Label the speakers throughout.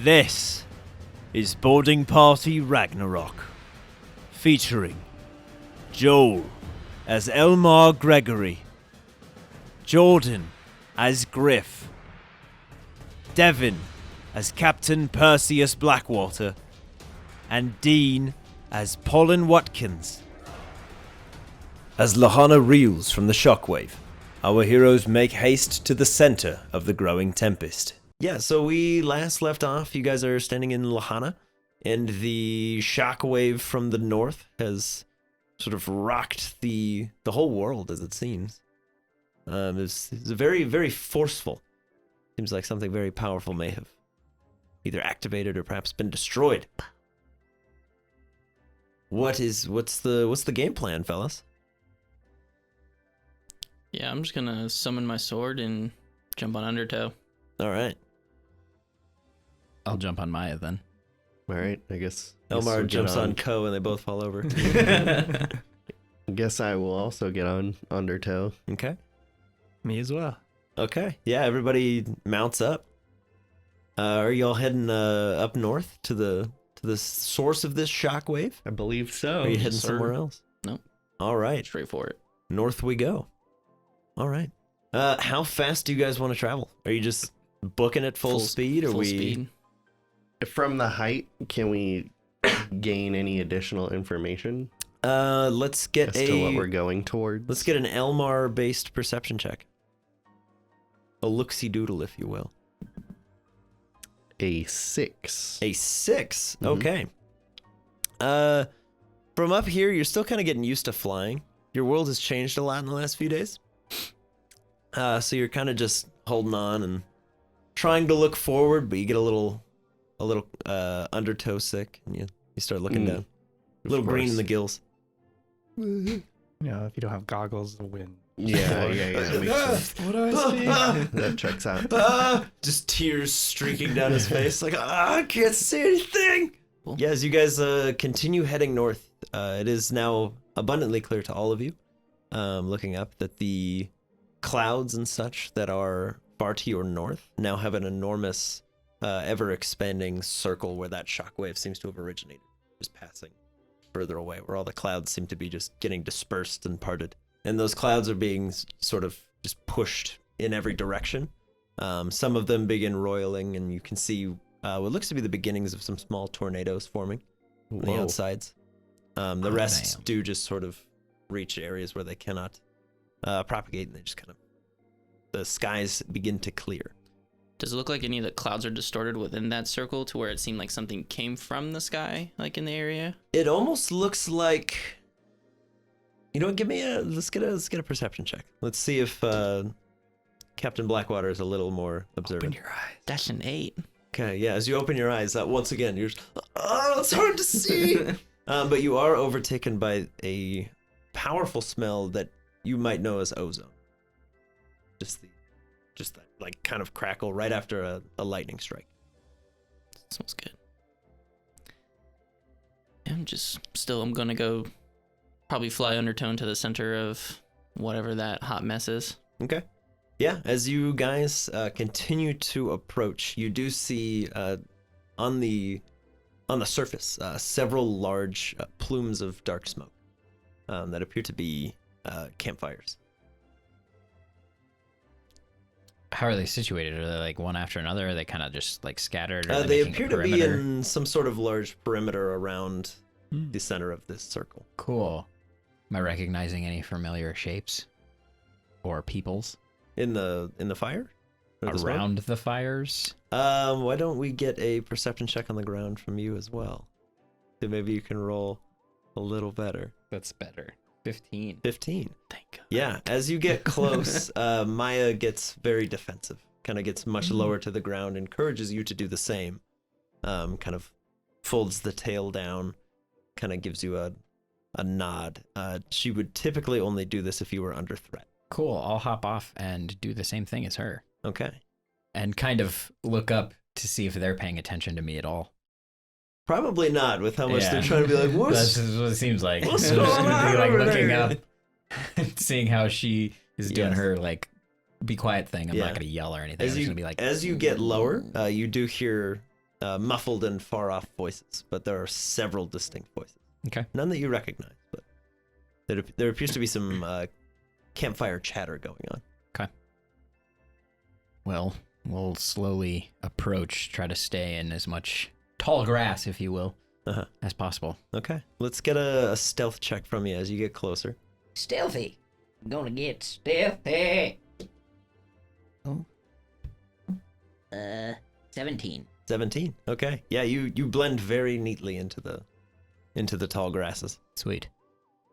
Speaker 1: This is Boarding Party Ragnarok, featuring Joel as Elmar Gregory, Jordan as Griff, Devin as Captain Perseus Blackwater, and Dean as Polen Watkins. As Lahana reels from the shockwave, our heroes make haste to the center of the growing tempest.
Speaker 2: Yeah, so we last left off. You guys are standing in Lahana, and the shockwave from the north has sort of rocked the whole world, as it seems. It's very, very forceful. Seems like something very powerful may have either activated or perhaps been destroyed. What's the game plan, fellas?
Speaker 3: Yeah, I'm just gonna summon my sword and jump on Undertow.
Speaker 2: All right.
Speaker 4: I'll jump on Maya then.
Speaker 5: All right, I guess
Speaker 2: Elmar
Speaker 5: we'll
Speaker 2: jumps on Ko and they both fall over.
Speaker 5: Guess I will also get on Undertow.
Speaker 2: Okay.
Speaker 1: Me as well.
Speaker 2: Okay. Yeah, everybody mounts up. Are y'all heading up north to the source of this shockwave?
Speaker 5: I believe so.
Speaker 2: Or are you heading
Speaker 3: sir.
Speaker 2: somewhere else?
Speaker 3: No.
Speaker 2: All right.
Speaker 3: Straight for it.
Speaker 2: North we go. All right. How fast do you guys want to travel? Are you just booking at full speed, or
Speaker 3: full speed.
Speaker 5: From the height, can we gain any additional information
Speaker 2: Let's get
Speaker 5: as to what we're going towards?
Speaker 2: Let's get an Elmar-based perception check. A look-see-doodle, if you will.
Speaker 5: A 6.
Speaker 2: A 6.
Speaker 5: Mhm.
Speaker 2: Okay. From up here, you're still kind of getting used to flying. Your world has changed a lot in the last few days. So you're kind of just holding on and trying to look forward, but you get a little undertow sick, and you start looking down. A little green in the gills.
Speaker 6: You know, if you don't have goggles, the wind.
Speaker 5: Yeah. Makes sense.
Speaker 6: What do I see?
Speaker 5: That checks out.
Speaker 2: Just tears streaking down his face, like, I can't see anything.
Speaker 3: Cool.
Speaker 2: Yeah, as you guys continue heading north, it is now abundantly clear to all of you, looking up, that the clouds and such that are far to your north now have an enormous, ever-expanding circle where that shockwave seems to have originated, just passing further away, where all the clouds seem to be just getting dispersed and parted. And those clouds are being sort of just pushed in every direction. Some of them begin roiling, and you can see what looks to be the beginnings of some small tornadoes forming on the outsides. The rest do just sort of reach areas where they cannot propagate, and they just kind of, the skies begin to clear.
Speaker 3: Does it look like any of the clouds are distorted within that circle to where it seemed like something came from the sky, like in the area?
Speaker 2: It almost looks like, you know what, let's get a perception check. Let's see if Captain Blackwater is a little more observant.
Speaker 6: Open your eyes.
Speaker 3: That's an 8.
Speaker 2: Okay, yeah, as you open your eyes, once again, you're just, it's hard to see. But you are overtaken by a powerful smell that you might know as ozone. Just that, like, kind of crackle right after a lightning strike.
Speaker 3: Smells good. I'm gonna go probably fly undertone to the center of whatever that hot mess is.
Speaker 2: Okay. Yeah, as you guys continue to approach, you do see on the surface several large plumes of dark smoke that appear to be campfires.
Speaker 4: How are they situated? Are they like one after another? Are they kind of just like scattered? Or are
Speaker 2: They
Speaker 4: making a
Speaker 2: appear to be
Speaker 4: perimeter?
Speaker 2: in some sort of large perimeter around the center of this circle.
Speaker 4: Cool. Am I recognizing any familiar shapes or peoples
Speaker 2: In the fire? Or the smoke?
Speaker 4: around the fires?
Speaker 2: Why don't we get a perception check on the ground from you as well? So maybe you can roll a little better.
Speaker 4: That's better. 15.
Speaker 2: 15.
Speaker 3: Thank God.
Speaker 2: Yeah, as you get close, Maya gets very defensive, kind of gets much lower to the ground, encourages you to do the same, kind of folds the tail down, kind of gives you a nod. She would typically only do this if you were under threat.
Speaker 4: Cool. I'll hop off and do the same thing as her.
Speaker 2: Okay.
Speaker 4: And kind of look up to see if they're paying attention to me at all.
Speaker 2: Probably not, with how much
Speaker 4: Yeah.
Speaker 2: they're trying to be like,
Speaker 4: That's
Speaker 2: what's...
Speaker 4: what it seems like.
Speaker 2: what's
Speaker 4: I'm just
Speaker 2: going
Speaker 4: gonna
Speaker 2: on
Speaker 4: be like
Speaker 2: over
Speaker 4: looking
Speaker 2: there?
Speaker 4: up, seeing how she is doing
Speaker 2: Yes.
Speaker 4: her like be quiet thing. I'm
Speaker 2: Yeah.
Speaker 4: not gonna yell or anything. I'm
Speaker 2: As
Speaker 4: just
Speaker 2: you,
Speaker 4: gonna be like,
Speaker 2: as you get lower, you do hear muffled and far-off voices, but there are several distinct voices.
Speaker 4: Okay.
Speaker 2: None that you recognize, but there appears to be some campfire chatter going on.
Speaker 4: Well, we'll slowly approach, try to stay in as much tall grass, if you will,
Speaker 2: Uh-huh.
Speaker 4: as possible.
Speaker 2: Okay, let's get a stealth check from you as you get closer.
Speaker 7: Stealthy. I'm gonna get stealthy.
Speaker 4: Oh.
Speaker 7: 17.
Speaker 2: 17. Okay, yeah, you blend very neatly into the tall grasses.
Speaker 4: Sweet.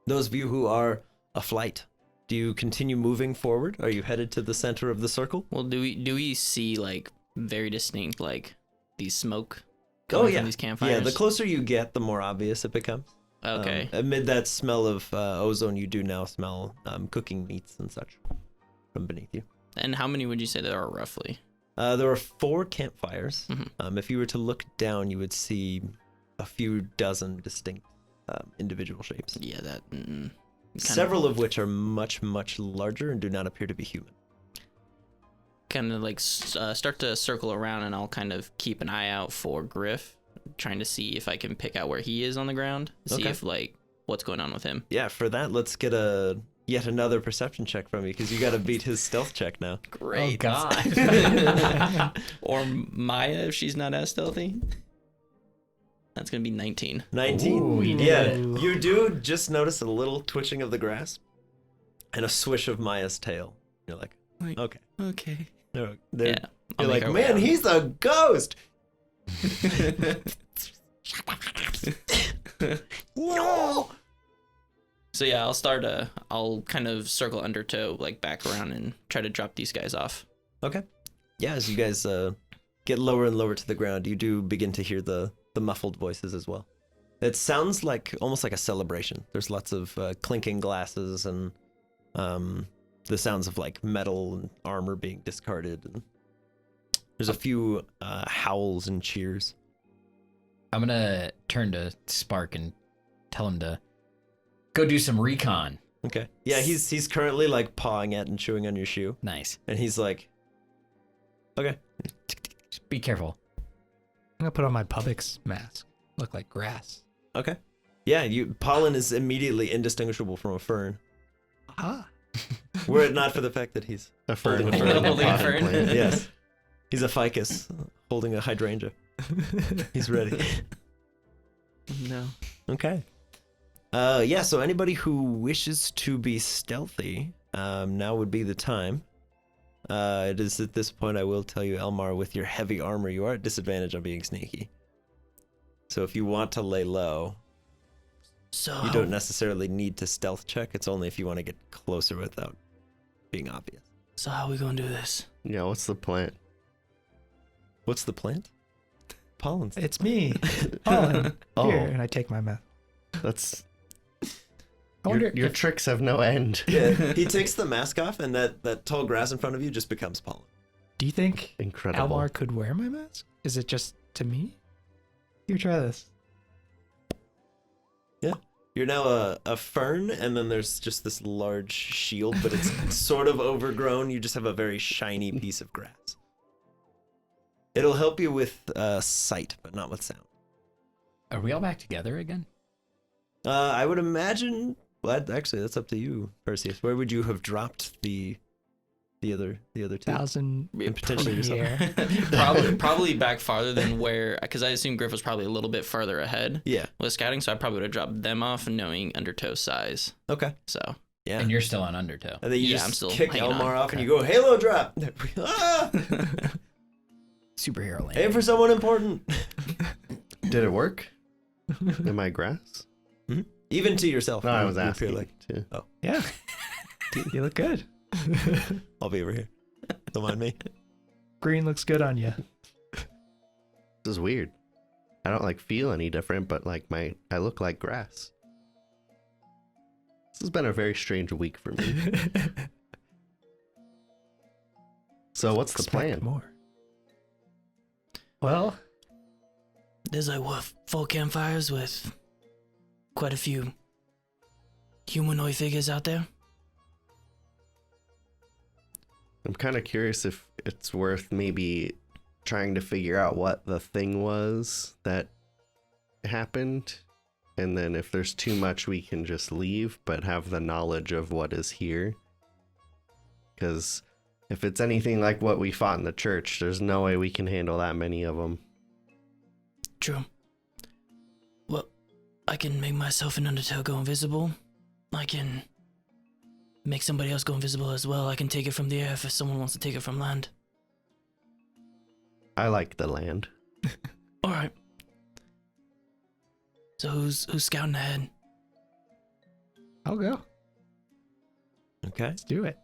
Speaker 2: Those of you who are aflight, do you continue moving forward? Are you headed to the center of the circle?
Speaker 3: Well, do we see like very distinct like these smoke
Speaker 2: Oh
Speaker 3: coming
Speaker 2: yeah,
Speaker 3: from these campfires?
Speaker 2: yeah. The closer you get, the more obvious it becomes.
Speaker 3: Okay.
Speaker 2: Amid that smell of ozone, you do now smell cooking meats and such from beneath you.
Speaker 3: And how many would you say there are roughly?
Speaker 2: There are 4 campfires.
Speaker 3: Mhm.
Speaker 2: If you were to look down, you would see a few dozen distinct individual shapes.
Speaker 3: Yeah, that.
Speaker 2: Several of which are much, much larger and do not appear to be human.
Speaker 3: Kind of like start to circle around, and I'll kind of keep an eye out for Griff, trying to see if I can pick out where he is on the ground. See
Speaker 2: Okay.
Speaker 3: if like what's going on with him.
Speaker 2: Yeah, for that, let's get yet another perception check from you, because you got to beat his stealth check now.
Speaker 3: Great.
Speaker 4: Oh, God.
Speaker 3: Or Maya if she's not as stealthy. That's gonna be 19.
Speaker 2: 19.
Speaker 4: Ooh, you
Speaker 2: yeah,
Speaker 6: did.
Speaker 2: you do just notice a little twitching of the grass and a swish of Maya's tail. You're like,
Speaker 3: Like,
Speaker 2: okay.
Speaker 3: Okay.
Speaker 2: They're,
Speaker 3: Yeah. I'll
Speaker 2: you're
Speaker 3: make
Speaker 2: like,
Speaker 3: our way
Speaker 2: man,
Speaker 3: out."
Speaker 2: he's a ghost. No.
Speaker 3: So yeah, I'll start. I'll kind of circle undertow, like back around, and try to drop these guys off.
Speaker 2: Okay. Yeah, as you guys get lower and lower to the ground, you do begin to hear the muffled voices as well. It sounds like almost like a celebration. There's lots of clinking glasses and the sounds of like metal and armor being discarded. And there's a few howls and cheers.
Speaker 4: I'm going to turn to Spark and tell him to go do some recon.
Speaker 2: Okay. Yeah, he's currently like pawing at and chewing on your shoe,
Speaker 4: Nice.
Speaker 2: and he's like, okay.
Speaker 4: Just be careful.
Speaker 6: I'm gonna put on my Publix mask. Look like grass.
Speaker 2: Okay. Yeah, pollen is immediately indistinguishable from a fern.
Speaker 6: Ah.
Speaker 2: Were it not for the fact that he's
Speaker 5: A fern.
Speaker 2: Holding a fern.
Speaker 3: Holding a
Speaker 5: Potted
Speaker 3: fern.
Speaker 5: plant.
Speaker 2: yes, he's a ficus holding a hydrangea. He's ready.
Speaker 3: No.
Speaker 2: Okay. Yeah, so anybody who wishes to be stealthy, now would be the time. It is at this point I will tell you, Elmar, with your heavy armor, you are at disadvantage on being sneaky. So if you want to lay low,
Speaker 3: So
Speaker 2: you don't necessarily need to stealth check. It's only if you want to get closer without being obvious.
Speaker 3: So how are we gonna do this?
Speaker 5: Yeah, what's the plant?
Speaker 2: What's the plant? Pollen's.
Speaker 6: It's me, Pollen.
Speaker 5: Oh.
Speaker 6: Here, and I take my mask.
Speaker 5: That's
Speaker 6: I wonder
Speaker 5: your
Speaker 6: if
Speaker 5: tricks have no end.
Speaker 2: Yeah, he takes the mask off, and that tall grass in front of you just becomes pollen.
Speaker 6: Do you think
Speaker 5: Incredible.
Speaker 6: Elmar could wear my mask? Is it just to me? You try this.
Speaker 2: You're now a fern, and then there's just this large shield, but it's sort of overgrown. You just have a very shiny piece of grass. It'll help you with sight, but not with sound.
Speaker 4: Are we all back together again?
Speaker 2: I would imagine. Well, actually, that's up to you, Perseus. Where would you have dropped the other two?
Speaker 6: 1,000
Speaker 2: And potentially
Speaker 6: in the
Speaker 2: yourself.
Speaker 6: air.
Speaker 3: probably back farther than where, because I assume Griff was probably a little bit farther ahead
Speaker 2: Yeah.
Speaker 3: with scouting, so I probably would have dropped them off, knowing Undertow's size.
Speaker 2: Okay.
Speaker 3: So
Speaker 2: Yeah.
Speaker 4: And you're still on Undertow.
Speaker 2: And then you
Speaker 3: Yeah,
Speaker 2: just
Speaker 3: I'm still
Speaker 2: kick
Speaker 3: hanging
Speaker 2: Elmar
Speaker 3: on.
Speaker 2: off, and you go Halo drop. Ah!
Speaker 4: Superhero land.
Speaker 2: Aim for someone important.
Speaker 5: Did it work? Am I grass?
Speaker 2: Even to yourself.
Speaker 5: No, I
Speaker 2: you
Speaker 5: was
Speaker 2: appear
Speaker 5: asking.
Speaker 2: like,
Speaker 5: Too.
Speaker 6: Yeah. You look good.
Speaker 2: I'll be over here. Don't mind me.
Speaker 6: Green looks good on you.
Speaker 5: This is weird. I don't like feel any different, but like I look like grass. This has been a very strange week for me. So what's the
Speaker 6: Expect
Speaker 5: plan?
Speaker 6: more. Well,
Speaker 3: there's like what, 4 campfires with quite a few humanoid figures out there.
Speaker 5: I'm kind of curious if it's worth maybe trying to figure out what the thing was that happened. And then if there's too much, we can just leave, but have the knowledge of what is here. Because if it's anything like what we fought in the church, there's no way we can handle that many of them.
Speaker 3: True. Well, I can make myself an Undertale go invisible. I can make somebody else go invisible as well. I can take it from the air if someone wants to take it from land.
Speaker 5: I like the land.
Speaker 3: All right. So who's scouting ahead?
Speaker 6: I'll go.
Speaker 2: Okay.
Speaker 6: Let's do it.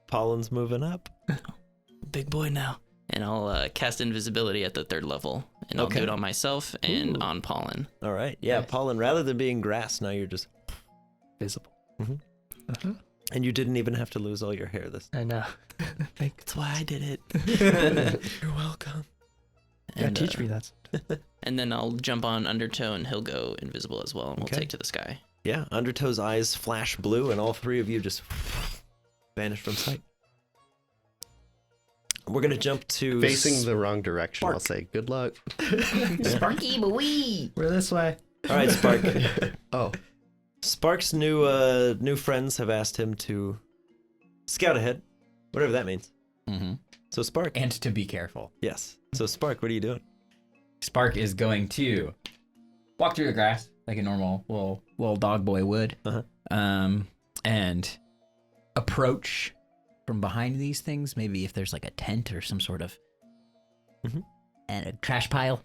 Speaker 2: Polen's moving up.
Speaker 3: Big boy now. And I'll cast invisibility at the 3rd level, and I'll
Speaker 2: Okay.
Speaker 3: do it on myself and
Speaker 2: Ooh.
Speaker 3: on Polen.
Speaker 2: All right. Yeah,
Speaker 6: Nice.
Speaker 2: Polen, rather than being grass, now you're just visible.
Speaker 6: Uh-huh.
Speaker 2: And you didn't even have to lose all your hair this
Speaker 6: I know. Thanks.
Speaker 3: That's why I did it.
Speaker 2: You're welcome.
Speaker 6: Yeah,
Speaker 3: And,
Speaker 6: teach me that.
Speaker 3: And then I'll jump on Undertow, and he'll go invisible as well, and we'll
Speaker 2: Okay.
Speaker 3: take to the sky.
Speaker 2: Yeah, Undertow's eyes flash blue, and all 3 of you just vanish from sight. We're going to jump to...
Speaker 5: Facing the wrong direction, I'll
Speaker 2: Spark.
Speaker 5: say good luck.
Speaker 7: Sparky boy.
Speaker 6: We're this way.
Speaker 2: All right, Spark.
Speaker 5: Oh,
Speaker 2: Spark's new friends have asked him to scout ahead, whatever that means.
Speaker 4: Mm-hmm.
Speaker 2: So Spark,
Speaker 4: And to be careful.
Speaker 2: yes. So Spark, what are you doing?
Speaker 4: Spark is going to walk through the grass like a normal little dog boy would,
Speaker 2: Uh-huh.
Speaker 4: and approach from behind these things. Maybe if there's like a tent or some sort of and a trash pile.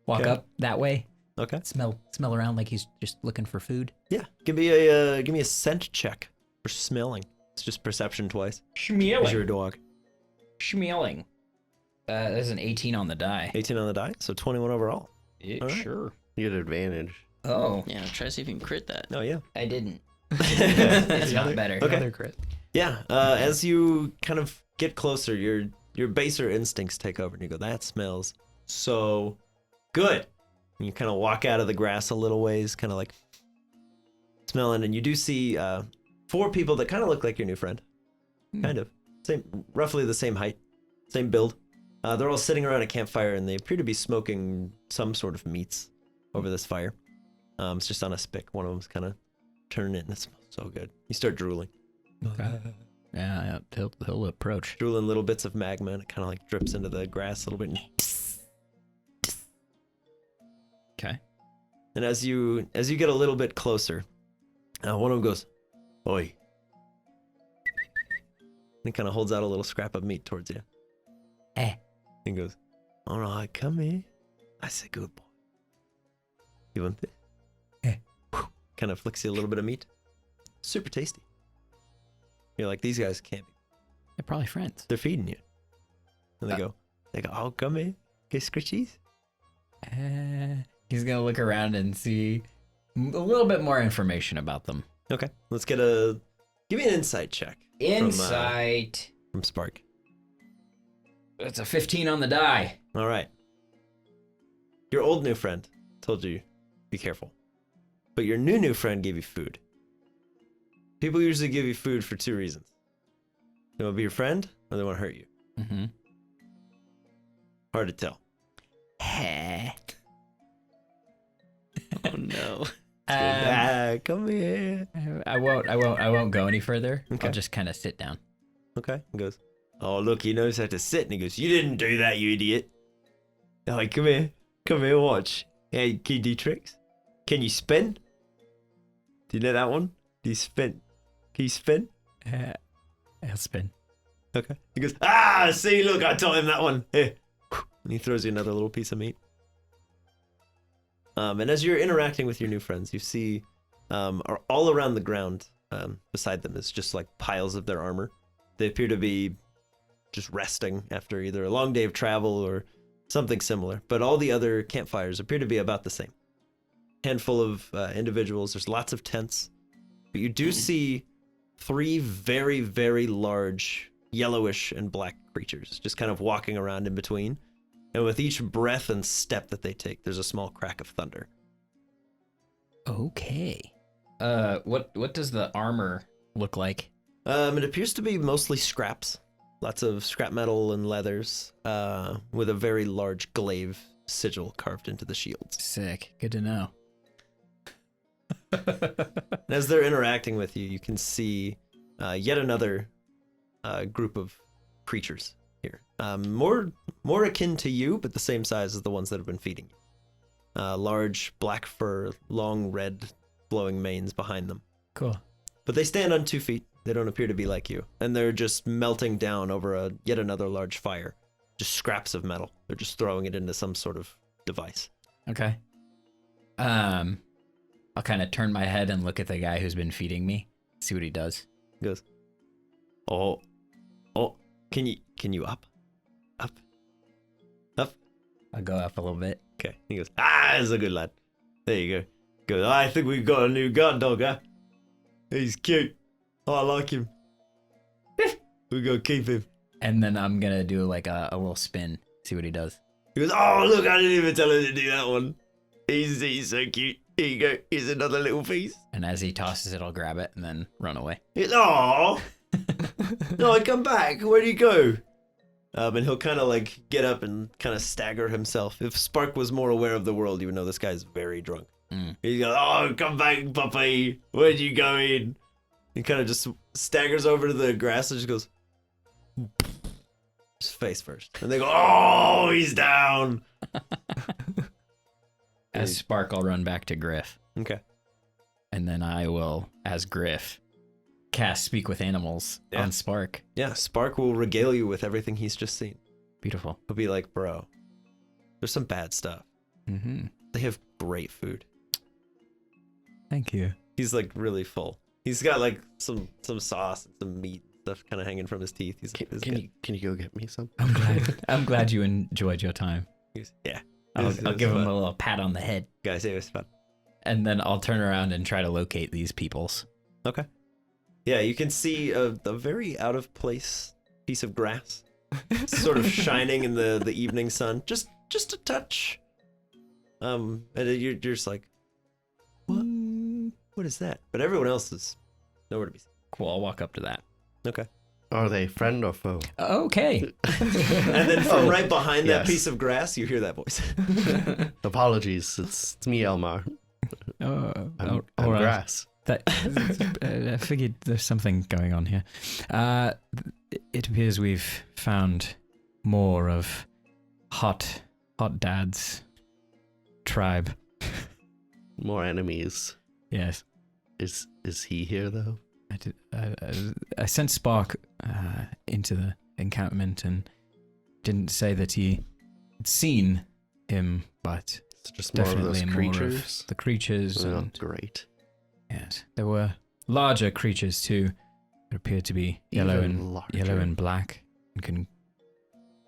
Speaker 4: Walk
Speaker 2: Okay.
Speaker 4: up that way.
Speaker 2: Okay.
Speaker 4: Smell around like he's just looking for food.
Speaker 2: Yeah. Give me a scent check for smelling. It's just perception twice. 'Cause you're a dog.
Speaker 4: Schmealing. There's an 18 on the die.
Speaker 2: 18 on the die, so 21 overall.
Speaker 4: Yeah,
Speaker 2: All right.
Speaker 4: sure.
Speaker 5: you get advantage.
Speaker 4: Oh,
Speaker 3: Yeah, try to see if you can crit that.
Speaker 2: Oh yeah.
Speaker 4: I didn't. It's not better.
Speaker 2: Okay.
Speaker 6: Another crit.
Speaker 2: Yeah. As you kind of get closer, your baser instincts take over, and you go, "That smells so good." And you kind of walk out of the grass a little ways, kind of like smelling, and you do see 4 people that kind of look like your new friend. Kind of roughly the same height, same build. They're all sitting around a campfire, and they appear to be smoking some sort of meats over this fire. It's just on a spick. One of them's kind of turning it, and it smells so good. You start drooling.
Speaker 4: Yeah, he'll approach.
Speaker 2: Drooling little bits of magma, and it kind of like drips into the grass a little bit.
Speaker 4: Okay.
Speaker 2: And as you get a little bit closer, one of them goes, "Oi!" And he kind of holds out a little scrap of meat towards you. He goes, "All right, come here." I say, "Good boy. You want this?" Kind of flicks you a little bit of meat. Super tasty. You're like, these guys can't be.
Speaker 4: They're probably friends.
Speaker 2: They're feeding you. And they go, "Oh, come here, get scritchies."
Speaker 4: He's gonna look around and see a little bit more information about them.
Speaker 2: Okay, let's give me an insight check.
Speaker 4: Insight.
Speaker 2: From Spark.
Speaker 4: It's a 15 on the die.
Speaker 2: All right. Your old new friend told you, be careful. But your new friend gave you food. People usually give you food for 2 reasons. They want to be your friend, or they want to hurt you.
Speaker 4: Mm-hmm.
Speaker 2: Hard to tell.
Speaker 3: Oh no.
Speaker 2: Come here.
Speaker 4: I won't go any further.
Speaker 2: Okay.
Speaker 4: I'll just kind of sit down.
Speaker 2: Okay. He goes, "Oh, look, he knows how to sit." And he goes, "You didn't do that, you idiot." They're like, come here, watch. Hey, can you do tricks? Can you spin? Do you know that one? Do you spin? Can you spin?
Speaker 4: I'll spin.
Speaker 2: Okay. He goes, see, look, I taught him that one. Here. And he throws you another little piece of meat. And as you're interacting with your new friends, you see all around the ground beside them is just like piles of their armor. They appear to be just resting after either a long day of travel or something similar. But all the other campfires appear to be about the same. Handful of individuals. There's lots of tents. But you do see 3 very, very large yellowish and black creatures just kind of walking around in between. And with each breath and step that they take, there's a small crack of thunder.
Speaker 4: Okay. What does the armor look like?
Speaker 2: It appears to be mostly scraps. lots of scrap metal and leathers, with a very large glaive sigil carved into the shields.
Speaker 4: Sick. Good to know.
Speaker 2: And as they're interacting with you, you can see yet another group of creatures here. More akin to you, but the same size as the ones that have been feeding you. Large black fur, long red flowing manes behind them.
Speaker 4: Cool.
Speaker 2: But they stand on 2 feet. They don't appear to be like you. And they're just melting down over yet another large fire. Just scraps of metal. They're just throwing it into some sort of device.
Speaker 4: Okay. I'll kind of turn my head and look at the guy who's been feeding me. See what he does.
Speaker 2: He goes, oh, can you up?
Speaker 4: I'll go up a little bit.
Speaker 2: Okay. He goes, that's a good lad. There you go. Goes, I think we've got a new guard dog, huh? He's cute. I like him. We gotta keep him.
Speaker 4: And then I'm gonna do like a little spin. See what he does.
Speaker 2: He goes, oh, look, I didn't even tell him to do that one. He's so cute. Here you go. Here's another little piece.
Speaker 4: And as he tosses it, I'll grab it and then run away.
Speaker 2: Oh, no, come back. Where do you go? And he'll kind of like get up and kind of stagger himself. If Spark was more aware of the world, you would know this guy's very drunk. He goes, oh, come back, puppy. Where'd you go in? He kind of just staggers over to the grass and just goes, just face first. And they go, oh, he's down.
Speaker 4: As Spark, I'll run back to Griff.
Speaker 2: Okay.
Speaker 4: And then I will, as Griff, cast Speak with Animals on Spark.
Speaker 2: Yeah, Spark will regale you with everything he's just seen.
Speaker 4: Beautiful.
Speaker 2: He'll be like, bro, there's some bad stuff.
Speaker 4: Mm-hmm.
Speaker 2: They have great food.
Speaker 4: Thank you.
Speaker 2: He's like really full. He's got like some sauce and some meat and stuff kind of hanging from his teeth.
Speaker 5: Can you go get me some?
Speaker 4: I'm glad you enjoyed your time.
Speaker 2: Yeah.
Speaker 4: I'll
Speaker 2: It was
Speaker 4: give him
Speaker 2: fun.
Speaker 4: a little pat on the head.
Speaker 2: Guys, it was fun.
Speaker 4: And then I'll turn around and try to locate these peoples.
Speaker 2: Okay. Yeah, you can see a very out of place piece of grass, sort of shining in the evening sun, just a touch. And you're just like, what? What is that? But everyone else is nowhere to be seen.
Speaker 4: Cool, I'll walk up to that.
Speaker 2: Okay.
Speaker 5: Are they friend or foe?
Speaker 4: Okay.
Speaker 2: And then from right behind that
Speaker 5: yes.
Speaker 2: piece of grass, you hear that voice.
Speaker 5: Apologies, it's me, Elmar. I'm
Speaker 4: all right.
Speaker 5: grass.
Speaker 4: I figured there's something going on here. It appears we've found more of Hot Dad's tribe.
Speaker 5: More enemies.
Speaker 4: Yes.
Speaker 5: Is he here though?
Speaker 4: I sent Spark into the encampment and didn't say that he had seen him, but
Speaker 5: It's just more of
Speaker 4: definitely
Speaker 5: those
Speaker 4: more
Speaker 5: creatures.
Speaker 4: of the creatures.
Speaker 5: Oh,
Speaker 4: And
Speaker 5: great.
Speaker 4: yes, there were larger creatures too. That appeared to be yellow
Speaker 5: Even larger.
Speaker 4: and black and can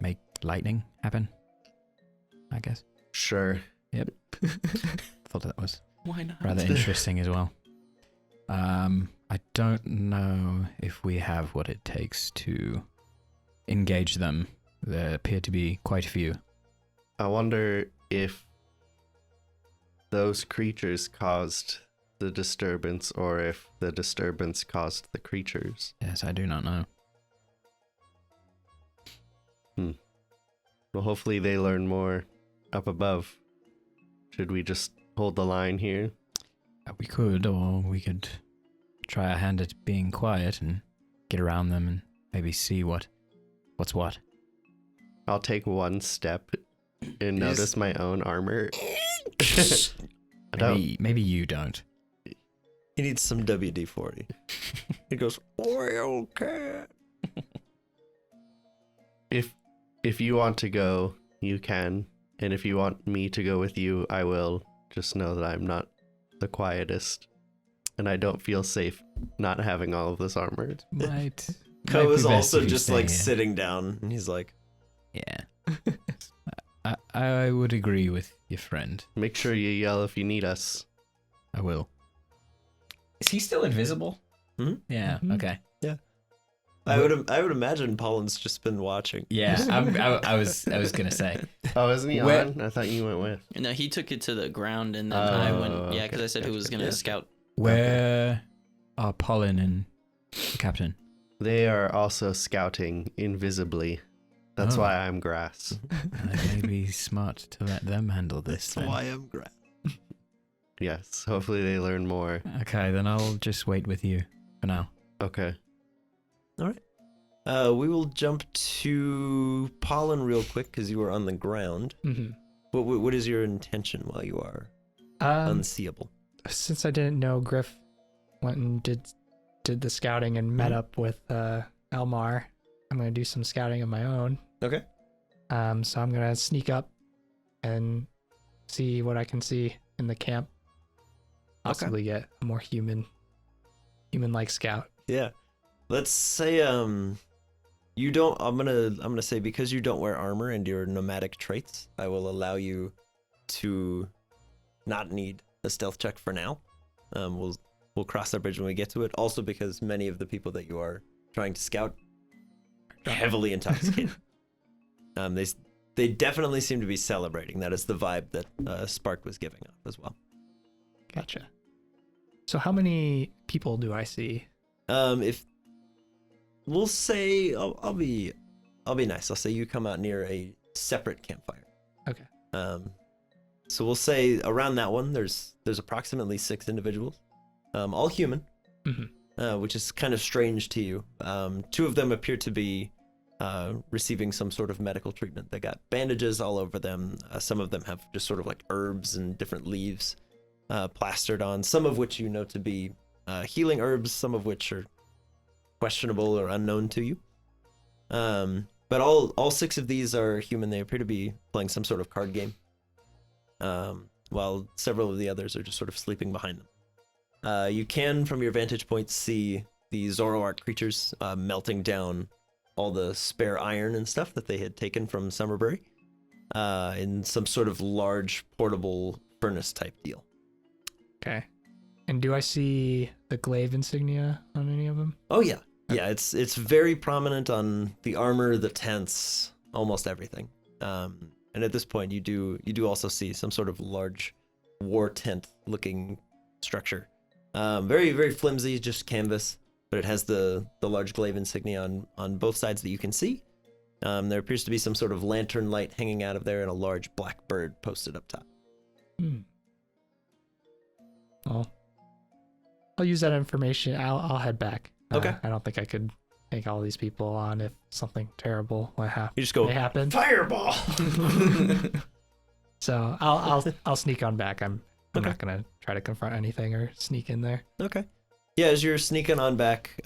Speaker 4: make lightning happen. I guess.
Speaker 5: Sure.
Speaker 4: Thought that was
Speaker 3: Why not?
Speaker 4: rather interesting as well. I don't know if we have what it takes to engage them. There appear to be quite a few.
Speaker 5: I wonder if those creatures caused the disturbance or if the disturbance caused the creatures.
Speaker 4: Yes, I do not know.
Speaker 5: Well, hopefully they learn more up above. Should we just hold the line here?
Speaker 4: We could, or we could try our hand at being quiet and get around them and maybe see what's what.
Speaker 5: I'll take one step and notice my own armor. I don't.
Speaker 4: Maybe you don't.
Speaker 2: He needs some WD-40. He goes, oil cat.
Speaker 5: If you want to go, you can. And if you want me to go with you, I will. Just know that I'm not the quietest. And I don't feel safe not having all of this armor.
Speaker 4: Might.
Speaker 2: Ko
Speaker 4: be
Speaker 2: is
Speaker 4: best
Speaker 2: also
Speaker 4: if you
Speaker 2: just
Speaker 4: stay
Speaker 2: like
Speaker 4: here.
Speaker 2: sitting down, and he's like,
Speaker 4: Yeah. I would agree with your friend.
Speaker 5: Make sure you yell if you need us.
Speaker 4: I will. Is he still invisible?
Speaker 2: Mhm.
Speaker 4: Yeah.
Speaker 6: Mhm.
Speaker 4: Okay.
Speaker 2: I would imagine Polen's just been watching.
Speaker 4: Yeah. I was gonna say.
Speaker 5: Oh, isn't he
Speaker 4: Where-
Speaker 5: on? I thought you went with.
Speaker 3: No, he took it to the ground, and then I went.
Speaker 5: Oh,
Speaker 3: Yeah, because I said who was gonna
Speaker 2: Yeah.
Speaker 3: scout.
Speaker 4: Where are Polen and the captain?
Speaker 5: They are also scouting invisibly. That's
Speaker 4: Oh.
Speaker 5: why I'm grass.
Speaker 4: It may be smart to let them handle this.
Speaker 2: That's
Speaker 4: then.
Speaker 2: why I'm grass.
Speaker 5: Yes, hopefully they learn more.
Speaker 4: Okay, then I'll just wait with you for now.
Speaker 5: Okay.
Speaker 2: We will jump to Pollen real quick because you are on the ground.
Speaker 6: Mm-hmm.
Speaker 2: What is your intention while you are unseeable?
Speaker 6: Since I didn't know Griff went and did the scouting and met up with Elmar, I'm gonna do some scouting of my own.
Speaker 2: Okay.
Speaker 6: So I'm gonna sneak up and see what I can see in the camp. Possibly get a more human-like scout.
Speaker 2: Yeah. Let's say you don't. I'm gonna say because you don't wear armor and your nomadic traits, I will allow you to not need a stealth check for now. We'll cross that bridge when we get to it. Also because many of the people that you are trying to scout are heavily intoxicated. They definitely seem to be celebrating. That is the vibe that Spark was giving off as well.
Speaker 6: Gotcha. So how many people do I see?
Speaker 2: If we'll say I'll be nice. I'll say you come out near a separate campfire.
Speaker 6: Okay.
Speaker 2: So we'll say around that one there's approximately 6 individuals, all human, which is kind of strange to you. 2 of them appear to be receiving some sort of medical treatment. They got bandages all over them. Some of them have just sort of like herbs and different leaves plastered on. Some of which you know to be healing herbs. Some of which are questionable or unknown to you. But all 6 of these are human. They appear to be playing some sort of card game. While several of the others are just sort of sleeping behind them. You can, from your vantage point, see the Zoroark creatures melting down all the spare iron and stuff that they had taken from Summerbury in some sort of large portable furnace type deal.
Speaker 6: Okay. And do I see the glaive insignia on any of them?
Speaker 2: Oh yeah, yeah. It's very prominent on the armor, the tents, almost everything. And at this point, you do also see some sort of large war tent looking structure. Very very flimsy, just canvas, but it has the large glaive insignia on both sides that you can see. There appears to be some sort of lantern light hanging out of there and a large black bird posted up top.
Speaker 6: Well, I'll use that information. I'll head back.
Speaker 2: Okay.
Speaker 6: I don't think I could take all these people on if something terrible
Speaker 2: You just go
Speaker 6: may happen.
Speaker 2: fireball.
Speaker 6: So I'll sneak on back. I'm not gonna try to confront anything or sneak in there.
Speaker 2: Okay. Yeah, as you're sneaking on back,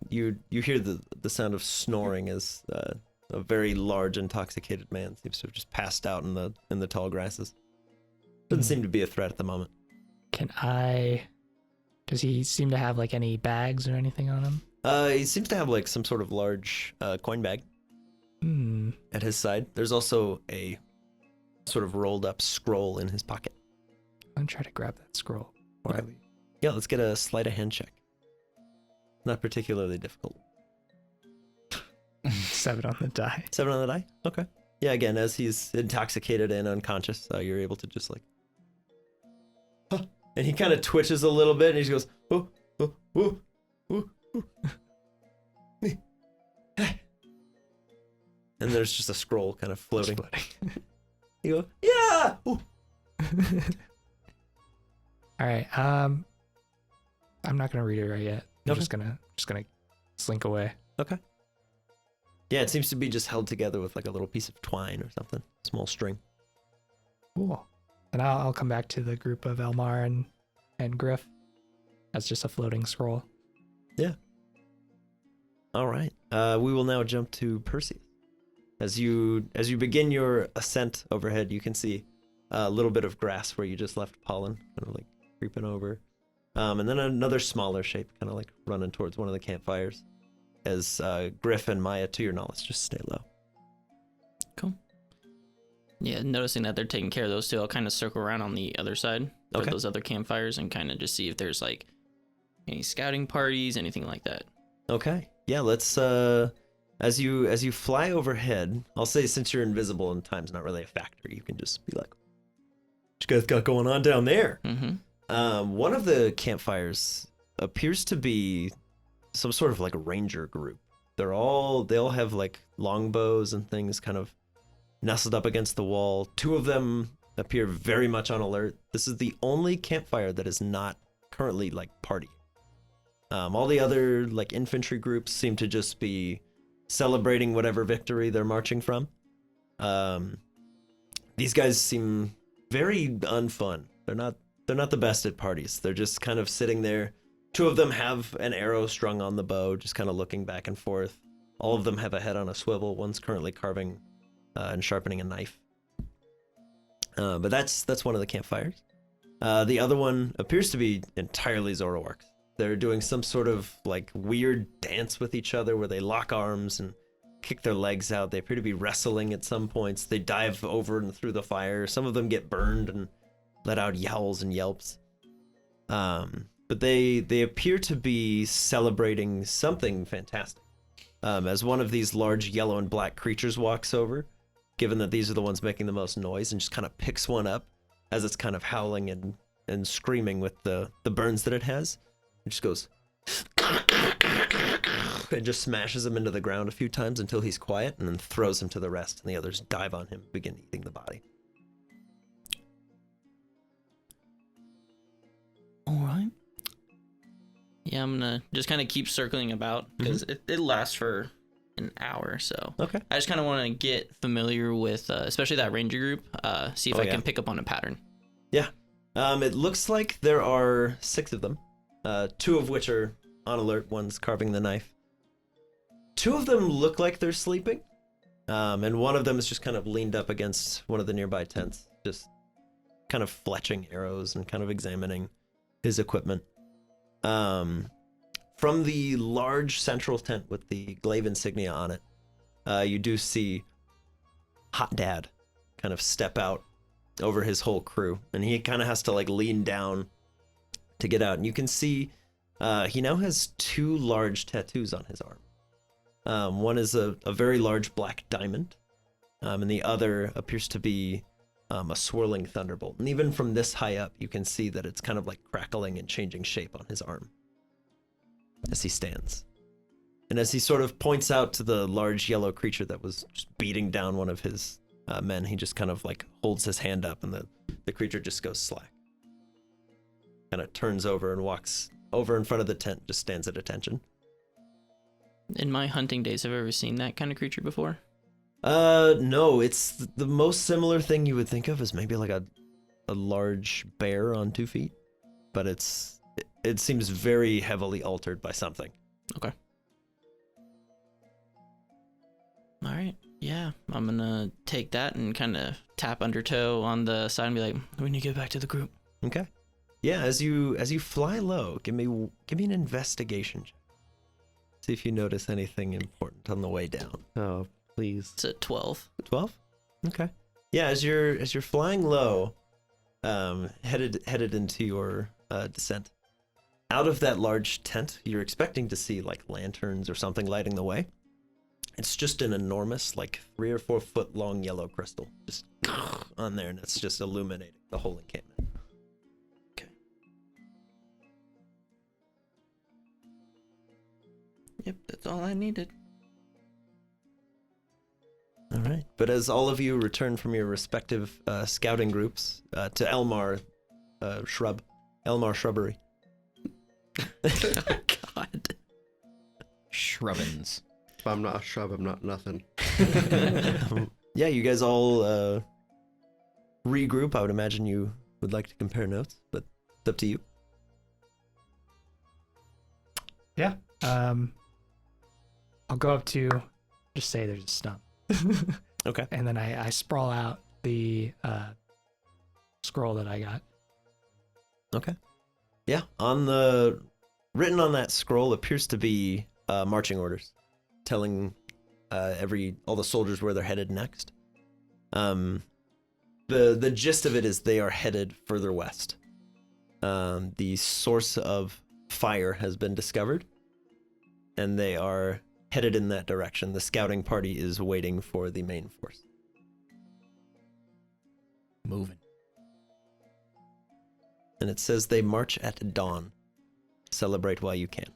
Speaker 2: you hear the sound of snoring as a very large intoxicated man seems to have just passed out in the tall grasses. Doesn't seem to be a threat at the moment.
Speaker 6: Does he seem to have like any bags or anything on him?
Speaker 2: He seems to have like some sort of large coin bag at his side. There's also a sort of rolled up scroll in his pocket.
Speaker 6: I'm gonna try to grab that scroll before I leave.
Speaker 2: Yeah, let's get a sleight of hand check. Not particularly difficult.
Speaker 6: 7 on the die.
Speaker 2: 7 on the die? Okay. Yeah, again, as he's intoxicated and unconscious, you're able to just like... Huh. And he kind of twitches a little bit and he just goes, oh, oh, oh, oh, oh. And there's just a scroll kind of floating. You go, yeah! Ooh.
Speaker 6: All right. I'm not gonna read it right yet. I'm
Speaker 2: Okay.
Speaker 6: just gonna slink away.
Speaker 2: Okay. Yeah, it seems to be just held together with like a little piece of twine or something. Small string.
Speaker 6: Cool. And I'll come back to the group of Elmar and Griff. That's just a floating scroll.
Speaker 2: Yeah. All right. We will now jump to Perseus. As you begin your ascent overhead, you can see a little bit of grass where you just left Pollen, kind of like creeping over. And then another smaller shape, kind of like running towards one of the campfires. As Griff and Maya, to your knowledge, just stay low.
Speaker 3: Cool. Yeah, noticing that they're taking care of those two, I'll kind of circle around on the other side for
Speaker 2: Okay.
Speaker 3: those other campfires and kind of just see if there's like any scouting parties, anything like that.
Speaker 2: Okay. Yeah, let's as you fly overhead, I'll say since you're invisible and time's not really a factor, you can just be like, what you guys got going on down there?
Speaker 3: Mm-hmm.
Speaker 2: One of the campfires appears to be some sort of like ranger group. They all have like longbows and things kind of nestled up against the wall. Two of them appear very much on alert. This is the only campfire that is not currently like party. All the other like infantry groups seem to just be celebrating whatever victory they're marching from. These guys seem very unfun. They're not the best at parties. They're just kind of sitting there. Two of them have an arrow strung on the bow, just kind of looking back and forth. All of them have a head on a swivel. One's currently carving and sharpening a knife. But that's one of the campfires. The other one appears to be entirely Zoroark's. They're doing some sort of like weird dance with each other where they lock arms and kick their legs out. They appear to be wrestling at some points. They dive over and through the fire. Some of them get burned and let out yowls and yelps. But they appear to be celebrating something fantastic. As one of these large yellow and black creatures walks over, given that these are the ones making the most noise, and just kind of picks one up as it's kind of howling and screaming with the burns that it has. It just goes and just smashes him into the ground a few times until he's quiet, and then throws him to the rest, and the others dive on him and begin eating the body.
Speaker 3: All right. Yeah, I'm gonna just kind of keep circling about because it lasts for an hour, so
Speaker 2: Okay.
Speaker 3: I just kind of want to get familiar with, especially that ranger group. See if I can pick up on a pattern.
Speaker 2: Yeah. It looks like there are 6 of them, 2 of which are on alert. One's carving the knife. 2 of them look like they're sleeping, and one of them is just kind of leaned up against one of the nearby tents, just kind of fletching arrows and kind of examining his equipment. From the large central tent with the glaive insignia on it, you do see Hot Dad kind of step out over his whole crew, and he kind of has to like lean down to get out. And you can see he now has 2 large tattoos on his arm. One is a very large black diamond, and the other appears to be a swirling thunderbolt. And even from this high up, you can see that it's kind of like crackling and changing shape on his arm as he stands. And as he sort of points out to the large yellow creature that was just beating down one of his men, he just kind of like holds his hand up, and the creature just goes slack. Kind of turns over and walks over in front of the tent, just stands at attention.
Speaker 3: In my hunting days, have I ever seen that kind of creature before?
Speaker 2: No, it's the most similar thing you would think of is maybe like a large bear on 2 feet, but it seems very heavily altered by something.
Speaker 3: Okay. All right. Yeah, I'm gonna take that and kind of tap Undertow on the side and be like, "We need to get back to the group."
Speaker 2: Okay. Yeah, as you fly low, give me an investigation check. See if you notice anything important on the way down.
Speaker 5: Oh, please.
Speaker 3: It's a 12.
Speaker 2: 12? Okay. Yeah, as you're flying low, headed into your descent, out of that large tent, you're expecting to see like lanterns or something lighting the way. It's just an enormous, like 3 or 4 foot long yellow crystal just on there, and it's just illuminating the whole encampment. Okay.
Speaker 3: Yep, that's all I needed.
Speaker 2: All right. But as all of you return from your respective scouting groups to Elmar Shrubbery.
Speaker 3: God.
Speaker 4: Shrubbins.
Speaker 5: If I'm not a shrub, I'm not nothing.
Speaker 2: Yeah, you guys all regroup. I would imagine you would like to compare notes, but it's up to you.
Speaker 6: Yeah. I'll go up to, just say there's a stump.
Speaker 2: Okay.
Speaker 6: And then I sprawl out the scroll that I got.
Speaker 2: Okay. Yeah, written on that scroll appears to be marching orders, telling all the soldiers where they're headed next. The gist of it is they are headed further west. The source of fire has been discovered, and they are headed in that direction. The scouting party is waiting for the main force.
Speaker 4: Moving.
Speaker 2: And it says they march at dawn. Celebrate while you can.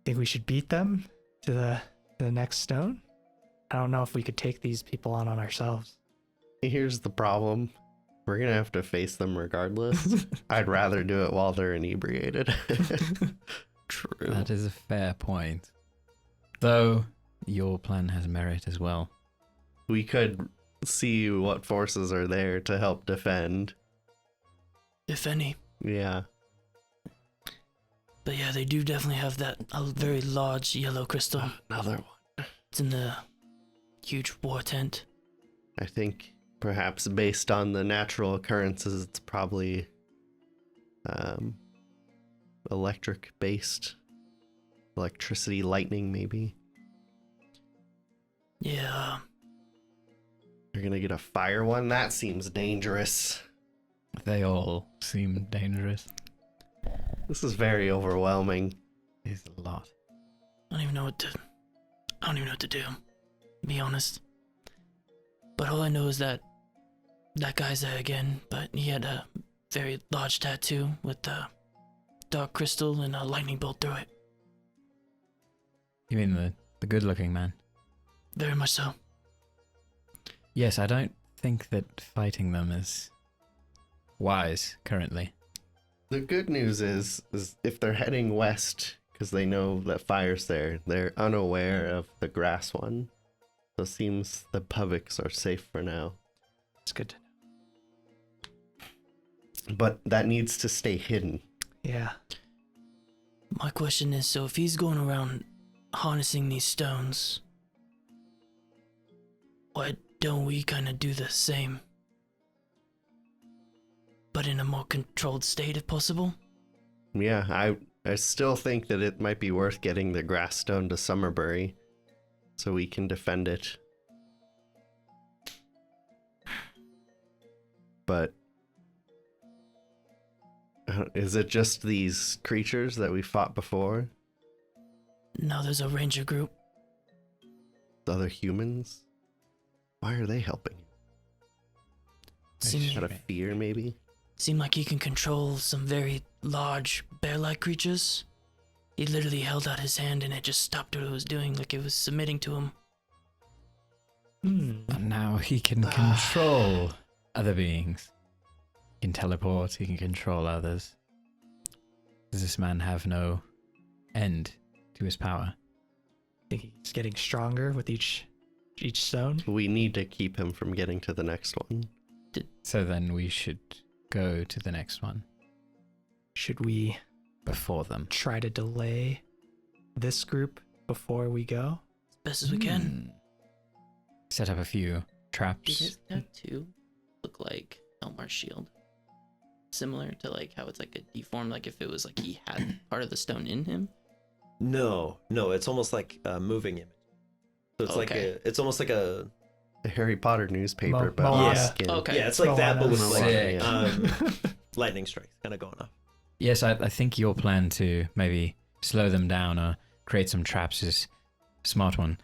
Speaker 6: think we should beat them to the next stone. I don't know if we could take these people on ourselves.
Speaker 5: Here's the problem. We're gonna have to face them regardless. I'd rather do it while they're inebriated.
Speaker 2: True.
Speaker 4: That is a fair point. Though your plan has merit as well.
Speaker 5: We could see what forces are there to help defend.
Speaker 3: If any.
Speaker 5: Yeah.
Speaker 3: But yeah, they do definitely have that a very large yellow crystal.
Speaker 5: Another one.
Speaker 3: It's in the huge war tent.
Speaker 5: I think perhaps based on the natural occurrences, it's probably electric based. Electricity, lightning, maybe.
Speaker 3: Yeah.
Speaker 5: You're gonna get a fire one? That seems dangerous.
Speaker 4: They all seem dangerous.
Speaker 5: This is very overwhelming.
Speaker 4: It's a lot.
Speaker 3: I don't even know what to do. To be honest. But all I know is that guy's there again, but he had a very large tattoo with a dark crystal and a lightning bolt through it.
Speaker 4: You mean the good-looking man?
Speaker 3: Very much so.
Speaker 4: Yes, I don't think that fighting them is wise currently.
Speaker 5: The good news is if they're heading west, because they know that fire's there, they're unaware of the grass one. So it seems the Puviks are safe for now.
Speaker 6: It's good to know.
Speaker 5: But that needs to stay hidden.
Speaker 6: Yeah.
Speaker 3: My question is, so if he's going around harnessing these stones, why don't we kind of do the same? But in a more controlled state if possible?
Speaker 5: Yeah, I still think that it might be worth getting the grass stone to Summerbury so we can defend it. But is it just these creatures that we fought before?
Speaker 3: No, there's a ranger group.
Speaker 5: The other humans? Why are they helping?
Speaker 3: Seemed,
Speaker 5: Out of fear, maybe?
Speaker 3: seemed like he can control some very large bear-like creatures. He literally held out his hand and it just stopped what it was doing, like it was submitting to him.
Speaker 4: And now he can control other beings. He can teleport, he can control others. Does this man have no end to his power?
Speaker 6: I think he's getting stronger with each stone.
Speaker 5: We need to keep him from getting to the next one.
Speaker 4: So then we should go to the next one
Speaker 6: Should we
Speaker 4: before them.
Speaker 6: try to delay this group before we go?
Speaker 3: As best as we can.
Speaker 4: Hmm. Set up a few traps.
Speaker 8: Did his tattoo look like Elmar's shield? Similar to like how it's like a deformed, like if it was like he had part of the stone in him?
Speaker 2: No, it's almost like a moving image. So it's
Speaker 8: Okay.
Speaker 2: it's almost like a
Speaker 5: The Harry Potter newspaper, but
Speaker 6: Moana.
Speaker 5: on
Speaker 2: Yeah.
Speaker 5: skin.
Speaker 8: Okay.
Speaker 2: yeah, it's like that, but with
Speaker 4: Sick.
Speaker 2: like lightning strikes kind of going off.
Speaker 4: Yes, I think your plan to maybe slow them down or create some traps is a smart one.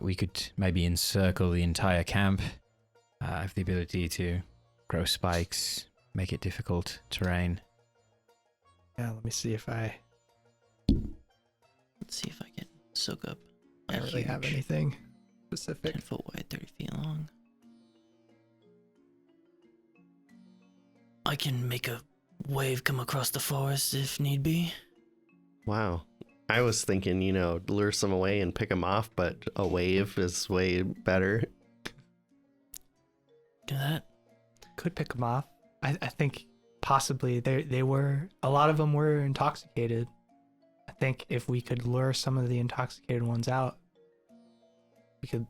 Speaker 4: We could maybe encircle the entire camp, have the ability to grow spikes, make it difficult terrain.
Speaker 6: Yeah, let me see if I
Speaker 8: Let's see if I can soak up a
Speaker 6: don't really have
Speaker 8: huge
Speaker 6: anything specific.
Speaker 8: 10 foot wide, 30 feet long.
Speaker 3: I can make a wave come across the forest if need be.
Speaker 5: Wow. I was thinking, lure some away and pick them off, but a wave is way better.
Speaker 3: Do that.
Speaker 6: Could pick them off. I think possibly they were, a lot of them were intoxicated. I think if we could lure some of the intoxicated ones out, we could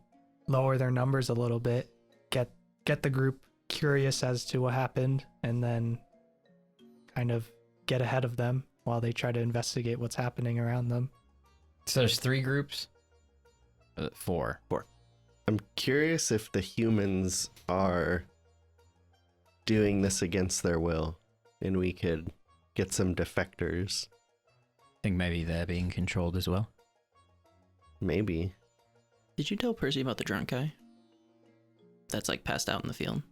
Speaker 6: lower their numbers a little bit, get the group curious as to what happened, and then kind of get ahead of them while they try to investigate what's happening around them.
Speaker 4: So there's 3 groups? 4.
Speaker 5: I'm curious if the humans are doing this against their will, and we could get some defectors.
Speaker 4: I think maybe they're being controlled as well.
Speaker 5: Maybe.
Speaker 8: Did you tell Percy about the drunk guy? That's like passed out in the field.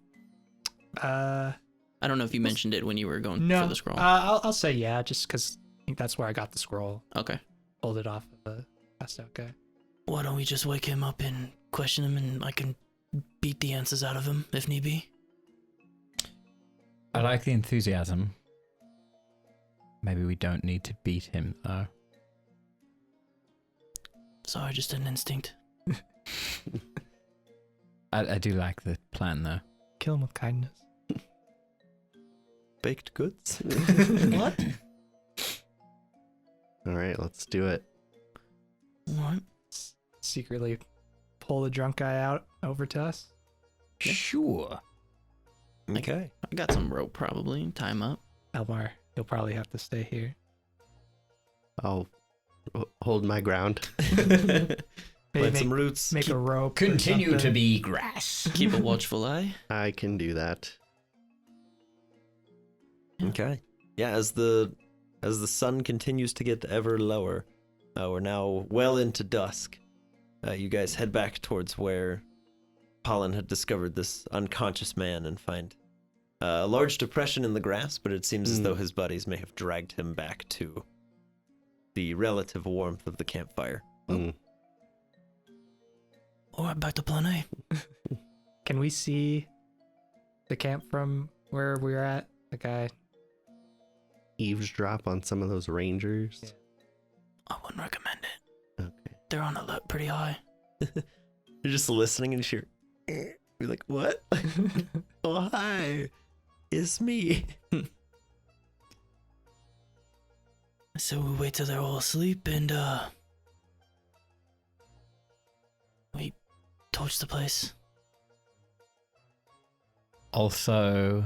Speaker 6: Uh,
Speaker 8: I don't know if you mentioned it when you were going
Speaker 6: no,
Speaker 8: for the scroll.
Speaker 6: I'll say yeah, just because I think that's where I got the scroll.
Speaker 8: Okay.
Speaker 6: pulled it off of a passed out guy.
Speaker 3: Why don't we just wake him up and question him, and I can beat the answers out of him if need be?
Speaker 4: I like the enthusiasm. Maybe we don't need to beat him, though.
Speaker 3: Sorry, just an instinct.
Speaker 4: I do like the plan, though.
Speaker 6: Kill him with kindness.
Speaker 2: Baked goods?
Speaker 3: What?
Speaker 5: All right, let's do it.
Speaker 3: What?
Speaker 6: Secretly pull the drunk guy out over to us.
Speaker 4: Sure.
Speaker 2: Okay.
Speaker 8: I got some rope probably. Tie him up.
Speaker 6: Elmar, you'll probably have to stay here.
Speaker 5: I'll hold my ground.
Speaker 2: Plant some roots.
Speaker 6: Make a rope. or
Speaker 4: Continue to
Speaker 6: something.
Speaker 4: be grass.
Speaker 8: Keep a watchful eye.
Speaker 5: I can do that.
Speaker 2: Okay. Yeah, as the sun continues to get ever lower, we're now well into dusk. You guys head back towards where Polen had discovered this unconscious man and find a large depression in the grass, but it seems as though his buddies may have dragged him back to the relative warmth of the campfire.
Speaker 5: Mm.
Speaker 3: All right, back to plan A.
Speaker 6: Can we see the camp from where we're at? The guy.
Speaker 5: Eavesdrop on some of those rangers.
Speaker 6: Yeah.
Speaker 3: I wouldn't recommend it.
Speaker 5: Okay.
Speaker 3: They're on alert pretty high.
Speaker 2: You're just listening and you're like, what? Oh, hi. It's me.
Speaker 3: So we wait till they're all asleep and we torch the place.
Speaker 4: Also,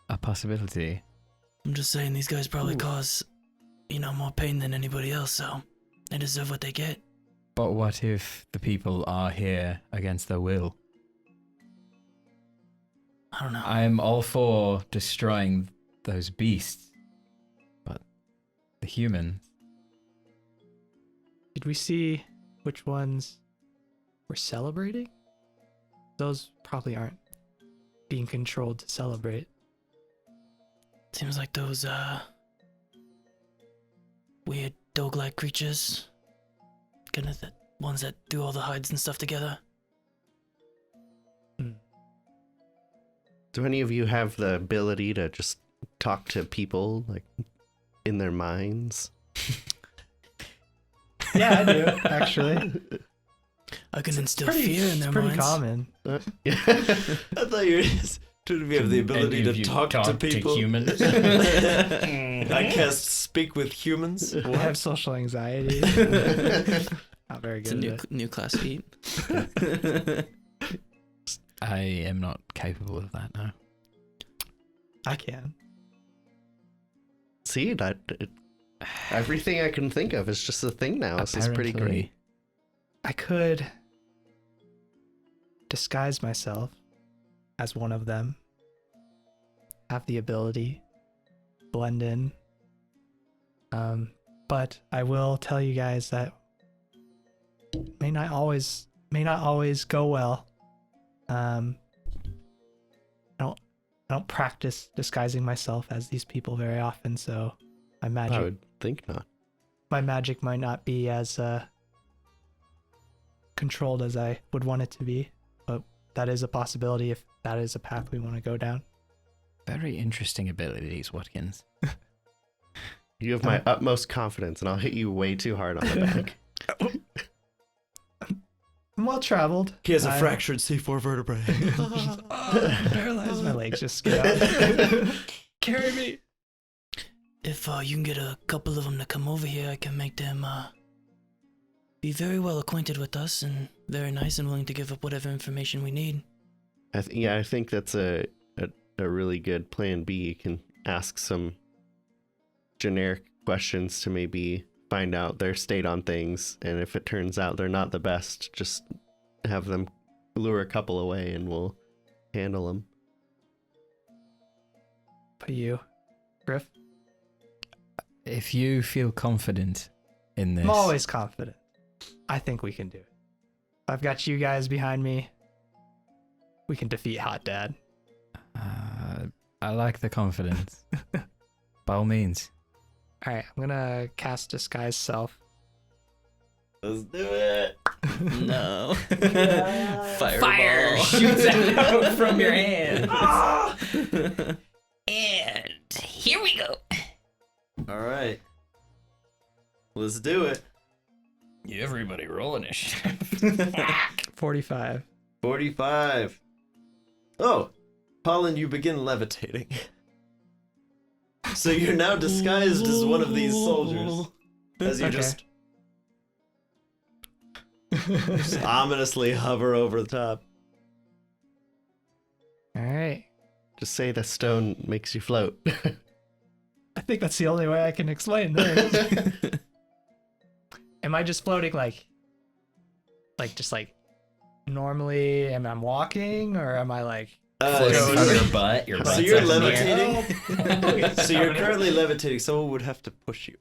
Speaker 4: a possibility.
Speaker 3: I'm just saying these guys probably cause, more pain than anybody else, so they deserve what they get.
Speaker 4: But what if the people are here against their will?
Speaker 3: I don't know.
Speaker 4: I'm all for destroying those beasts, but the humans.
Speaker 6: Did we see which ones we're celebrating? Those probably aren't being controlled to celebrate.
Speaker 3: Seems like those weird dog-like creatures, kind of the ones that do all the hides and stuff together.
Speaker 5: Do any of you have the ability to just talk to people, like, in their minds?
Speaker 6: Yeah, I do, actually.
Speaker 3: I can instill fear in their
Speaker 6: pretty
Speaker 3: minds.
Speaker 6: common.
Speaker 2: I thought you were just... Do we have the ability to talk to people?
Speaker 4: humans?
Speaker 2: I cast speak with humans.
Speaker 6: I have social anxiety. Not very
Speaker 8: It's a
Speaker 6: good
Speaker 8: new
Speaker 6: at it.
Speaker 8: new class feat.
Speaker 4: I am not capable of that now.
Speaker 6: I can.
Speaker 5: See, everything I can think of is just a thing now. This is pretty great.
Speaker 4: Apparently.
Speaker 6: I could disguise myself as one of them. Have the ability, blend in. But I will tell you guys that may not always go well. I don't practice disguising myself as these people very often, so my magic
Speaker 5: I would think not.
Speaker 6: might not be as controlled as I would want it to be, but that is a possibility if that is a path we want to go down.
Speaker 4: Very interesting abilities, Watkins.
Speaker 5: You have my utmost confidence, and I'll hit you way too hard on the back.
Speaker 6: I'm well traveled.
Speaker 2: He has a fractured C4 vertebrae.
Speaker 6: Paralyzed. My legs just get out. Carry me.
Speaker 3: If you can get a couple of them to come over here, I can make them be very well acquainted with us and very nice and willing to give up whatever information we need.
Speaker 5: I think that's a really good plan B. You can ask some generic questions to maybe find out their state on things, and if it turns out they're not the best, just have them lure a couple away and we'll handle them.
Speaker 6: But you, Griff?
Speaker 4: If you feel confident in this,
Speaker 6: I'm always confident. I think we can do it. I've got you guys behind me. We can defeat Hot Dad.
Speaker 4: I like the confidence. By all means.
Speaker 6: All right, I'm gonna cast Disguise Self
Speaker 2: Let's do it.
Speaker 8: No.
Speaker 4: Fire shoots out from your hand.
Speaker 7: And here we go.
Speaker 2: All right. Let's do it.
Speaker 4: Everybody roll initiative.
Speaker 6: 45.
Speaker 2: 45. Oh, Polen, you begin levitating. So you're now disguised as one of these soldiers. As you
Speaker 6: Okay.
Speaker 2: just ominously hover over the top.
Speaker 6: All right.
Speaker 5: Just say the stone makes you float.
Speaker 6: I think that's the only way I can explain this. Am I just floating like just like normally? Am I walking or am I like?
Speaker 4: Your butt. Your butt's
Speaker 2: So you're
Speaker 4: up in the air.
Speaker 2: levitating. So you're currently levitating. Someone would have to push you.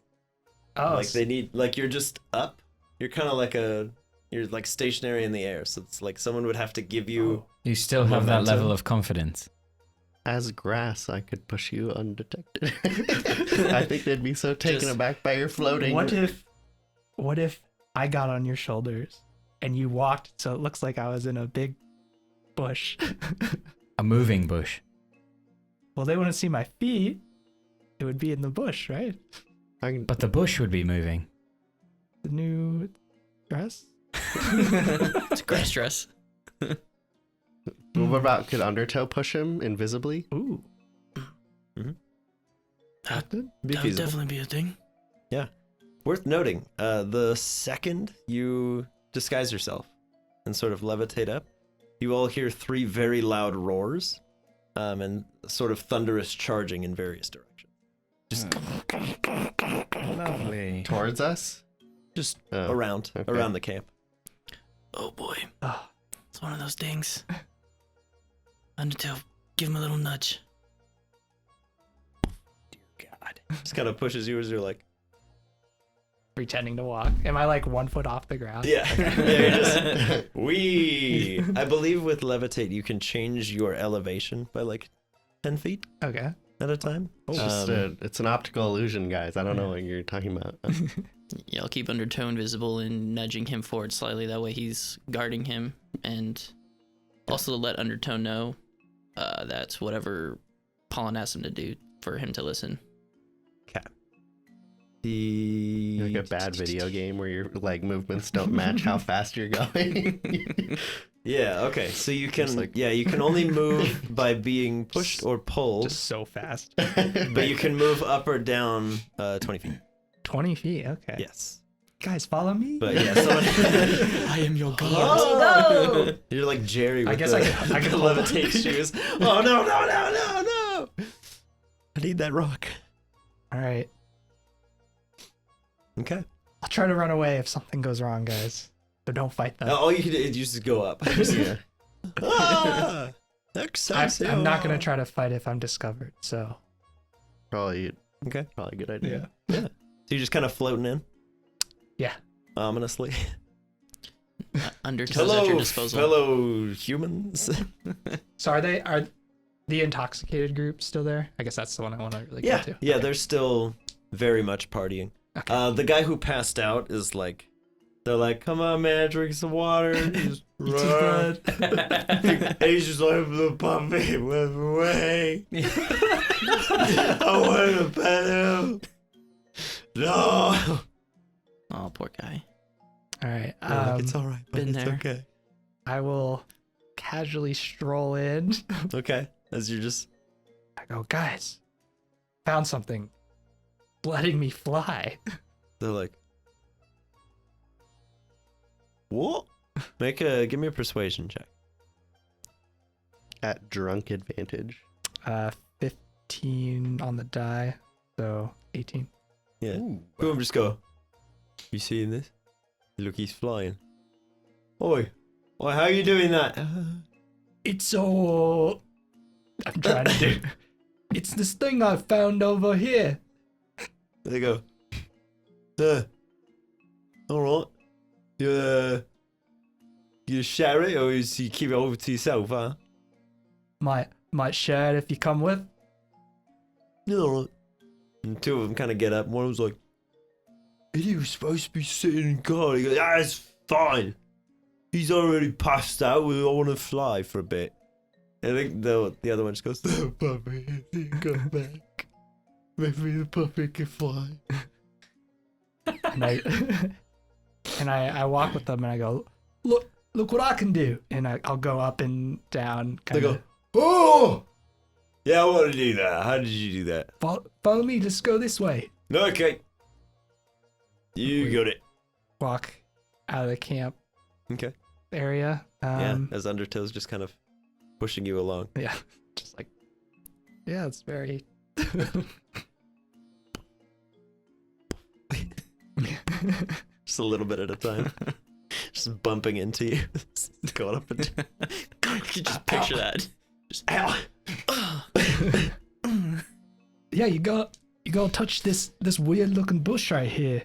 Speaker 6: Oh,
Speaker 2: Like they need, like you're just up. You're kind of like you're like stationary in the air. So it's like someone would have to give you.
Speaker 4: You still have that
Speaker 2: Momentum.
Speaker 4: level of confidence.
Speaker 5: As grass, I could push you undetected. I think they'd be so taken
Speaker 2: Just-
Speaker 5: aback by your floating.
Speaker 6: What if I got on your shoulders and you walked so it looks like I was in a big bush?
Speaker 4: A moving bush.
Speaker 6: Well, they wouldn't see my feet. It would be in the bush, right?
Speaker 5: I can,
Speaker 4: But the bush would be moving.
Speaker 6: The new dress?
Speaker 8: It's a grass dress.
Speaker 5: what about, could Undertow push him invisibly?
Speaker 6: Ooh.
Speaker 2: Mhm.
Speaker 6: That
Speaker 2: Be
Speaker 3: That would
Speaker 2: feasible.
Speaker 3: definitely be a thing.
Speaker 2: Worth noting, the second you disguise yourself and sort of levitate up, you all hear 3 very loud roars, and sort of thunderous charging in various directions. Just
Speaker 4: Lovely.
Speaker 5: Towards us?
Speaker 2: Just
Speaker 5: Oh,
Speaker 2: around
Speaker 5: okay.
Speaker 2: the camp.
Speaker 3: Oh boy,
Speaker 6: Oh,
Speaker 3: it's one of those things. Undertale, give him a little nudge.
Speaker 4: God.
Speaker 2: Just kind of pushes you as you're like,
Speaker 6: pretending to walk. Am I like 1 foot off the ground?
Speaker 2: yeah, you're just wee. I believe with levitate you can change your elevation by like 10 feet
Speaker 6: Okay.
Speaker 2: at a time.
Speaker 5: It's just it's an optical illusion, guys. I don't know what you're talking about.
Speaker 8: Yeah, I'll keep Undertow invisible and nudging him forward slightly. That way he's guarding him. And also to let Undertow know that's whatever Pollen asked him to do for him to listen.
Speaker 2: The
Speaker 5: Like a bad video game where your leg movements don't match how fast you're going.
Speaker 2: Yeah, okay. So you can
Speaker 5: Just like-
Speaker 2: you can only move by being pushed or pulled,
Speaker 6: Just so fast.
Speaker 2: but you can move up or down 20 feet.
Speaker 6: 20 feet. Okay.
Speaker 2: Yes.
Speaker 6: Guys, follow me.
Speaker 2: But yeah, someone
Speaker 6: I am your god.
Speaker 2: Oh! You're like Jerry with
Speaker 6: I guess
Speaker 2: the,
Speaker 6: I could
Speaker 2: levitate shoes. Oh no. I need that rock.
Speaker 6: All right.
Speaker 2: Okay.
Speaker 6: I'll try to run away if something goes wrong, guys. So don't fight them.
Speaker 2: All you can do is just go up.
Speaker 5: Yeah.
Speaker 2: Ah,
Speaker 6: I'm not going to try to fight if I'm discovered. So,
Speaker 5: Probably
Speaker 2: Okay.
Speaker 5: a good idea.
Speaker 2: So you're just kind of floating in.
Speaker 6: Yeah.
Speaker 2: Ominously.
Speaker 8: Undertow's at your disposal.
Speaker 2: fellow humans.
Speaker 6: so are the intoxicated group still there? I guess that's the one I want to really
Speaker 2: Yeah,
Speaker 6: get to.
Speaker 2: yeah,
Speaker 6: Okay.
Speaker 2: they're still very much partying.
Speaker 6: Okay.
Speaker 2: The guy who passed out is like, they're like, come on, man, drink some water. Just
Speaker 6: Eat some bread.
Speaker 2: And he's just like, the puppy went away. I want to pet him. No.
Speaker 8: Oh, poor guy.
Speaker 6: All right.
Speaker 2: It's all right.
Speaker 8: been
Speaker 2: It's
Speaker 8: there.
Speaker 2: okay.
Speaker 6: I will casually stroll in.
Speaker 2: Okay. As you're just,
Speaker 6: I go, guys, found something. Letting me fly.
Speaker 2: they're like, what? Give me a persuasion check.
Speaker 5: At drunk advantage.
Speaker 6: 15 on the die, so 18.
Speaker 2: Yeah. Boom, just go. You seeing this? Look, he's flying. Oi, how are you doing that?
Speaker 6: It's all I'm trying to do. It's this thing I found over here.
Speaker 2: There you go. Alright. You share it or you keep it over to yourself, huh?
Speaker 6: Might share it if you come with.
Speaker 2: Yeah, alright. And 2 of them kind of get up. One was like,
Speaker 1: He was supposed to be sitting in guard. He goes, it's fine. He's already passed out. We all want to fly for a bit. I think the other one just goes, the puppy didn't come back. Maybe the puppy can fly.
Speaker 6: And I walk with them and I go, look what I can do. And I'll go up and down.
Speaker 1: They go, oh! Yeah, I want to do that. How did you do that?
Speaker 6: Follow me. Let's go this way.
Speaker 1: Okay. You got it.
Speaker 6: Walk out of the camp
Speaker 2: Okay.
Speaker 6: area.
Speaker 2: As Undertow's just kind of pushing you along.
Speaker 6: Yeah. Just like, yeah, it's very.
Speaker 2: Just a little bit at a time. Just bumping into you. Going up and down.
Speaker 8: You can just picture that. Just,
Speaker 2: Ow!
Speaker 6: Yeah, you go touch this weird looking bush right here.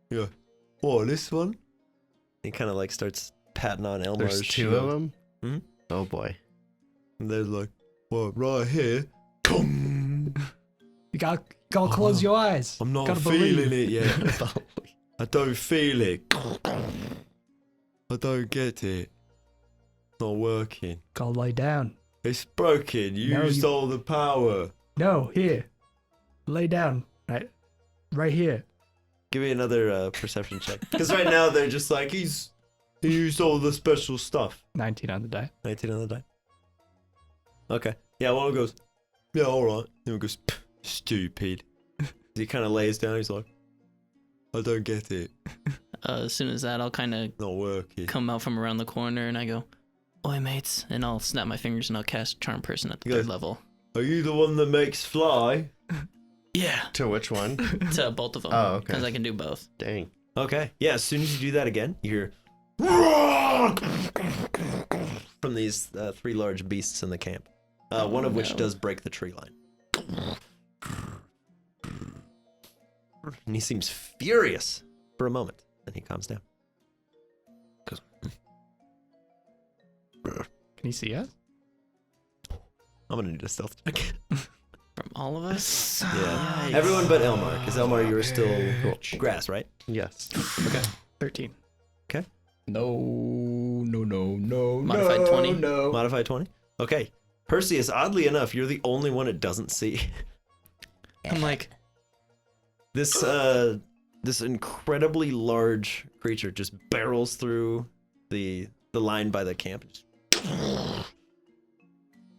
Speaker 1: Yeah. Oh, this one?
Speaker 2: He kind of like starts patting on Elmar's
Speaker 5: There's two
Speaker 2: shield.
Speaker 5: of them?
Speaker 2: Hmm?
Speaker 5: Oh boy.
Speaker 1: And there's like, well, right here. Come.
Speaker 6: You gotta close your eyes.
Speaker 1: I'm not
Speaker 6: Gotta
Speaker 1: feeling
Speaker 6: believe.
Speaker 1: it yet. I don't feel it. I don't get it. Not working.
Speaker 6: Gotta lay down.
Speaker 1: It's broken. You
Speaker 6: No,
Speaker 1: used all the power.
Speaker 6: No, here. Lay down. Right here.
Speaker 2: Give me another perception check.
Speaker 1: Because right now they're just like, he used all the special stuff.
Speaker 6: 19 on the die.
Speaker 2: 19 on the die. Okay.
Speaker 1: Yeah, one goes, yeah, alright. The other one goes, stupid.
Speaker 2: He kind of lays down. He's like,
Speaker 1: I don't get it.
Speaker 8: as soon as that, I'll kind of
Speaker 1: Not working.
Speaker 8: come out from around the corner and I go, oi, mates. And I'll snap my fingers and I'll cast Charm Person at the
Speaker 1: You
Speaker 8: third
Speaker 1: guys-
Speaker 8: level.
Speaker 1: Are you the one that makes fly?
Speaker 8: Yeah.
Speaker 5: To which one?
Speaker 8: To both of them.
Speaker 5: Oh, okay.
Speaker 8: Because I can do both.
Speaker 5: Dang.
Speaker 2: okay. Yeah, as soon as you do that again, you hear from these three large beasts in the camp. One of which
Speaker 8: no.
Speaker 2: does break the tree line. And he seems furious for a moment. Then he calms down.
Speaker 6: Can you see us?
Speaker 2: I'm going to need a stealth check.
Speaker 8: From all of us?
Speaker 2: Yeah.
Speaker 8: Yikes.
Speaker 2: Everyone but Elmar, because Elmar, you're still grass, right?
Speaker 5: Yes.
Speaker 6: 13.
Speaker 4: No.
Speaker 8: Modified 20?
Speaker 2: Modified 20? Okay. Perseus, oddly enough, you're the only one it doesn't see.
Speaker 8: I'm like,
Speaker 2: This incredibly large creature just barrels through the line by the camp.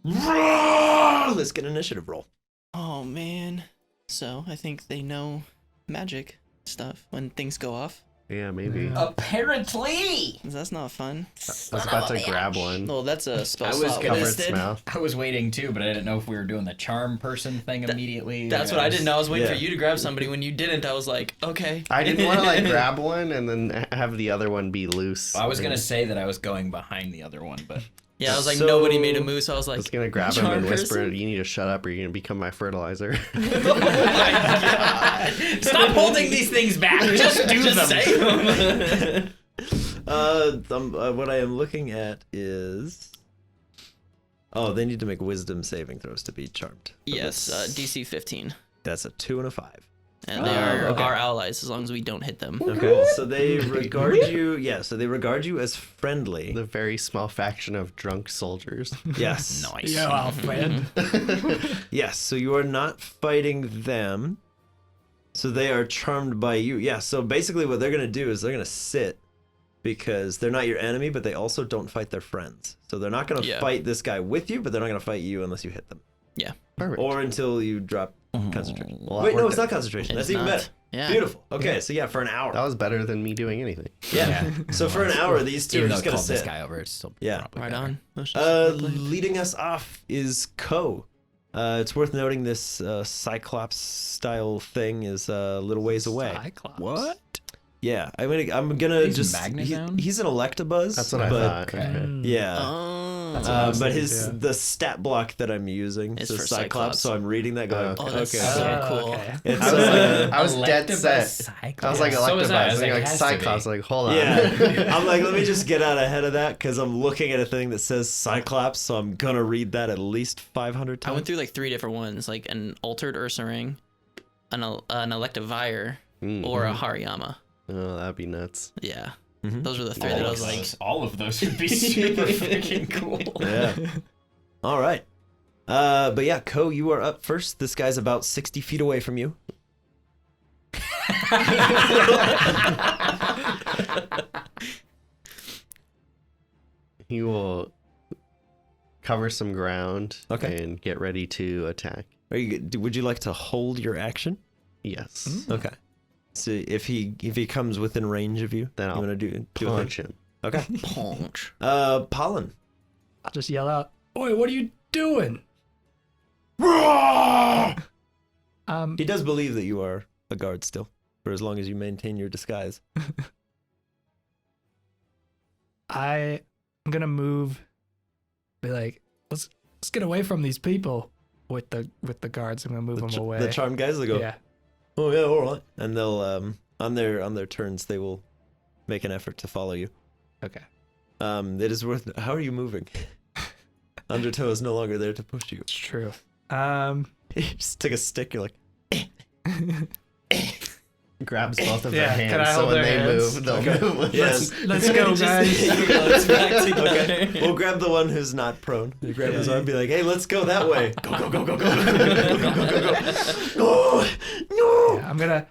Speaker 2: Let's get an initiative roll.
Speaker 8: oh man. So I think they know magic stuff when things go off.
Speaker 5: Yeah, maybe.
Speaker 7: Apparently.
Speaker 8: That's not fun.
Speaker 5: I was about to grab one.
Speaker 8: Well, that's a spell
Speaker 4: I was
Speaker 8: slot.
Speaker 4: gonna
Speaker 5: Cover
Speaker 8: wasted.
Speaker 5: its mouth.
Speaker 4: I was waiting too, but I didn't know if we were doing the charm person thing immediately.
Speaker 8: That's what I didn't know. I was waiting
Speaker 2: Yeah.
Speaker 8: for you to grab somebody. When you didn't, I was like, okay.
Speaker 5: I didn't want to like grab one and then have the other one be loose.
Speaker 4: I was gonna say that I was going behind the other one, but
Speaker 8: Yeah, I was like,
Speaker 2: So-
Speaker 8: nobody made a move, so I was
Speaker 5: I
Speaker 8: like,
Speaker 5: was gonna grab him
Speaker 8: charm
Speaker 5: and whisper,
Speaker 8: person?
Speaker 5: "You need to shut up, or you're gonna become my fertilizer."
Speaker 8: oh my god.
Speaker 4: stop holding these things back. Just do
Speaker 8: Just
Speaker 4: them.
Speaker 8: say them.
Speaker 2: What I am looking at is. Oh, they need to make wisdom saving throws to be charmed.
Speaker 8: yes,
Speaker 2: That's-
Speaker 8: DC 15.
Speaker 2: That's a 2 and a 5.
Speaker 8: And they are
Speaker 2: okay.
Speaker 8: our allies as long as we don't hit them.
Speaker 2: Okay, so they regard you. Yeah, so they regard you as friendly.
Speaker 5: The very small faction of drunk soldiers.
Speaker 2: Yes.
Speaker 8: Nice.
Speaker 6: Yo, Alfred.
Speaker 2: Yes, so you are not fighting them. So they are charmed by you. Yeah, so basically what they're going to do is they're going to sit because they're not your enemy, but they also don't fight their friends. So they're not going to
Speaker 8: Yeah.
Speaker 2: fight this guy with you, but they're not going to fight you unless you hit them.
Speaker 5: Perfect.
Speaker 2: Or until you drop concentration.
Speaker 5: Well,
Speaker 2: Wait, no,
Speaker 5: we're
Speaker 2: it's not concentration.
Speaker 8: It's
Speaker 2: That's even
Speaker 8: not.
Speaker 2: better.
Speaker 8: Yeah.
Speaker 2: Beautiful. Okay, so yeah, for an hour.
Speaker 5: That was better than me doing anything.
Speaker 2: Yeah. So for an hour, these two are
Speaker 4: Even though
Speaker 2: just
Speaker 4: it
Speaker 2: going to
Speaker 4: called this
Speaker 2: sit.
Speaker 4: guy over, it's still
Speaker 2: Yeah.
Speaker 4: probably
Speaker 8: Right
Speaker 4: better.
Speaker 8: on. Let's just play it.
Speaker 2: Leading us off is Ko. It's worth noting this Cyclops style thing is a little ways away.
Speaker 6: Cyclops.
Speaker 4: What?
Speaker 2: Yeah, I'm gonna
Speaker 4: He's
Speaker 2: just
Speaker 4: Magnezone?
Speaker 2: he's an Electabuzz.
Speaker 5: That's what I
Speaker 2: but,
Speaker 5: thought.
Speaker 4: okay.
Speaker 5: Okay.
Speaker 2: Yeah.
Speaker 8: Oh.
Speaker 6: That's what I was
Speaker 2: But
Speaker 6: thinking, too.
Speaker 2: the stat block that I'm using
Speaker 8: It's
Speaker 2: is
Speaker 8: for
Speaker 2: Cyclops,
Speaker 8: Cyclops.
Speaker 2: so I'm reading that going.
Speaker 8: Oh, that's
Speaker 2: okay.
Speaker 8: so cool.
Speaker 6: Okay.
Speaker 2: It's
Speaker 5: I was like, I was dead
Speaker 4: Electabuzz
Speaker 5: set.
Speaker 4: Cyclops.
Speaker 5: I was like
Speaker 4: So was I. I
Speaker 5: Electabuzz,
Speaker 4: was
Speaker 5: and you're
Speaker 4: it
Speaker 5: like
Speaker 4: has to be.
Speaker 5: Cyclops. Like, hold on.
Speaker 2: yeah. I'm like, let me just get out ahead of that because I'm looking at a thing that says Cyclops, so I'm gonna read that at least 500
Speaker 8: I
Speaker 2: times.
Speaker 8: went through like 3 different ones, like an altered Ursaring, an Electivire, or a Hariyama.
Speaker 5: Oh, that'd be nuts.
Speaker 8: Yeah.
Speaker 2: Mhm.
Speaker 8: Those were the three that I was like,
Speaker 4: all of those would be super freaking cool.
Speaker 2: Yeah. All right. But yeah, Ko, you are up first. This guy's about 60 feet away from you.
Speaker 5: He will cover some ground
Speaker 2: Okay.
Speaker 5: and get ready to attack.
Speaker 2: Would you like to hold your action?
Speaker 5: Yes.
Speaker 2: Okay. So if he comes within range of you,
Speaker 5: Then
Speaker 2: you
Speaker 5: I'll
Speaker 2: want to do a thing?
Speaker 5: Punch him.
Speaker 2: Okay.
Speaker 8: punch.
Speaker 2: Pollen.
Speaker 6: I'll just yell out, "Oi, what are you doing?"
Speaker 2: He does believe that you are a guard still, for as long as you maintain your disguise.
Speaker 6: I'm gonna move. Be like, let's get away from these people with the guards. I'm gonna move them away.
Speaker 2: The charm guys, they go,
Speaker 6: Yeah.
Speaker 2: oh yeah, all right, and they'll on their turns they will make an effort to follow you.
Speaker 6: Okay.
Speaker 2: It is worth. How are you moving? Undertow is no longer there to push you.
Speaker 6: It's true.
Speaker 2: You just take a stick. You're like,
Speaker 5: Grabs both of
Speaker 6: Yeah,
Speaker 5: their
Speaker 6: can I
Speaker 5: hands so
Speaker 6: hold
Speaker 5: when
Speaker 6: their
Speaker 5: they
Speaker 6: hands?
Speaker 5: move, they'll
Speaker 2: Okay.
Speaker 5: move with
Speaker 2: Yes.
Speaker 5: them.
Speaker 6: Let's go, guys.
Speaker 2: okay, we'll grab the one who's not prone. You grab his arm and be like, hey, let's go that way. Go, go, go, go, go. Go, go, go, go, go. Oh, no.
Speaker 6: Yeah, I'm gonna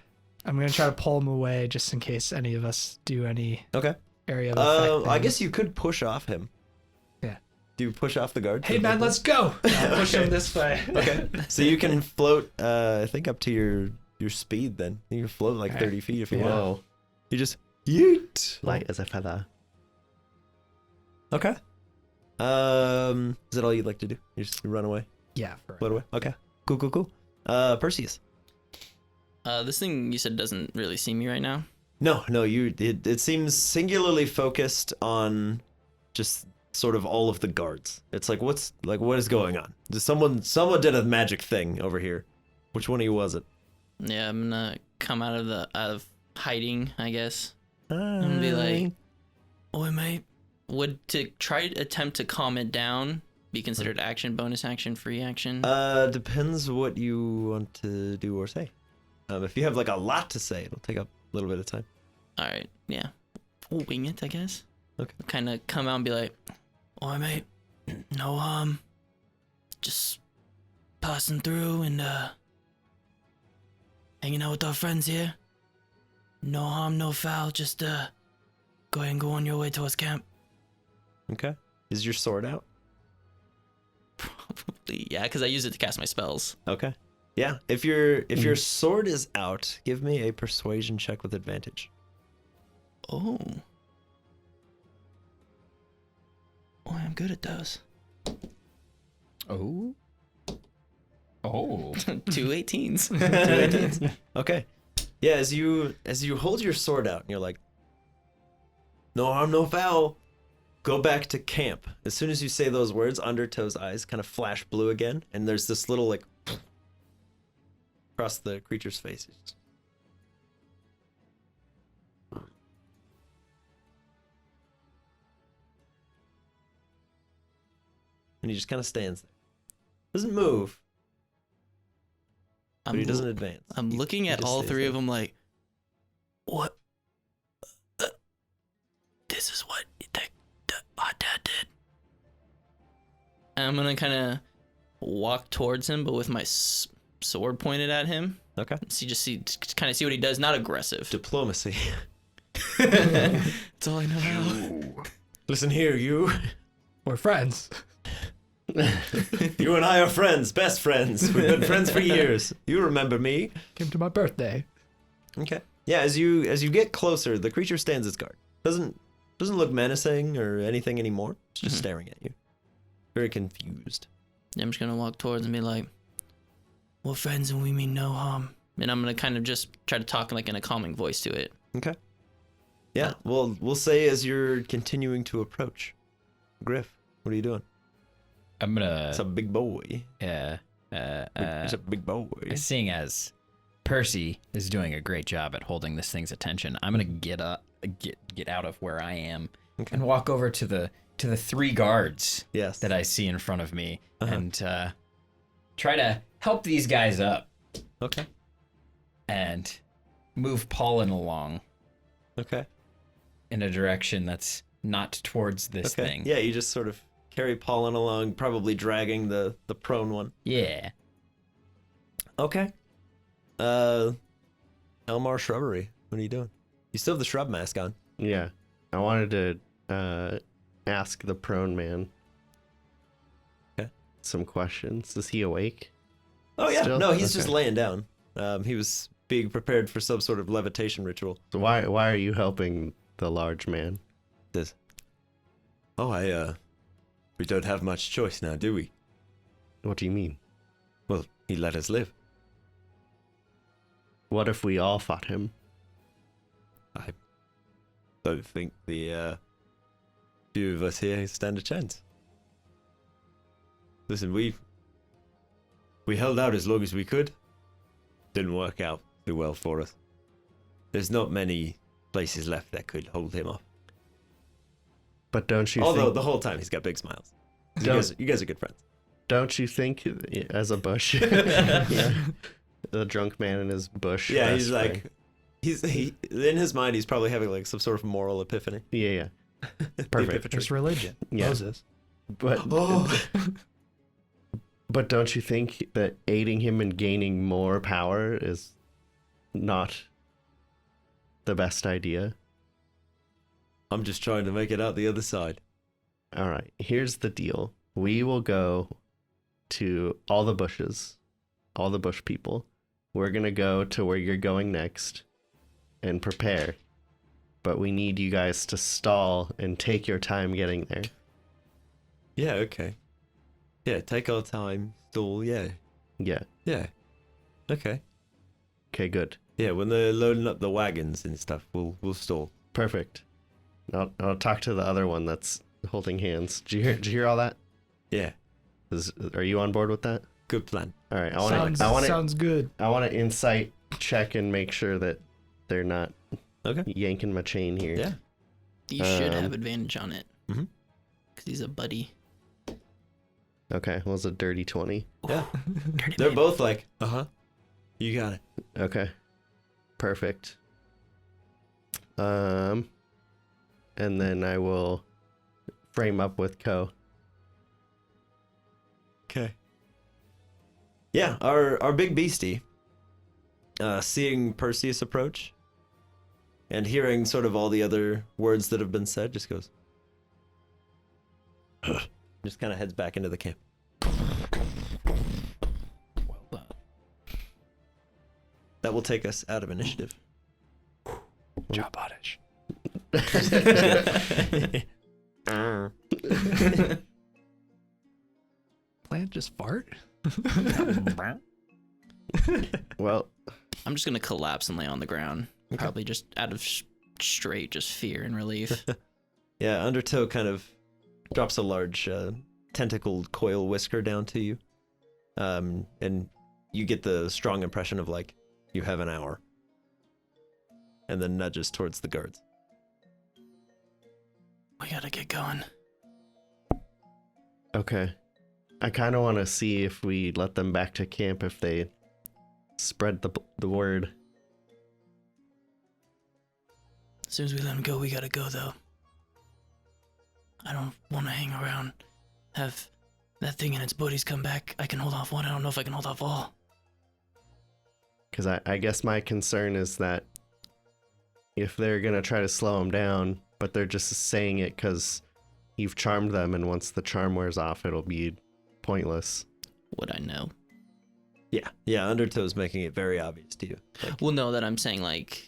Speaker 6: try to pull them away just in case any of us do any
Speaker 2: Okay.
Speaker 6: area of effect.
Speaker 2: I
Speaker 6: things.
Speaker 2: guess you could push off him.
Speaker 6: Yeah.
Speaker 2: Do you push off the guard?
Speaker 6: Hey man, let's go. I'll push
Speaker 2: Okay.
Speaker 6: him this way.
Speaker 2: Okay. So you can float, I think up to your speed then. You can float like
Speaker 6: Okay.
Speaker 2: 30 feet if you want.
Speaker 5: Whoa.
Speaker 2: You just yeet.
Speaker 5: Light as a feather.
Speaker 2: Okay. Is that all you'd like to do? You just run away?
Speaker 6: Yeah. For
Speaker 2: Float away? Okay. Cool, cool, cool. Perseus.
Speaker 8: This thing you said doesn't really see me right now.
Speaker 2: No, it seems singularly focused on just sort of all of the guards. It's like what is going on? Someone did a magic thing over here. Which one of you was it?
Speaker 8: Yeah, I'm gonna come out of hiding, I guess. I'm gonna be like, "Oi, mate." Would to try to attempt to calm it down be considered action, bonus action, free action?
Speaker 2: Depends what you want to do or say. If you have like a lot to say, it'll take up a little bit of time.
Speaker 8: All right, yeah, we'll wing it, I guess.
Speaker 2: Okay.
Speaker 8: Kind of come out and be like, "Oi, mate, no just passing through and hanging out with our friends here. No harm, no foul. Just go ahead and go on your way towards camp."
Speaker 2: Okay. Is your sword out?
Speaker 8: Probably, yeah, because I use it to cast my spells.
Speaker 2: Okay. Yeah. If your sword is out, give me a persuasion check with advantage.
Speaker 8: Oh. Oh, I'm good at those.
Speaker 4: Oh. Oh.
Speaker 8: 2 18s.
Speaker 2: 2 18s. Okay. Yeah, as you hold your sword out and you're like, no harm, no foul. Go back to camp. As soon as you say those words, Undertow's eyes kind of flash blue again, and there's this little like across the creature's face. And he just kind of stands there. Doesn't move, but he doesn't advance.
Speaker 8: I'm
Speaker 2: He-
Speaker 8: looking
Speaker 2: he
Speaker 8: at
Speaker 2: just
Speaker 8: all
Speaker 2: stays
Speaker 8: three
Speaker 2: there.
Speaker 8: of them like, what? This is what our dad did. And I'm gonna kind of walk towards him, but with my sword pointed at him.
Speaker 2: Okay.
Speaker 8: Kind of see what he does. Not aggressive.
Speaker 2: Diplomacy.
Speaker 8: That's all I know how.
Speaker 2: Listen here, you.
Speaker 6: We're friends.
Speaker 2: You and I are friends, best friends. We've been friends for years. You remember me.
Speaker 6: Came to my birthday.
Speaker 2: Okay. Yeah, as you get closer, the creature stands its guard. Doesn't look menacing or anything anymore. It's just staring at you. Very confused.
Speaker 8: I'm just gonna walk towards and be like, "We're friends and we mean no harm." And I'm gonna kind of just try to talk like in a calming voice to it.
Speaker 2: Okay. Yeah, well, we'll say as you're continuing to approach. Griff, what are you doing?
Speaker 4: I'm gonna.
Speaker 2: It's a big boy.
Speaker 4: Yeah.
Speaker 2: It's a big boy.
Speaker 4: Seeing as Percy is doing a great job at holding this thing's attention, I'm gonna get out of where I am
Speaker 2: Okay.
Speaker 4: and walk over to the three guards
Speaker 2: Yes.
Speaker 4: that I see in front of me
Speaker 2: Uh-huh.
Speaker 4: and try to help these guys up.
Speaker 2: Okay.
Speaker 4: And move Pollen along
Speaker 2: Okay.
Speaker 4: in a direction that's not towards this
Speaker 2: Okay.
Speaker 4: thing.
Speaker 2: Yeah, you just sort of carry Pollen along, probably dragging the prone one.
Speaker 4: Yeah.
Speaker 2: Okay. Elmar Shrubbery, what are you doing? You still have the shrub mask on.
Speaker 5: Yeah. I wanted to ask the prone man some questions. Is he awake?
Speaker 2: Oh yeah,
Speaker 5: Still?
Speaker 2: no, he's just
Speaker 5: Okay.
Speaker 2: laying down. He was being prepared for some sort of levitation ritual.
Speaker 5: So why are you helping the large man?
Speaker 1: Oh, we don't have much choice now, do we?
Speaker 5: What do you mean?
Speaker 1: Well, he let us live.
Speaker 5: What if we all fought him?
Speaker 1: Don't think the few of us here stand a chance. Listen, we held out as long as we could. Didn't work out too well for us. There's not many places left that could hold him off.
Speaker 5: But don't you
Speaker 2: Although
Speaker 5: think,
Speaker 2: the whole time he's got big smiles. You
Speaker 5: Don't-
Speaker 2: guys are good friends.
Speaker 5: don't you think as a bush? Yeah. The drunk man in his bush.
Speaker 2: Yeah,
Speaker 5: best
Speaker 2: he's like,
Speaker 5: friend.
Speaker 2: he in his mind he's probably having like some sort of moral epiphany.
Speaker 5: Yeah.
Speaker 2: The
Speaker 5: Perfect.
Speaker 2: epiphany.
Speaker 6: It's religion.
Speaker 5: Yeah.
Speaker 6: Moses.
Speaker 5: But
Speaker 2: Oh.
Speaker 5: but don't you think that aiding him in gaining more power is not the best idea?
Speaker 1: I'm just trying to make it out the other side.
Speaker 5: All right, here's the deal. We will go to all the bushes, all the bush people. We're going to go to where you're going next and prepare. But we need you guys to stall and take your time getting there.
Speaker 1: Yeah, okay. Yeah, take our time. Stall, yeah.
Speaker 5: Yeah.
Speaker 1: Yeah. Okay.
Speaker 5: Okay, good.
Speaker 1: Yeah, when they're loading up the wagons and stuff, we'll stall.
Speaker 5: Perfect. I'll talk to the other one that's holding hands. Did you hear all that?
Speaker 1: Yeah,
Speaker 5: Are you on board with that?
Speaker 1: good plan.
Speaker 5: All right.
Speaker 6: Sounds good.
Speaker 5: I want to insight check and make sure that they're not
Speaker 2: Okay.
Speaker 5: yanking my chain here.
Speaker 2: Yeah.
Speaker 8: You should
Speaker 5: Um,
Speaker 8: have advantage on it.
Speaker 2: Mhm.
Speaker 8: Because he's a buddy.
Speaker 5: Okay. Well, it's a dirty 20.
Speaker 2: Yeah.
Speaker 8: Dirty
Speaker 2: They're
Speaker 8: man.
Speaker 2: both like, you got it.
Speaker 5: Okay. Perfect. And then I will frame up with Ko.
Speaker 2: Okay. Yeah, our big beastie, seeing Perseus approach and hearing sort of all the other words that have been said, just goes, just kind of heads back into the camp.
Speaker 4: Well done.
Speaker 2: That will take us out of initiative.
Speaker 6: Job oddish. Plant just fart?
Speaker 5: Well,
Speaker 8: I'm just going to collapse and lay on the ground. Probably just out of straight just fear and relief.
Speaker 2: Yeah, Undertow kind of drops a large tentacled coil whisker down to you. And you get the strong impression of like, you have an hour. And then nudges towards the guards.
Speaker 8: We gotta get going.
Speaker 5: okay. I kind of want to see if we let them back to camp if they spread the word.
Speaker 3: As soon as we let him go, we gotta go, though. I don't want to hang around, have that thing and its buddies come back. I can hold off one. I don't know if I can hold off all.
Speaker 5: Because I guess my concern is that if they're going to try to slow him down, but they're just saying it because you've charmed them, and once the charm wears off, it'll be pointless.
Speaker 8: Would I know?
Speaker 2: Yeah, Undertow's making it very obvious to you. Like,
Speaker 8: Well, no, that I'm saying, like,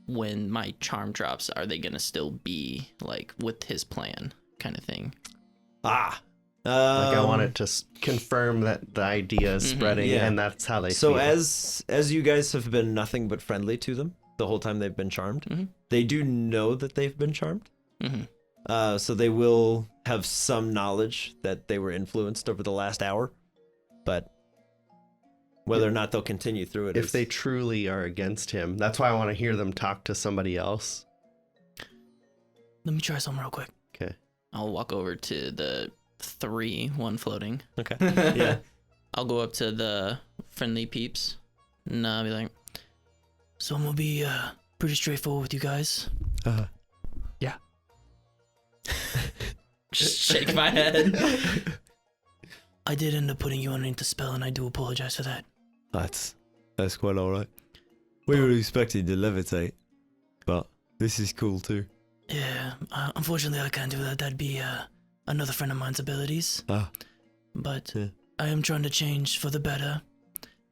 Speaker 8: when my charm drops, are they gonna still be, like, with his plan kind of thing?
Speaker 5: Like I want it to confirm that the idea is
Speaker 8: Mhm,
Speaker 5: spreading,
Speaker 2: yeah.
Speaker 5: and that's how they
Speaker 2: So
Speaker 5: feel.
Speaker 2: as you guys have been nothing but friendly to them the whole time they've been charmed,
Speaker 8: Mhm.
Speaker 2: they do know that they've been charmed.
Speaker 8: Mm-hmm.
Speaker 2: So they will have some knowledge that they were influenced over the last hour, but whether or not they'll continue through it,
Speaker 5: if
Speaker 2: is-
Speaker 5: they truly are against him, that's why I want to hear them talk to somebody else.
Speaker 3: Let me try something real quick.
Speaker 5: Okay.
Speaker 8: I'll walk over to the one floating.
Speaker 2: okay, yeah,
Speaker 8: I'll go up to the friendly peeps and I'll be like,
Speaker 3: So I'm gonna be pretty straightforward with you guys.
Speaker 8: Just shake my head.
Speaker 3: I did end up putting you underneath the spell, and I do apologize for that.
Speaker 1: That's quite alright. We were expecting to levitate, but this is cool too.
Speaker 3: Yeah, unfortunately I can't do that. That'd be another friend of mine's abilities. But
Speaker 1: Yeah.
Speaker 3: I am trying to change for the better,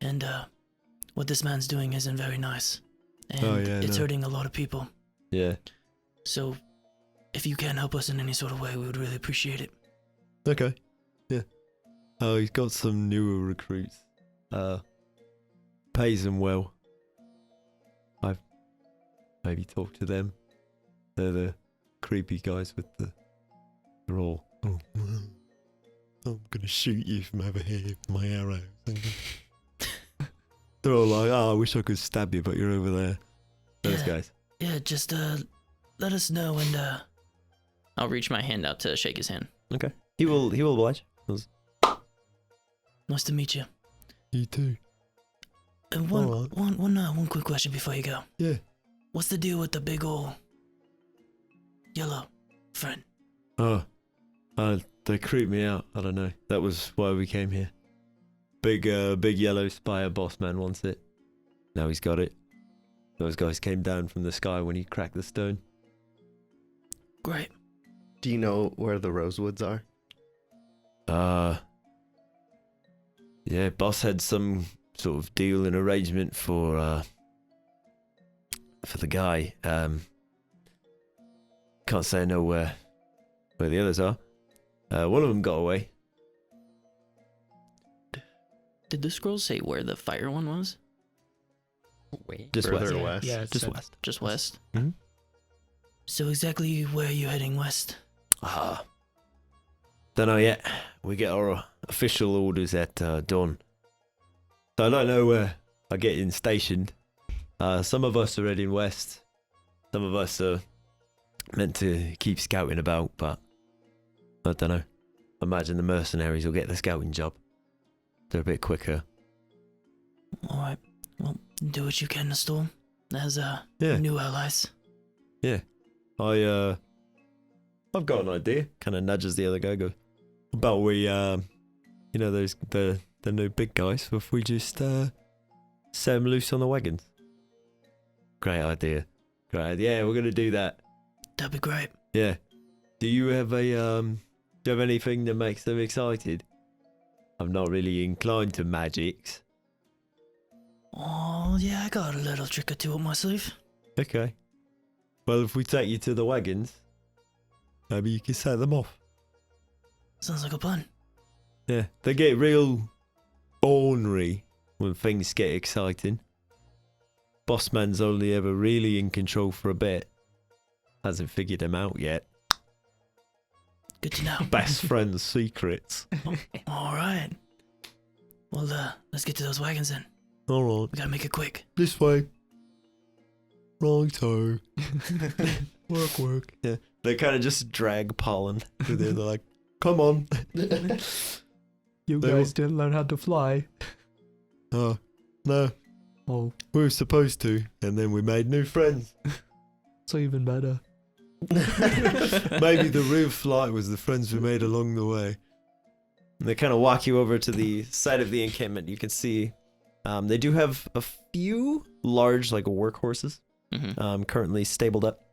Speaker 3: and what this man's doing isn't very nice, and it's hurting a lot of people.
Speaker 1: Yeah.
Speaker 3: So, if you can help us in any sort of way, we would really appreciate it.
Speaker 1: Okay. Yeah. Oh, he's got some newer recruits. Pays them well. I've maybe talked to them. They're the creepy guys with the... They're all... Oh, I'm gonna shoot you from over here with my arrow. They're all like, oh, I wish I could stab you, but you're over there. Those guys.
Speaker 3: Yeah, just let us know, and
Speaker 8: I'll reach my hand out to shake his hand.
Speaker 2: Okay. He will oblige.
Speaker 3: nice to meet you.
Speaker 1: You too.
Speaker 3: And
Speaker 1: Alright.
Speaker 3: one quick question before you go.
Speaker 1: Yeah.
Speaker 3: What's the deal with the big ol' yellow friend?
Speaker 1: Oh, they creep me out. I don't know. That was why we came here. Big yellow spire boss man wants it. Now he's got it. Those guys came down from the sky when he cracked the stone.
Speaker 3: Great.
Speaker 5: Do you know where the Rosewoods are?
Speaker 1: Yeah, boss had some sort of deal and arrangement for the guy. Can't say I know where the others are. One of them got away.
Speaker 8: Did the scroll say where the fire one was?
Speaker 4: Wait.
Speaker 2: Just
Speaker 5: Further
Speaker 2: west.
Speaker 5: west.
Speaker 6: Yeah,
Speaker 2: Just west.
Speaker 8: Just west?
Speaker 3: So exactly where are you heading west?
Speaker 1: Don't know yet. We get our official orders at dawn. So I don't know where I get in stationed. Some of us are heading west. Some of us are meant to keep scouting about, but I don't know. I imagine the mercenaries will get the scouting job. They're a bit quicker.
Speaker 3: Alright. Well, do what you can in the storm. As new allies.
Speaker 1: I've got an idea.
Speaker 2: Kind of nudges the other guy. Goes,
Speaker 1: About we, those the new big guys. If we just set them loose on the wagons. Great idea. Yeah, we're gonna do that.
Speaker 3: That'd be great.
Speaker 1: Yeah. Do you have anything that makes them excited? I'm not really inclined to magics.
Speaker 3: Oh, yeah, I got a little trick or two up my sleeve.
Speaker 1: Okay. Well, if we take you to the wagons, maybe you can set them off.
Speaker 3: Sounds like a plan.
Speaker 1: Yeah, they get real ornery when things get exciting. Bossman's only ever really in control for a bit. Hasn't figured them out yet.
Speaker 3: Good to know.
Speaker 1: Best friends' secrets.
Speaker 3: Alright. Well, let's get to those wagons then.
Speaker 1: Alright,
Speaker 3: We gotta make it quick.
Speaker 1: this way. Righto. Work. Yeah, they kind of just drag Polen through there. They're like, come on.
Speaker 6: You
Speaker 1: They
Speaker 6: guys
Speaker 1: were-
Speaker 6: didn't learn how to fly.
Speaker 1: Oh, no,
Speaker 6: Oh,
Speaker 1: we were supposed to, and then we made new friends.
Speaker 6: so even better.
Speaker 1: Maybe the real flight was the friends we made along the way.
Speaker 2: and they kind of walk you over to the side of the encampment. You can see they do have a few large, like, workhorses
Speaker 8: Mm-hmm.
Speaker 2: currently stabled up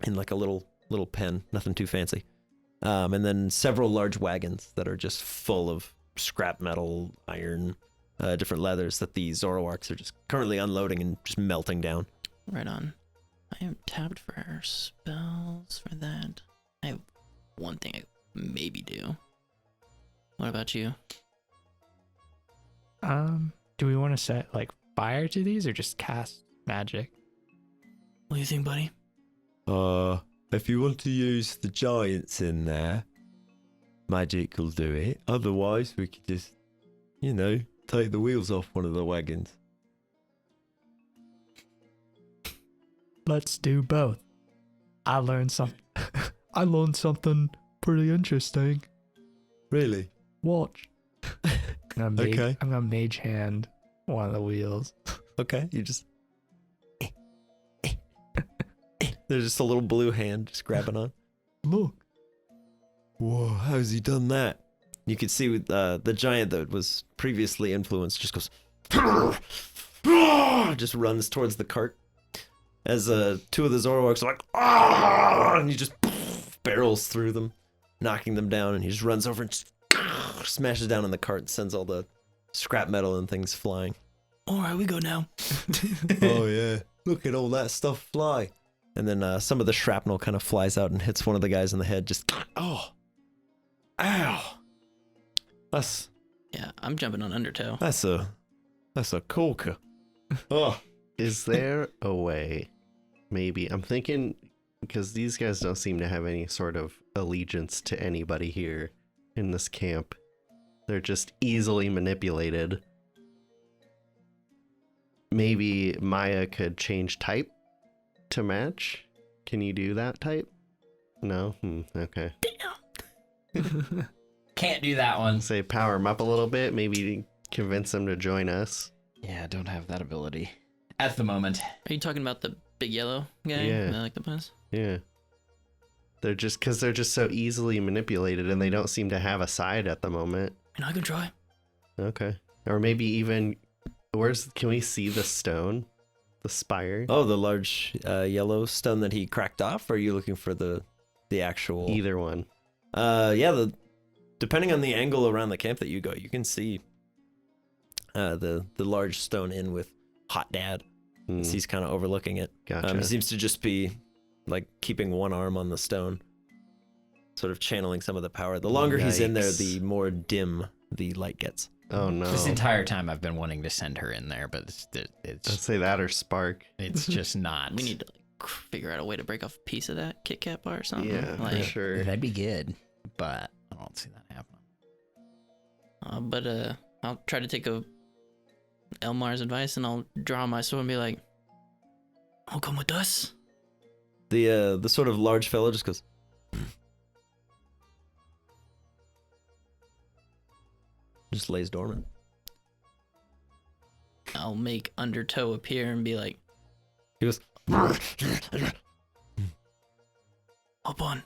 Speaker 2: in like a little pen, nothing too fancy. And then several large wagons that are just full of scrap metal, iron, different leathers that the Zoroarks are just currently unloading and just melting down.
Speaker 8: Right on. I am tapped for spells for that. I have one thing I maybe do. What about you?
Speaker 6: Do we want to set like fire to these or just cast magic?
Speaker 3: What do you think, buddy?
Speaker 1: If you want to use the giants in there, magic will do it. Otherwise, we could just, take the wheels off one of the wagons.
Speaker 6: Let's do both. I learned something pretty interesting.
Speaker 1: Really?
Speaker 6: Watch.
Speaker 1: Okay.
Speaker 6: I'm gonna mage hand one of the wheels.
Speaker 1: Okay, you just
Speaker 2: There's just a little blue hand just grabbing on.
Speaker 6: Look.
Speaker 2: Whoa, how's he done that? You can see with the giant that was previously influenced just goes, just runs towards the cart. As two of the Zoroarks are like, and he just barrels through them, knocking them down, and he just runs over and just smashes down in the cart and sends all the scrap metal and things flying.
Speaker 3: All right, we go now.
Speaker 2: Oh yeah, look at all that stuff fly. And then some of the shrapnel kind of flies out and hits one of the guys in the head. Just ow.
Speaker 8: Yeah, I'm jumping on Undertow.
Speaker 2: That's a corker. Oh,
Speaker 5: Is there a way? Maybe I'm thinking because these guys don't seem to have any sort of allegiance to anybody here in this camp. They're just easily manipulated. Maybe Maya could change type to match. Can you do that type? No? Okay.
Speaker 4: Can't do that one.
Speaker 5: Say power him up a little bit. Maybe convince him to join us.
Speaker 4: Yeah, I don't have that ability at the moment.
Speaker 8: Are you talking about the big yellow guy?
Speaker 5: Yeah.
Speaker 8: I like the puns.
Speaker 5: Yeah. They're just so easily manipulated and they don't seem to have a side at the moment.
Speaker 3: And I can try.
Speaker 5: Okay. Or maybe even can we see the stone? The spire?
Speaker 2: oh, the large yellow stone that he cracked off. Or are you looking for the actual?
Speaker 5: Either one.
Speaker 2: Yeah. Depending on the angle around the camp that you go, you can see the large stone inn with Hot Dad. As he's kind of overlooking it.
Speaker 5: Gotcha.
Speaker 2: He seems to just be like keeping one arm on the stone, sort of channeling some of the power. The longer he's in there,
Speaker 5: Yikes.
Speaker 2: the more dim the light gets.
Speaker 5: Oh no.
Speaker 4: This entire time I've been wanting to send her in there, but
Speaker 5: Let's
Speaker 4: it's
Speaker 5: say that or Spark.
Speaker 4: just not.
Speaker 8: We need to like figure out a way to break off a piece of that Kit Kat bar or something.
Speaker 5: Yeah, for
Speaker 8: like,
Speaker 5: sure.
Speaker 4: That'd be good, but I don't see that happening.
Speaker 8: But I'll try to take Elmar's advice and I'll draw my sword and be like,
Speaker 3: I'll come with us.
Speaker 2: The sort of large fellow just goes. Just lays dormant.
Speaker 8: I'll make Undertow appear and be like,
Speaker 2: He goes.
Speaker 3: Hop on.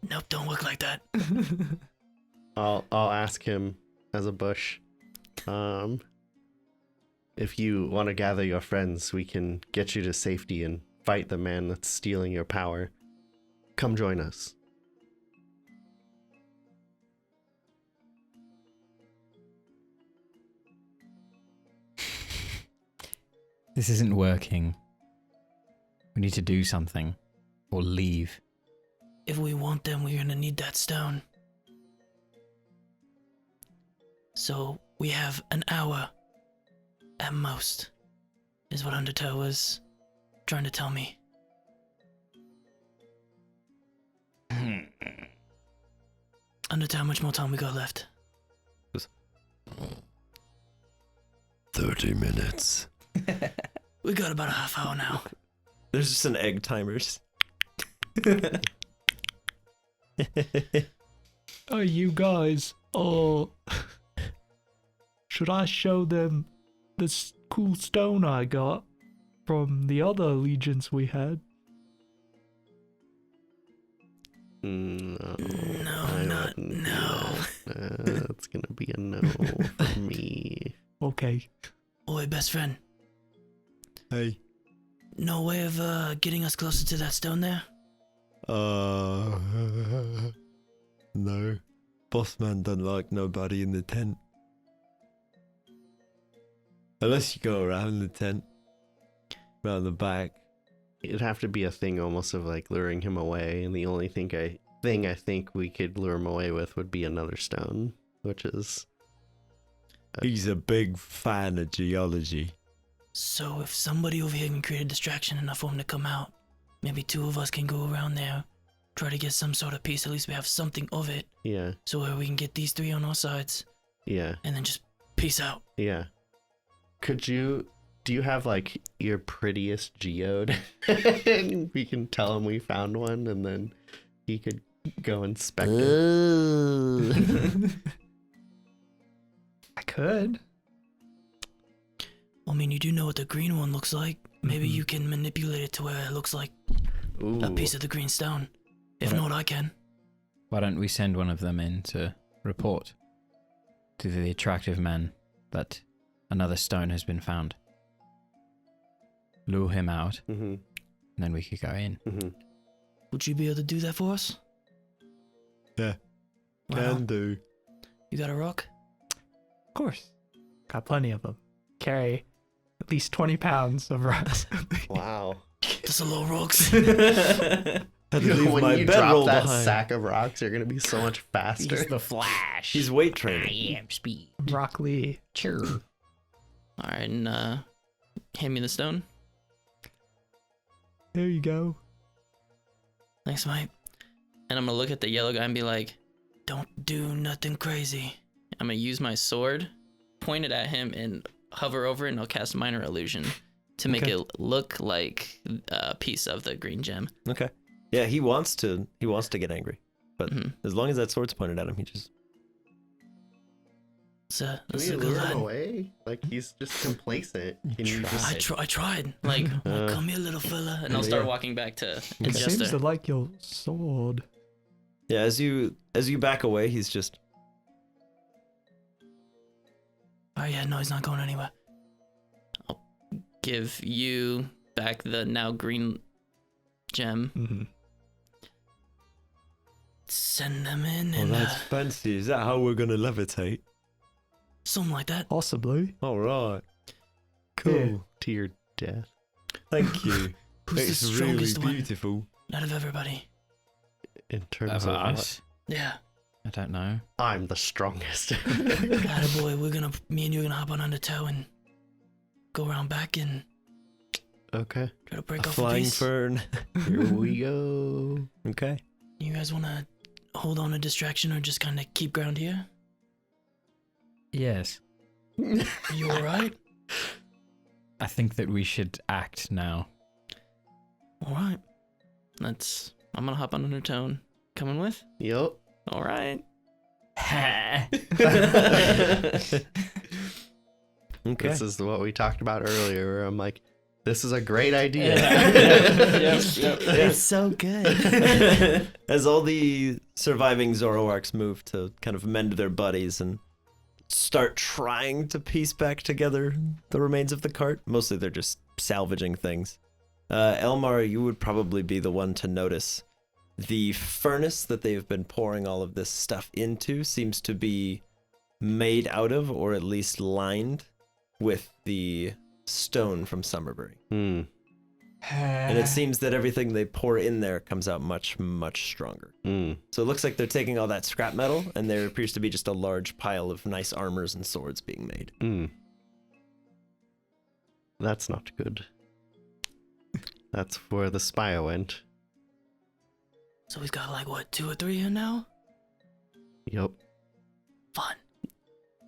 Speaker 3: Nope, don't look like that.
Speaker 5: I'll ask him as a bush. If you want to gather your friends, we can get you to safety and fight the man that's stealing your power. Come join us.
Speaker 4: This isn't working. We need to do something, or leave.
Speaker 3: If we want them, we're gonna need that stone. So we have an hour at most, is what Undertow was trying to tell me. Undertow, how much more time we got left?
Speaker 2: 30 minutes.
Speaker 3: We got about a half hour now.
Speaker 2: There's just an egg timers.
Speaker 6: Oh, you guys. Oh. Should I show them this cool stone I got from the other allegiance we had?
Speaker 5: No.
Speaker 3: No,
Speaker 5: I
Speaker 3: not
Speaker 5: wouldn't do
Speaker 3: no.
Speaker 5: that. That's gonna be a no for me.
Speaker 6: Okay.
Speaker 3: Oi, best friend.
Speaker 2: Hey.
Speaker 3: No way of getting us closer to that stone there?
Speaker 2: No. Boss man doesn't like nobody in the tent. Unless you go around the tent. Around the back.
Speaker 5: It'd have to be a thing almost of like luring him away, and the only thing I think we could lure him away with would be another stone, which is
Speaker 2: He's a big fan of geology.
Speaker 3: So if somebody over here can create a distraction enough for him to come out, maybe two of us can go around there, try to get some sort of piece. At least we have something of it,
Speaker 5: yeah,
Speaker 3: so where we can get these three on our sides,
Speaker 5: yeah,
Speaker 3: and then just peace out.
Speaker 5: yeah. Do you have like your prettiest geode? We can tell him we found one, and then he could go inspect it.
Speaker 6: I could.
Speaker 3: I mean, you do know what the green one looks like. Maybe you can manipulate it to where it looks like
Speaker 5: Ooh.
Speaker 3: a piece of the green stone. If
Speaker 4: What?
Speaker 3: not, I can.
Speaker 4: Why don't we send one of them in to report to the attractive man that another stone has been found? Lure him out,
Speaker 5: Mm-hmm.
Speaker 4: and then we could go in.
Speaker 5: Mm-hmm.
Speaker 3: Would you be able to do that for us?
Speaker 1: Yeah.
Speaker 3: Right
Speaker 1: Can
Speaker 3: on.
Speaker 1: do.
Speaker 3: You got a rock?
Speaker 6: Of course. Got plenty of them. Carry at least 20 pounds of rocks.
Speaker 5: Wow.
Speaker 3: That's a lot of rocks.
Speaker 1: Had to leave
Speaker 5: When
Speaker 1: my
Speaker 5: you
Speaker 1: bedroll
Speaker 5: drop that
Speaker 1: behind.
Speaker 5: sack of rocks, you're gonna be so much faster.
Speaker 7: He's the Flash.
Speaker 2: He's weight
Speaker 7: I
Speaker 2: training.
Speaker 7: am speed.
Speaker 6: Rock Lee.
Speaker 7: Sure.
Speaker 8: All right, and hand me the stone.
Speaker 6: There you go.
Speaker 8: Thanks, mate. And I'm gonna look at the yellow guy and be like, "Don't do nothing crazy." I'm gonna use my sword, point it at him, and hover over it, and I'll cast Minor Illusion to make
Speaker 6: Okay.
Speaker 8: it look like a piece of the green gem.
Speaker 2: Okay. Yeah, he wants to get angry, but
Speaker 8: Mhm.
Speaker 2: as long as that sword's pointed at him, he just
Speaker 5: Can
Speaker 3: That's
Speaker 5: we
Speaker 3: a good
Speaker 5: lure him
Speaker 3: lad.
Speaker 5: away? Like he's just complacent. Can you just
Speaker 3: I tried. Like, well, come here, little fella. And I'll start walking back to the
Speaker 6: It seems to
Speaker 8: jester.
Speaker 6: like your sword.
Speaker 2: yeah. As you back away, he's just
Speaker 3: Oh, yeah, no, he's not going anywhere.
Speaker 8: Give you back the now green gem.
Speaker 6: Mm-hmm.
Speaker 3: Send them in
Speaker 1: Oh,
Speaker 3: and
Speaker 1: that's fancy. Is that how we're gonna levitate?
Speaker 3: something like that.
Speaker 6: Possibly.
Speaker 1: All right. Cool.
Speaker 5: to your death?
Speaker 1: Thank you.
Speaker 3: Who's
Speaker 1: it's
Speaker 3: the
Speaker 1: really
Speaker 3: strongest one
Speaker 1: beautiful.
Speaker 3: out of everybody?
Speaker 5: In terms
Speaker 4: Of
Speaker 5: of
Speaker 4: us?
Speaker 3: Yeah.
Speaker 4: I don't know.
Speaker 5: what? I'm the strongest.
Speaker 3: Attaboy, me and you are gonna hop on Undertow and go around back and
Speaker 5: Okay.
Speaker 3: try to break
Speaker 2: a
Speaker 3: off a
Speaker 2: flying
Speaker 3: piece.
Speaker 2: fern.
Speaker 5: Here we go.
Speaker 2: Okay.
Speaker 3: You guys wanna hold on to distraction or just kind of keep ground here?
Speaker 4: Yes.
Speaker 3: Are you alright?
Speaker 4: I think that we should act now.
Speaker 8: Alright. I'm gonna hop on Undertone. Coming with?
Speaker 5: Yup.
Speaker 8: Alright.
Speaker 2: Okay.
Speaker 5: This is what we talked about earlier. Where I'm like, this is a great idea.
Speaker 2: It's so good. As all the surviving Zoroarks move to kind of mend their buddies and start trying to piece back together the remains of the cart, mostly they're just salvaging things. Elmar, you would probably be the one to notice the furnace that they've been pouring all of this stuff into seems to be made out of, or at least lined with the stone from Summerbury.
Speaker 5: Hmm.
Speaker 2: And it seems that everything they pour in there comes out much, much stronger.
Speaker 5: Hmm.
Speaker 2: So it looks like they're taking all that scrap metal, and there appears to be just a large pile of nice armors and swords being made.
Speaker 5: Hmm. That's not good. That's where the spy went.
Speaker 3: So we've got like what, 2 or 3 here now?
Speaker 5: Yup.
Speaker 3: Fun.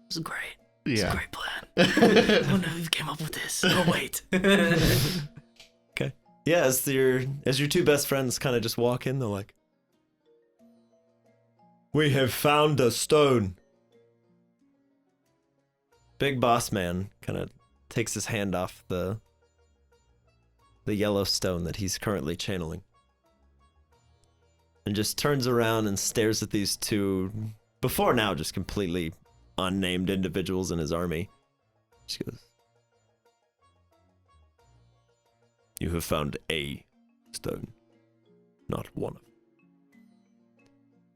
Speaker 3: This is great. It's a
Speaker 5: Yeah.
Speaker 3: great plan. I wonder who came up with this. Oh wait.
Speaker 2: Okay. Yeah, as your two best friends kind of just walk in, they're like,
Speaker 1: We have found a stone.
Speaker 2: Big Boss Man kind of takes his hand off the yellow stone that he's currently channeling. And just turns around and stares at these two, before now just completely unnamed individuals in his army. She goes, You have found a stone, not one of them.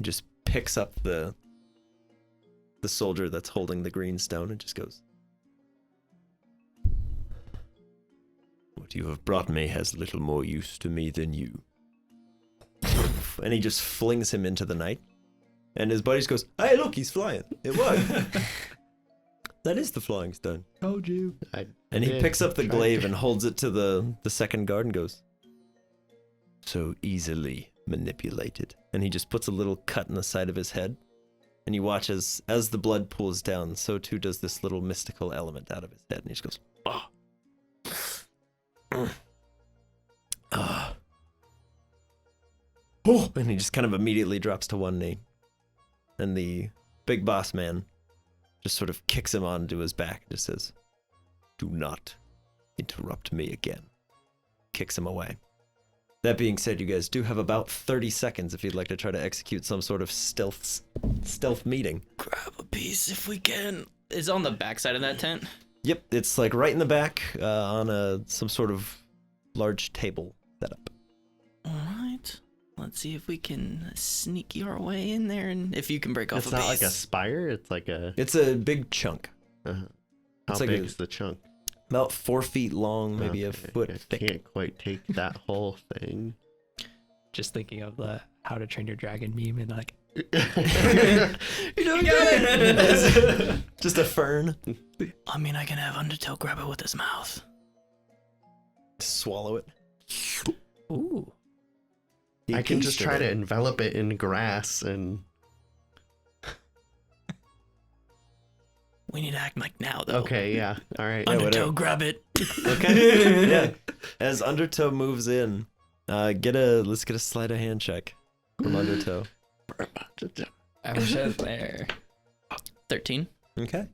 Speaker 2: Just picks up the soldier that's holding the green stone and just goes, What you have brought me has little more use to me than you. And he just flings him into the night. And his buddy just goes, Hey, look, he's flying. It worked. That is the flying stone.
Speaker 6: Told you.
Speaker 2: And he
Speaker 5: Yeah,
Speaker 2: picks up the
Speaker 5: tried
Speaker 2: glaive
Speaker 5: to.
Speaker 2: and holds it to the second guard and goes, So easily manipulated. And he just puts a little cut in the side of his head. And you watch as the blood pools down, so too does this little mystical element out of his head. And he just goes, Oh, and he just kind of immediately drops to one knee. And the big boss man just sort of kicks him onto his back and just says, Do not interrupt me again. kicks him away. That being said, you guys do have about 30 seconds if you'd like to try to execute some sort of stealth meeting.
Speaker 8: Grab a piece if we can. It's on the backside of that tent.
Speaker 2: Yep, it's like right in the back on some sort of large table setup.
Speaker 8: All right. Let's see if we can sneak our way in there, and if you can break off
Speaker 5: It's
Speaker 8: a piece.
Speaker 5: not like a spire. It's like a.
Speaker 2: It's a big chunk.
Speaker 5: How
Speaker 2: It's like
Speaker 5: big's the chunk?
Speaker 2: About 4 feet long, maybe a
Speaker 5: Okay,
Speaker 2: foot
Speaker 5: I
Speaker 2: thick.
Speaker 5: can't quite take that whole thing.
Speaker 6: Just thinking of the How to Train Your Dragon meme and like,
Speaker 2: You're doing good. Just a fern.
Speaker 3: I mean, I can have Undertale grab it with his mouth.
Speaker 2: Swallow it.
Speaker 6: ooh.
Speaker 5: I can just try to envelop it in grass and.
Speaker 3: We need to act like now, though.
Speaker 5: Okay, yeah, all right.
Speaker 2: Yeah,
Speaker 3: Undertow,
Speaker 2: whatever.
Speaker 3: grab it.
Speaker 2: Okay. Yeah. As Undertow moves in, let's get a sleight of hand check from Undertow.
Speaker 4: I wish I was there.
Speaker 8: 13.
Speaker 2: Okay.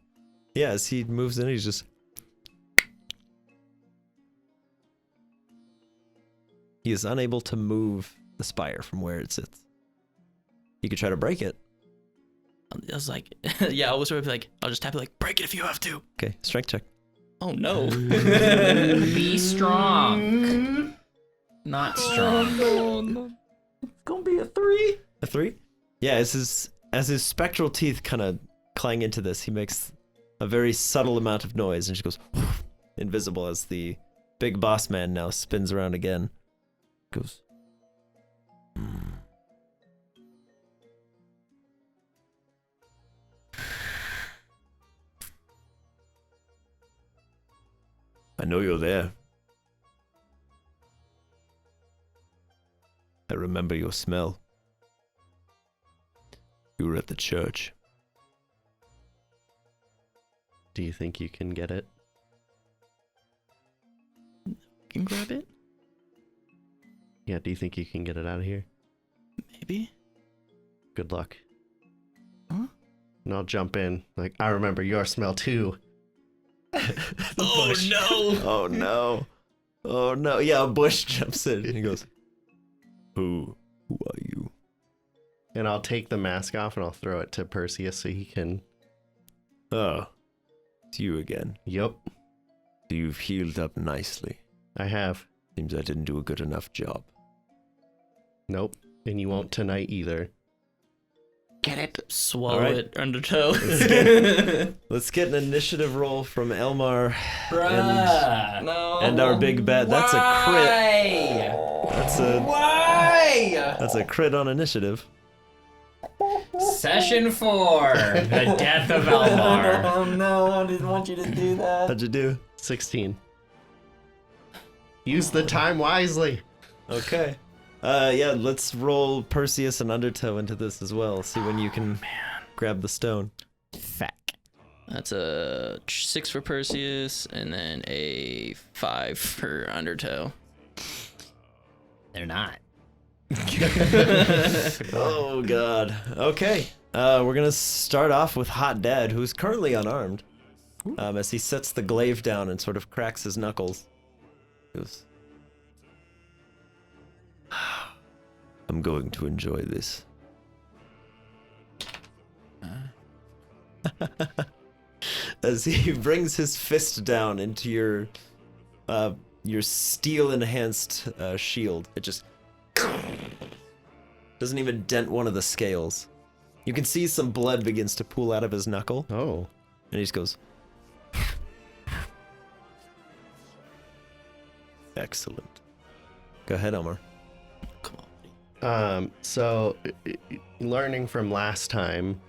Speaker 2: Yeah, as he moves in, he's just. He is unable to move the spire from where it sits. You could try to break it.
Speaker 8: I was like, yeah, I was sort of like, I'll just tap it like, break it if you have to.
Speaker 2: Okay, strength check.
Speaker 8: Oh no.
Speaker 4: Be strong. Not strong.
Speaker 8: It's gonna be a 3.
Speaker 2: A 3? Yeah, as his spectral teeth kind of clang into this, he makes a very subtle amount of noise and just goes invisible as the big boss man now spins around again. Goes. I know you're there. I remember your smell. You were at the church.
Speaker 5: Do you think you can get it?
Speaker 8: Can grab it?
Speaker 5: Yeah, do you think you can get it out of here?
Speaker 8: Maybe.
Speaker 5: Good luck.
Speaker 8: Huh?
Speaker 5: And I'll jump in. Like, I remember your smell too.
Speaker 8: Oh no.
Speaker 2: Oh no. Oh no. Yeah, a bush jumps in and he goes, Who are you?
Speaker 5: And I'll take the mask off and I'll throw it to Perseus so he can.
Speaker 2: Oh, it's you again.
Speaker 5: Yup,
Speaker 2: You've healed up nicely.
Speaker 5: I have.
Speaker 2: Seems I didn't do a good enough job.
Speaker 5: Nope. And you won't tonight either.
Speaker 7: Get it?
Speaker 8: Swallow
Speaker 2: All right.
Speaker 8: it, Undertow.
Speaker 2: Let's get an initiative roll from Elmar
Speaker 4: Bruh.
Speaker 8: No.
Speaker 2: and our big bet. That's a crit. That's a crit on initiative.
Speaker 4: Session 4. The death of Elmar.
Speaker 8: Oh no, I didn't want you to do that.
Speaker 2: How'd you do?
Speaker 5: 16. Use the time wisely.
Speaker 2: Okay. Yeah, let's roll Perseus and Undertow into this as well. See when you can grab the stone.
Speaker 4: Fuck.
Speaker 8: That's a 6 for Perseus, and then a 5 for Undertow.
Speaker 4: They're not.
Speaker 2: Oh god. Okay. We're gonna start off with Hot Dad, who's currently unarmed. As he sets the glaive down and sort of cracks his knuckles. He goes, I'm going to enjoy this. As he brings his fist down into your steel enhanced shield, it just doesn't even dent one of the scales. You can see some blood begins to pool out of his knuckle,
Speaker 5: Oh.
Speaker 2: and he just goes, excellent. Go ahead, Elmar.
Speaker 8: Come on.
Speaker 5: So learning from last time,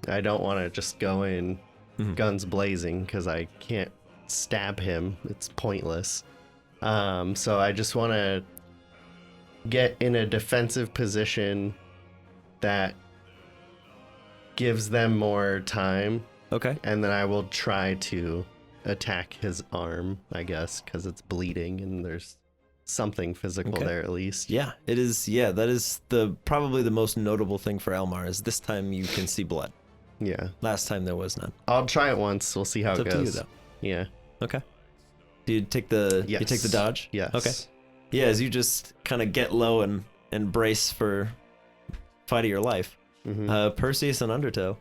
Speaker 5: I don't want to just go in guns blazing because I can't stab him. It's pointless. So I just want to get in a defensive position that gives them more time,
Speaker 2: Okay.
Speaker 5: and then I will try to attack his arm, I guess, because it's bleeding and there's something physical
Speaker 2: Okay.
Speaker 5: there at least.
Speaker 2: Yeah, it is. Yeah, that is probably the most notable thing for Elmar is this time you can see blood.
Speaker 5: Yeah.
Speaker 2: Last time there was none.
Speaker 5: I'll try it once. We'll see how
Speaker 2: It's
Speaker 5: it
Speaker 2: up to you
Speaker 5: goes.
Speaker 2: though.
Speaker 5: Yeah.
Speaker 2: Okay. Do you take the
Speaker 5: Yes.
Speaker 2: dodge?
Speaker 5: Yes.
Speaker 2: Okay. Yeah, as you just kind of get low and brace for fight of your life. Perseus and Undertow.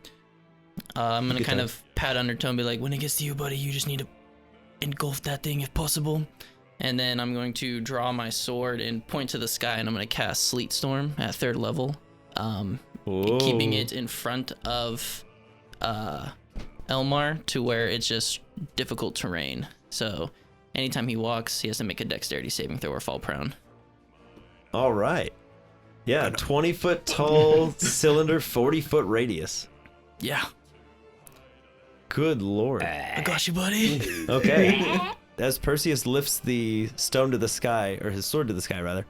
Speaker 8: I'm gonna
Speaker 2: Good
Speaker 8: kind
Speaker 2: time.
Speaker 8: of pat Undertow and be like, when it gets to you, buddy, you just need to engulf that thing if possible. And then I'm going to draw my sword and point to the sky, and I'm gonna cast Sleet Storm at 3rd level, keeping it in front of Elmar to where it's just difficult terrain. So anytime he walks, he has to make a dexterity saving throw or fall prone.
Speaker 2: All right. Yeah, 20-foot tall cylinder, 40-foot radius.
Speaker 8: Yeah.
Speaker 2: Good lord.
Speaker 8: I got you, buddy.
Speaker 2: Okay. As Perseus lifts the stone to the sky, or his sword to the sky, rather,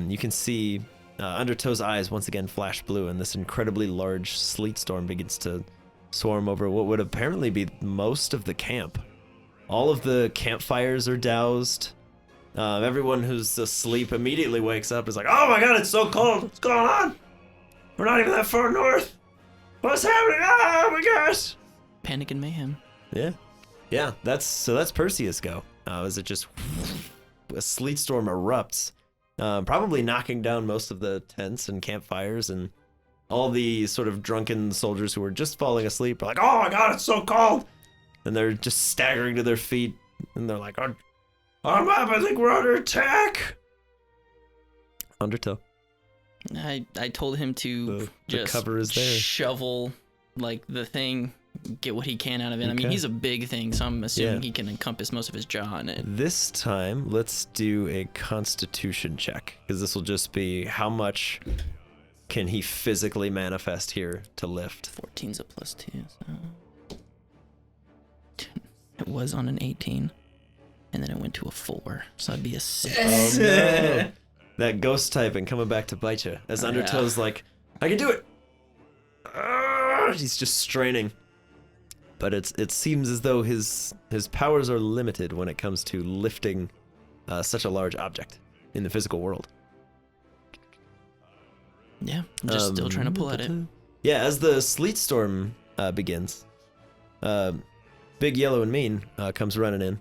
Speaker 2: you can see Undertow's eyes once again flash blue, and this incredibly large sleet storm begins to swarm over what would apparently be most of the camp. All of the campfires are doused. Everyone who's asleep immediately wakes up and is like, oh my god, it's so cold. What's going on? We're not even that far north. What's happening? Oh my gosh.
Speaker 8: Panic and mayhem.
Speaker 2: Yeah. Yeah, that's Perseus go. As it just a sleet storm erupts, probably knocking down most of the tents and campfires, and all the sort of drunken soldiers who were just falling asleep are like, oh my god, it's so cold, and they're just staggering to their feet, and they're like, our map, I think we're under attack. Undertow.
Speaker 8: I told him to
Speaker 2: The
Speaker 8: just
Speaker 2: cover is there.
Speaker 8: shovel like the thing, get what he can out of it. I mean,
Speaker 2: Okay.
Speaker 8: he's a big thing, so I'm assuming
Speaker 2: Yeah.
Speaker 8: he can encompass most of his jaw in it.
Speaker 2: This time, let's do a Constitution check, because this will just be how much can he physically manifest here to lift.
Speaker 8: 14's a +2, so it was on an 18, and then it went to a 4, so that'd be a 6.
Speaker 2: Oh no. That ghost typing coming back to bite you. As Undertow's like, I can do it. He's just straining. But it seems as though his powers are limited when it comes to lifting such a large object in the physical world.
Speaker 8: Yeah, I'm just still trying to pull at it.
Speaker 2: Yeah, as the sleet storm begins, Big Yellow and Mean comes running in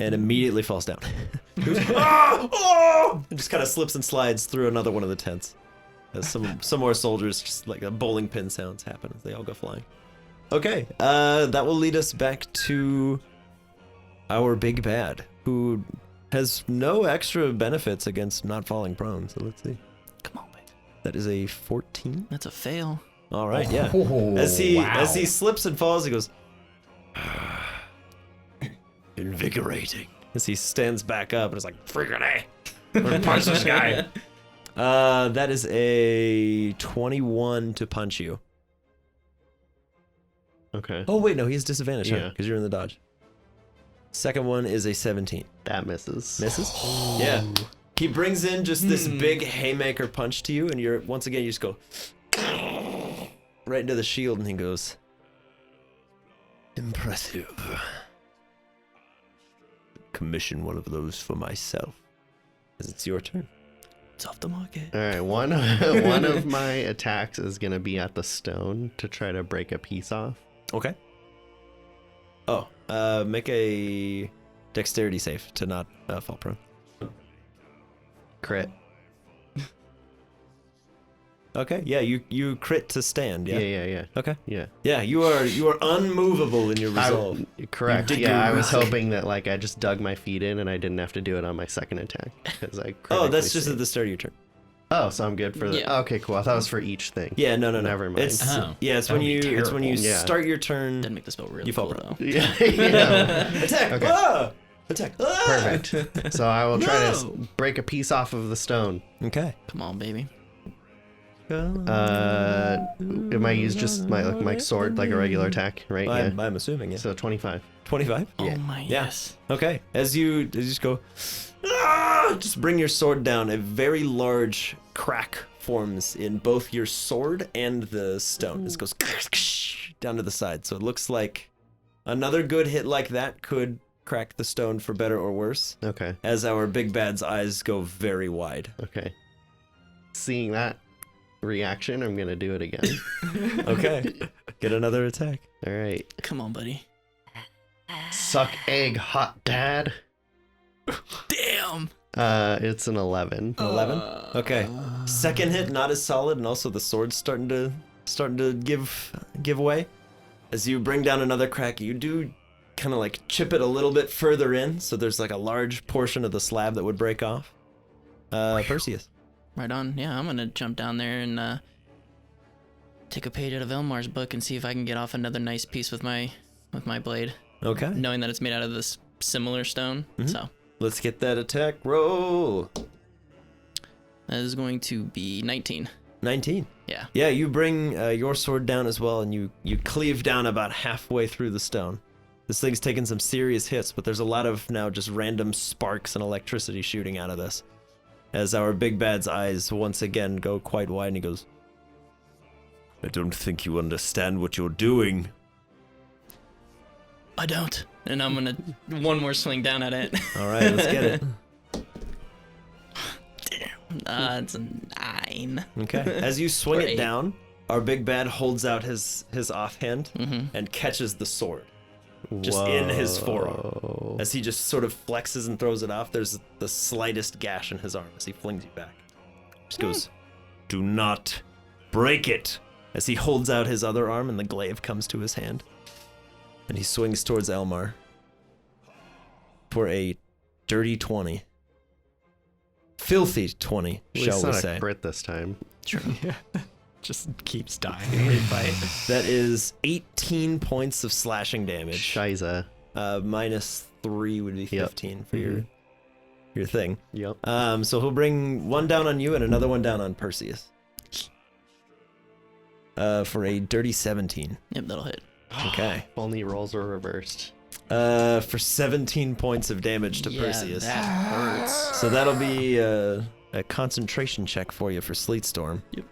Speaker 2: and immediately falls down. And just kind of slips and slides through another one of the tents. As some more soldiers, just like a bowling pin sounds happen as they all go flying. Okay, that will lead us back to our big bad, who has no extra benefits against not falling prone. So let's see.
Speaker 8: Come on, baby.
Speaker 2: That is a 14.
Speaker 8: That's a fail.
Speaker 2: All right, yeah.
Speaker 4: Oh,
Speaker 2: As he
Speaker 4: wow.
Speaker 2: slips and falls, he goes, invigorating. As he stands back up and is like, freaking A. I'm gonna punch this guy. That is a 21 to punch you.
Speaker 5: Okay.
Speaker 2: Oh wait, no, he has disadvantage,
Speaker 5: Yeah.
Speaker 2: because you're in the dodge. Second one is a 17.
Speaker 5: That misses.
Speaker 2: Misses? Yeah. He brings in just this big haymaker punch to you, and you're once again you just go right into the shield, and he goes, impressive. Commission one of those for myself. As it's your turn.
Speaker 8: It's off the market.
Speaker 5: All right, one of my attacks is gonna be at the stone to try to break a piece off.
Speaker 2: Okay. Oh, make a dexterity save to not fall prone.
Speaker 5: Crit.
Speaker 2: Okay, yeah, you crit to stand, yeah?
Speaker 5: Yeah.
Speaker 2: Okay.
Speaker 5: Yeah.
Speaker 2: Yeah, you are unmovable in your resolve.
Speaker 5: Correct.
Speaker 2: dig
Speaker 5: Yeah,
Speaker 2: your
Speaker 5: I was
Speaker 2: rock.
Speaker 5: hoping that like I just dug my feet in and I didn't have to do it on my second attack because I.
Speaker 2: Oh, that's
Speaker 5: critically
Speaker 2: just at
Speaker 5: saved.
Speaker 2: the start of your turn.
Speaker 5: Oh, so I'm good for the.
Speaker 8: Yeah.
Speaker 5: Okay, cool. I thought it was for each thing.
Speaker 2: Yeah, no.
Speaker 5: Never mind.
Speaker 2: It's
Speaker 4: Oh,
Speaker 2: yeah, it's
Speaker 4: that
Speaker 2: when
Speaker 4: would be
Speaker 2: you
Speaker 4: terrible.
Speaker 5: Yeah.
Speaker 2: start your turn.
Speaker 8: Didn't make the spell really
Speaker 2: You fall
Speaker 8: cool,
Speaker 2: prone.
Speaker 8: though.
Speaker 5: Yeah. yeah.
Speaker 2: Attack!
Speaker 5: Okay.
Speaker 2: Ah! Attack! Ah!
Speaker 5: Perfect. So I will try to
Speaker 8: No.
Speaker 5: break a piece off of the stone.
Speaker 2: Okay.
Speaker 8: Come on, baby.
Speaker 5: Am I use just my sword like a regular attack, right?
Speaker 2: I'm assuming, yeah.
Speaker 5: So 25.
Speaker 2: 25?
Speaker 8: Oh my
Speaker 2: Yeah.
Speaker 8: yes.
Speaker 2: Okay. As you just go, just bring your sword down. A very large crack forms in both your sword and the stone. This goes down to the side. So it looks like another good hit like that could crack the stone for better or worse.
Speaker 5: Okay.
Speaker 2: As our big bad's eyes go very wide.
Speaker 5: Okay. Seeing that reaction, I'm gonna do it again.
Speaker 2: Okay. Get another attack.
Speaker 5: All right.
Speaker 8: Come on, buddy.
Speaker 5: Suck egg, hot dad.
Speaker 8: Damn.
Speaker 3: Damn.
Speaker 5: It's an 11.
Speaker 2: 11. Okay. Second hit not as solid, and also the sword's starting to give way. As you bring down another crack, you do kind of like chip it a little bit further in, so there's like a large portion of the slab that would break off. Perseus.
Speaker 8: Right on. Yeah, I'm gonna jump down there and take a page out of Elmar's book and see if I can get off another nice piece with my blade,
Speaker 2: Okay.
Speaker 8: knowing that it's made out of this similar stone.
Speaker 2: Mhm.
Speaker 8: So
Speaker 2: Let's get that attack roll.
Speaker 8: that is going to be 19.
Speaker 2: 19.
Speaker 8: Yeah.
Speaker 2: Yeah, you bring your sword down as well, and you cleave down about halfway through the stone. This thing's taken some serious hits, but there's a lot of now just random sparks and electricity shooting out of this. As our big bad's eyes once again go quite wide, and he goes, I don't think you understand what you're doing.
Speaker 8: I don't. And I'm gonna one more swing down at it.
Speaker 2: All right, let's get it.
Speaker 8: It's a 9.
Speaker 2: Okay. As you swing
Speaker 8: Great.
Speaker 2: it down, our big bad holds out his offhand
Speaker 8: Mm-hmm.
Speaker 2: and catches the sword. Just in his forearm.
Speaker 5: Whoa.
Speaker 2: As he just sort of flexes and throws it off, there's the slightest gash in his arm as he flings you back. Just goes, do not break it. As he holds out his other arm and the glaive comes to his hand. And he swings towards Elmar for a dirty 20. Filthy 20,
Speaker 5: At least
Speaker 2: shall we
Speaker 5: not
Speaker 2: say.
Speaker 5: a crit this time.
Speaker 6: Yeah. Just keeps dying every fight.
Speaker 2: That is 18 points of slashing damage.
Speaker 5: Shiza.
Speaker 2: -3 would be 15 for your thing.
Speaker 5: Yep.
Speaker 2: So he'll bring one down on you and another one down on Perseus. For a dirty 17.
Speaker 8: Yep, that'll hit.
Speaker 2: Okay.
Speaker 5: If only rolls were reversed.
Speaker 2: For 17 points of damage to Perseus.
Speaker 8: That hurts.
Speaker 2: So that'll be a concentration check for you for Sleet Storm.
Speaker 8: Yep.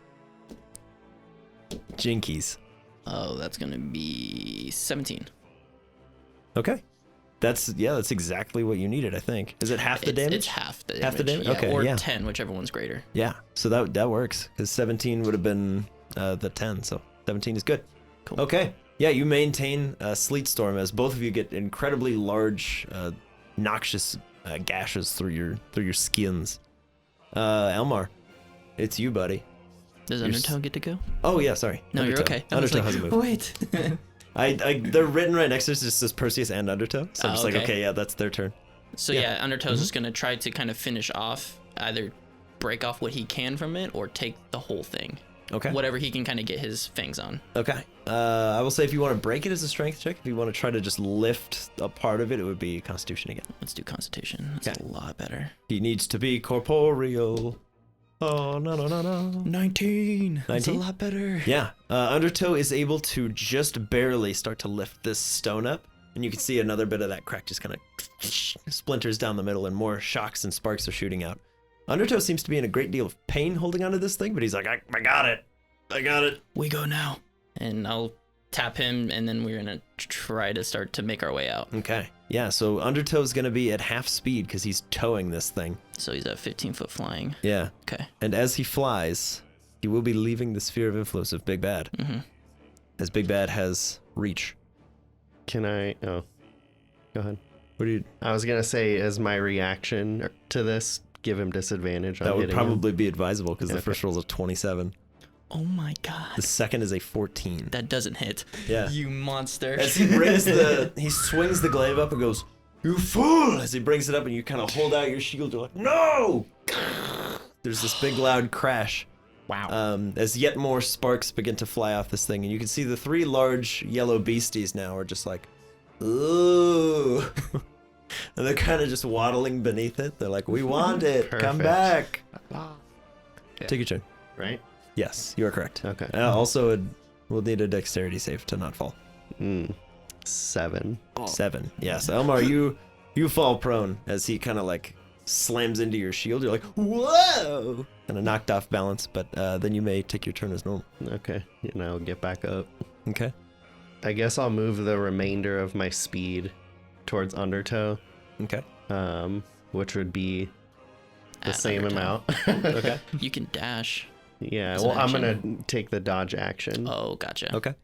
Speaker 2: Jinkies.
Speaker 8: Oh, that's gonna be 17.
Speaker 2: Okay. That's exactly what you needed, I think. Is it half the damage?
Speaker 8: It's half the damage.
Speaker 2: Half the damage?
Speaker 8: Yeah,
Speaker 2: Okay,
Speaker 8: or
Speaker 2: yeah.
Speaker 8: 10, whichever one's greater.
Speaker 2: Yeah. So that works because 17 would have been the 10. So 17 is good.
Speaker 8: Cool.
Speaker 2: Okay. Yeah, you maintain Sleet Storm as both of you get incredibly large, noxious gashes through your skins. Elmar, it's you, buddy.
Speaker 8: Does
Speaker 2: You're
Speaker 8: Undertow get to go?
Speaker 2: Oh yeah, sorry.
Speaker 8: No, you're
Speaker 2: Undertow.
Speaker 8: okay. I was
Speaker 2: Undertow
Speaker 8: like,
Speaker 2: has a move.
Speaker 8: Wait.
Speaker 2: They're written right next to us. It just says Perseus and Undertow. So I'm
Speaker 8: Oh,
Speaker 2: just like,
Speaker 8: okay.
Speaker 2: okay, yeah, that's their turn.
Speaker 8: So
Speaker 2: Yeah.
Speaker 8: yeah, Undertow's just gonna try to kind of finish off, either break off what he can from it or take the whole thing.
Speaker 2: Okay.
Speaker 8: Whatever he can kind of get his fangs on.
Speaker 2: Okay. I will say if you want to break it as a strength check, if you want to try to just lift a part of it, it would be Constitution again.
Speaker 8: Let's do Constitution. That's
Speaker 2: Okay.
Speaker 8: a lot better.
Speaker 2: He needs to be corporeal. Oh, no.
Speaker 8: 19. That's a
Speaker 2: 19?
Speaker 8: lot better.
Speaker 2: Yeah. Undertow is able to just barely start to lift this stone up, and you can see another bit of that crack just kind of splinters down the middle, and more shocks and sparks are shooting out. Undertow seems to be in a great deal of pain holding onto this thing, but he's like, I got it. I got it.
Speaker 8: We go now. And I'll tap him, and then we're gonna try to start to make our way out.
Speaker 2: Okay. Yeah, so Undertow's going to be at half speed because he's towing this thing.
Speaker 8: So he's at 15-foot flying.
Speaker 2: Yeah.
Speaker 8: Okay.
Speaker 2: And as he flies, he will be leaving the sphere of influence of Big Bad,
Speaker 8: Mm-hmm.
Speaker 2: as Big Bad has reach.
Speaker 5: Can I? Oh, go ahead.
Speaker 2: What do you?
Speaker 5: I was gonna say, as my reaction to this, give him disadvantage on
Speaker 2: That would
Speaker 5: hitting
Speaker 2: probably be advisable because the
Speaker 5: Okay.
Speaker 2: first roll is a 27.
Speaker 8: Oh my god.
Speaker 2: The second is a 14.
Speaker 8: That doesn't hit.
Speaker 2: Yeah.
Speaker 8: You monster.
Speaker 2: As he he swings the glaive up and goes, "You fool!" As he brings it up and you kind of hold out your shield, you're like, "No!" There's this big loud crash.
Speaker 4: Wow.
Speaker 2: As yet more sparks begin to fly off this thing, and you can see the 3 large yellow beasties now are just like, ooh. And they're kind of just waddling beneath it. They're like, we want it. Come
Speaker 5: Perfect.
Speaker 2: back.
Speaker 6: Yeah.
Speaker 2: Take your turn.
Speaker 5: right?
Speaker 2: Yes, you are correct.
Speaker 5: Okay.
Speaker 2: Also, we'll need a dexterity save to not fall.
Speaker 5: 7.
Speaker 2: 7. Yes, Elmar, you fall prone as he kind of like slams into your shield. You're like, whoa! Kind of knocked off balance, but then you may take your turn as normal.
Speaker 5: Okay. And I'll get back up.
Speaker 2: Okay.
Speaker 5: I guess I'll move the remainder of my speed towards Undertow,
Speaker 2: Okay.
Speaker 5: which would be the
Speaker 8: At
Speaker 5: same
Speaker 8: Undertow.
Speaker 5: amount.
Speaker 2: Okay.
Speaker 8: You can dash.
Speaker 5: Yeah,
Speaker 8: As an
Speaker 5: well, I'm
Speaker 8: action.
Speaker 5: gonna take the dodge action.
Speaker 8: Oh, gotcha.
Speaker 2: Okay.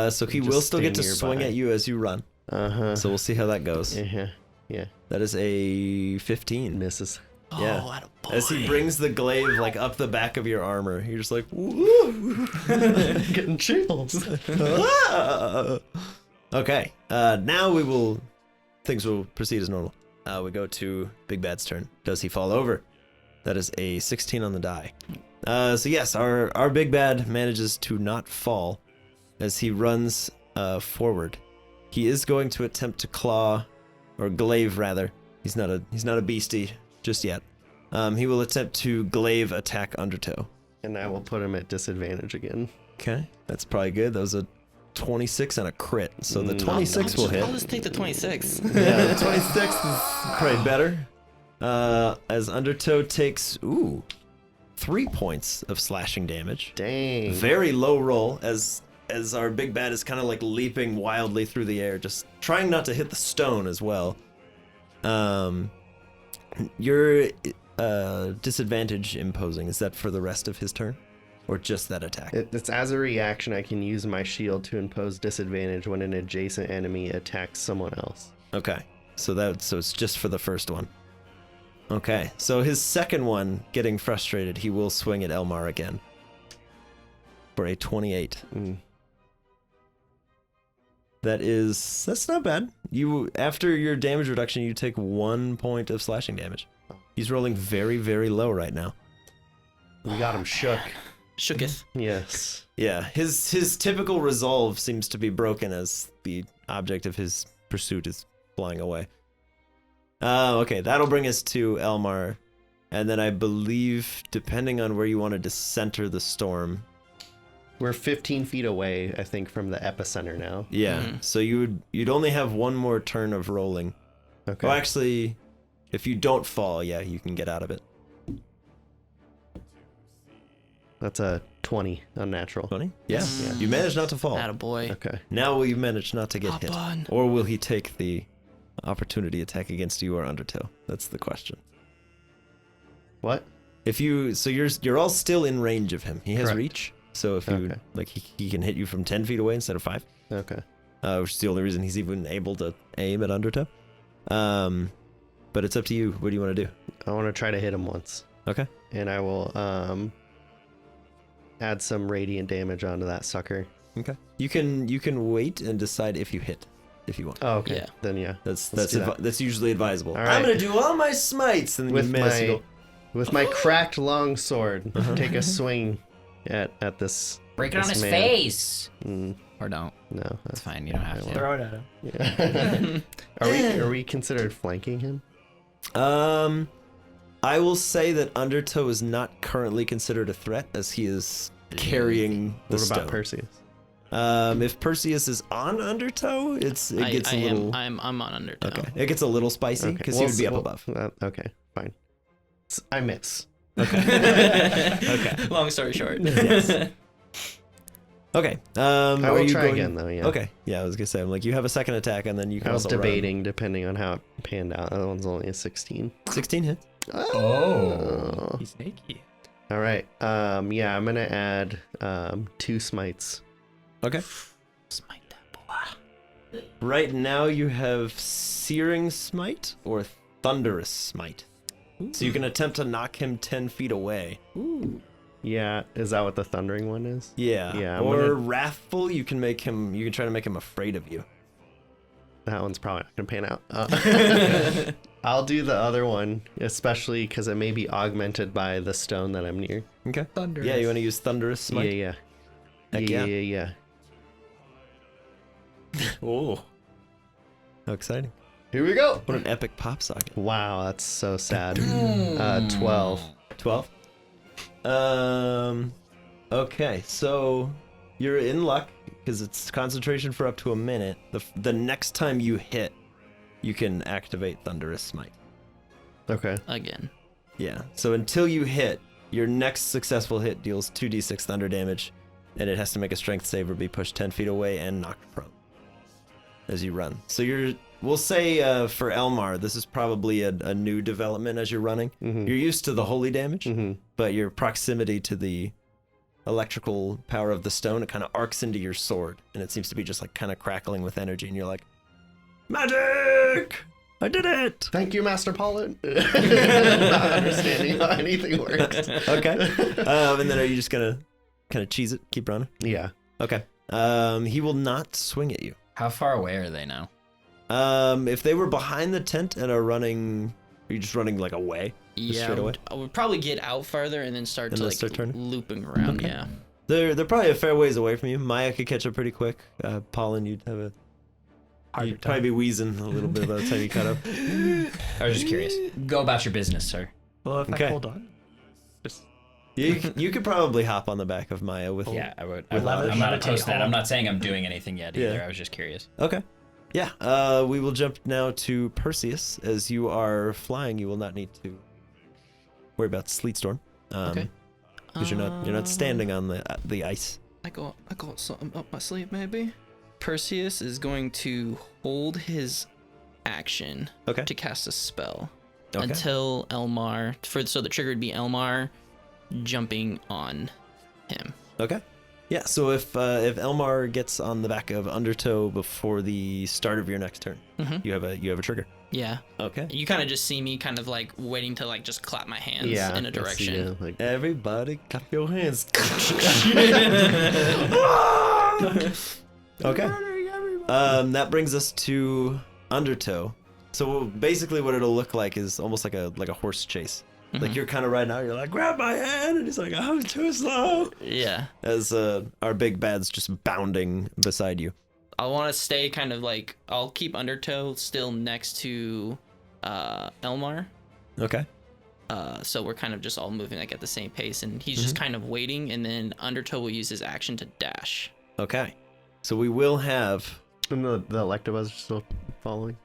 Speaker 2: So he
Speaker 5: Just
Speaker 2: will still get to
Speaker 5: stay
Speaker 2: swing
Speaker 5: nearby.
Speaker 2: at you as you run.
Speaker 5: Uh huh.
Speaker 2: So we'll see how that goes.
Speaker 5: Yeah. Yeah.
Speaker 2: That is a 15.
Speaker 5: Misses.
Speaker 2: Yeah.
Speaker 3: Oh, attaboy.
Speaker 2: As he brings the glaive like up the back of your armor, you're just like, woo!
Speaker 5: Getting chills.
Speaker 2: Ah! Okay, now things will proceed as normal. We go to Big Bad's turn. Does he fall over? That is a 16 on the die. So yes, our Big Bad manages to not fall as he runs forward. He is going to attempt to claw, or glaive rather. He's not a beastie just yet. He will attempt to glaive attack Undertow.
Speaker 5: And I will put him at disadvantage again.
Speaker 2: Okay, that's probably good. That was a 26 and a crit, so the
Speaker 5: Mm.
Speaker 2: 26 will hit.
Speaker 8: I'll just take the 26.
Speaker 2: Yeah, the 26 is probably better. As Undertow takes 3 points of slashing damage.
Speaker 5: Dang.
Speaker 2: Very low roll as our Big Bad is kind of like leaping wildly through the air, just trying not to hit the stone as well. Your disadvantage imposing, is that for the rest of his turn? Or just that attack?
Speaker 5: It's as a reaction, I can use my shield to impose disadvantage when an adjacent enemy attacks someone else.
Speaker 2: Okay, so it's just for the first one. Okay, so his second one, getting frustrated, he will swing at Elmar again for a 28.
Speaker 5: Mm.
Speaker 2: That's not bad. After your damage reduction, you take 1 point of slashing damage. He's rolling very, very low right now.
Speaker 5: We got him shook.
Speaker 8: Shooketh.
Speaker 5: Yes.
Speaker 2: Yeah, his typical resolve seems to be broken as the object of his pursuit is flying away. Okay, that'll bring us to Elmar, and then I believe, depending on where you wanted to center the storm.
Speaker 5: We're 15 feet away, I think, from the epicenter now.
Speaker 2: Yeah, so you'd only have one more turn of rolling.
Speaker 5: Okay.
Speaker 2: Well, actually, if you don't fall, yeah, you can get out of it.
Speaker 5: That's a 20, unnatural.
Speaker 2: 20? Yeah, you managed not to fall.
Speaker 8: Attaboy.
Speaker 5: Okay.
Speaker 2: Now will you manage not to get
Speaker 3: Hop
Speaker 2: hit?
Speaker 3: on.
Speaker 2: Or will he take the opportunity attack against you or Undertow? That's the question.
Speaker 5: What?
Speaker 2: You're all still in range of him. He has
Speaker 5: Correct.
Speaker 2: reach, so if you he can hit you from 10 feet away instead of 5.
Speaker 5: Okay.
Speaker 2: Which is the only reason he's even able to aim at Undertow. But it's up to you. What do you want to do?
Speaker 5: I want to try to hit him once.
Speaker 2: Okay.
Speaker 5: And I will add some radiant damage onto that sucker.
Speaker 2: Okay. You can wait and decide if you hit, if you want.
Speaker 5: Oh, okay.
Speaker 8: Yeah.
Speaker 5: Then yeah.
Speaker 2: That's
Speaker 5: Let's do that.
Speaker 2: that's usually advisable.
Speaker 5: All
Speaker 2: I'm
Speaker 5: right.
Speaker 2: gonna do all my smites, and then you miss. You go,
Speaker 5: With my cracked long sword, take a swing at this.
Speaker 7: Break it on
Speaker 5: this
Speaker 7: his
Speaker 5: man.
Speaker 7: face.
Speaker 5: Mm,
Speaker 4: Or don't.
Speaker 5: no.
Speaker 4: It's fine. You don't have to.
Speaker 6: Throw it at him.
Speaker 5: Yeah. Are we considered flanking him?
Speaker 2: I will say that Undertow is not currently considered a threat as he is carrying the
Speaker 5: What
Speaker 2: stone.
Speaker 5: about Perseus?
Speaker 2: If Perseus is on Undertow, it gets a little.
Speaker 8: I'm on Undertow.
Speaker 2: Okay, it gets a little spicy because he would be up above.
Speaker 5: Okay, fine. I miss.
Speaker 2: Okay.
Speaker 8: Long story short.
Speaker 2: Yes. Okay.
Speaker 5: I
Speaker 2: are
Speaker 5: will
Speaker 2: you
Speaker 5: try
Speaker 2: going-
Speaker 5: again though. Yeah.
Speaker 2: Okay. Yeah, I was gonna say, I'm like, you have a second attack, and then you can
Speaker 5: I was
Speaker 2: also run.
Speaker 5: debating depending on how it panned out. That one's only a 16.
Speaker 2: 16 hits.
Speaker 5: Oh.
Speaker 6: He's sneaky.
Speaker 5: All right. Yeah, I'm gonna add 2 smites.
Speaker 2: Okay.
Speaker 8: Smite that boy.
Speaker 2: Right now you have Searing Smite or Thunderous Smite. So you can attempt to knock him 10 feet away.
Speaker 5: Yeah, is that what the thundering one is?
Speaker 2: Yeah.
Speaker 5: Yeah, I'm
Speaker 2: Or
Speaker 5: gonna-
Speaker 2: Wrathful, you can try to make him afraid of you.
Speaker 5: That one's probably not gonna pan out. I'll do the other one, especially because it may be augmented by the stone that I'm near.
Speaker 2: Okay.
Speaker 6: Thunderous.
Speaker 2: Yeah, you want to use Thunderous Smite?
Speaker 5: Yeah.
Speaker 2: Heck
Speaker 5: Yeah.
Speaker 2: Oh. How exciting.
Speaker 5: Here we go.
Speaker 2: What an epic pop socket.
Speaker 5: Wow, that's so sad. 12.
Speaker 2: 12. Okay, so you're in luck because it's concentration for up to a minute. The next time you hit, you can activate Thunderous Smite.
Speaker 5: Okay.
Speaker 8: Again.
Speaker 2: Yeah. So until you hit, your next successful hit deals 2d6 thunder damage, and it has to make a strength save or be pushed 10 feet away and knocked prone as you run. So we'll say for Elmar, this is probably a new development as you're running.
Speaker 5: Mhm.
Speaker 2: You're used to the holy damage,
Speaker 5: Mhm.
Speaker 2: but your proximity to the electrical power of the stone, it kind of arcs into your sword, and it seems to be just like kind of crackling with energy, and you're like, magic! I did it.
Speaker 5: Thank you, Master Polen. Not understanding how anything works.
Speaker 2: Okay. And then are you just gonna kind of cheese it, keep running?
Speaker 5: Yeah.
Speaker 2: Okay. He will not swing at you.
Speaker 4: How far away are they now?
Speaker 2: If they were behind the tent and are running, are you just running like away?
Speaker 8: Yeah,
Speaker 2: straight away?
Speaker 8: I would probably get out farther and then start
Speaker 2: And
Speaker 8: to
Speaker 2: then
Speaker 8: like
Speaker 2: start turning?
Speaker 8: looping around.
Speaker 2: Okay.
Speaker 8: Yeah.
Speaker 2: They're probably a fair ways away from you. Maya could catch up pretty quick. Pollen, you'd have a
Speaker 6: Harder
Speaker 2: you'd probably be wheezing a little bit by the time you caught up.
Speaker 4: I was just curious. Go about your business, sir.
Speaker 6: Well, if
Speaker 2: Okay.
Speaker 6: I hold on, just
Speaker 2: You could probably hop on the back of Maya with.
Speaker 4: Yeah, I would.
Speaker 2: With
Speaker 4: I'm not
Speaker 6: leverage?
Speaker 4: opposed to that. I'm not saying I'm doing anything yet either.
Speaker 2: Yeah.
Speaker 4: I was just curious.
Speaker 2: Okay. Yeah. We will jump now to Perseus. As you are flying, you will not need to worry about sleet storm.
Speaker 8: Okay.
Speaker 2: Because you're not standing on the ice.
Speaker 8: I got something up my sleeve maybe. Perseus is going to hold his action
Speaker 2: Okay.
Speaker 8: to cast a spell
Speaker 2: Okay.
Speaker 8: until Elmar. So the trigger would be Elmar jumping on him.
Speaker 2: Okay. Yeah. So if Elmar gets on the back of Undertow before the start of your next turn,
Speaker 8: Mhm.
Speaker 2: you have a trigger.
Speaker 8: Yeah.
Speaker 2: Okay.
Speaker 8: You kind of just see me kind of like waiting to like just clap my hands
Speaker 5: Yeah.
Speaker 8: in a
Speaker 5: I see
Speaker 8: direction.
Speaker 5: you, like,
Speaker 2: Everybody, clap your hands. Okay. That brings us to Undertow. So basically, what it'll look like is almost like a horse chase. Like
Speaker 8: Mhm.
Speaker 2: you're kind of riding out, you're like, grab my hand, and he's like, I'm too slow.
Speaker 8: Yeah.
Speaker 2: As our big bad's just bounding beside you.
Speaker 8: I want to stay kind of like I'll keep Undertow still next to Elmar.
Speaker 2: Okay.
Speaker 8: So we're kind of just all moving like at the same pace, and he's just kind of waiting, and then Undertow will use his action to dash.
Speaker 2: Okay. So we will have
Speaker 5: and the Electabuzz are still following.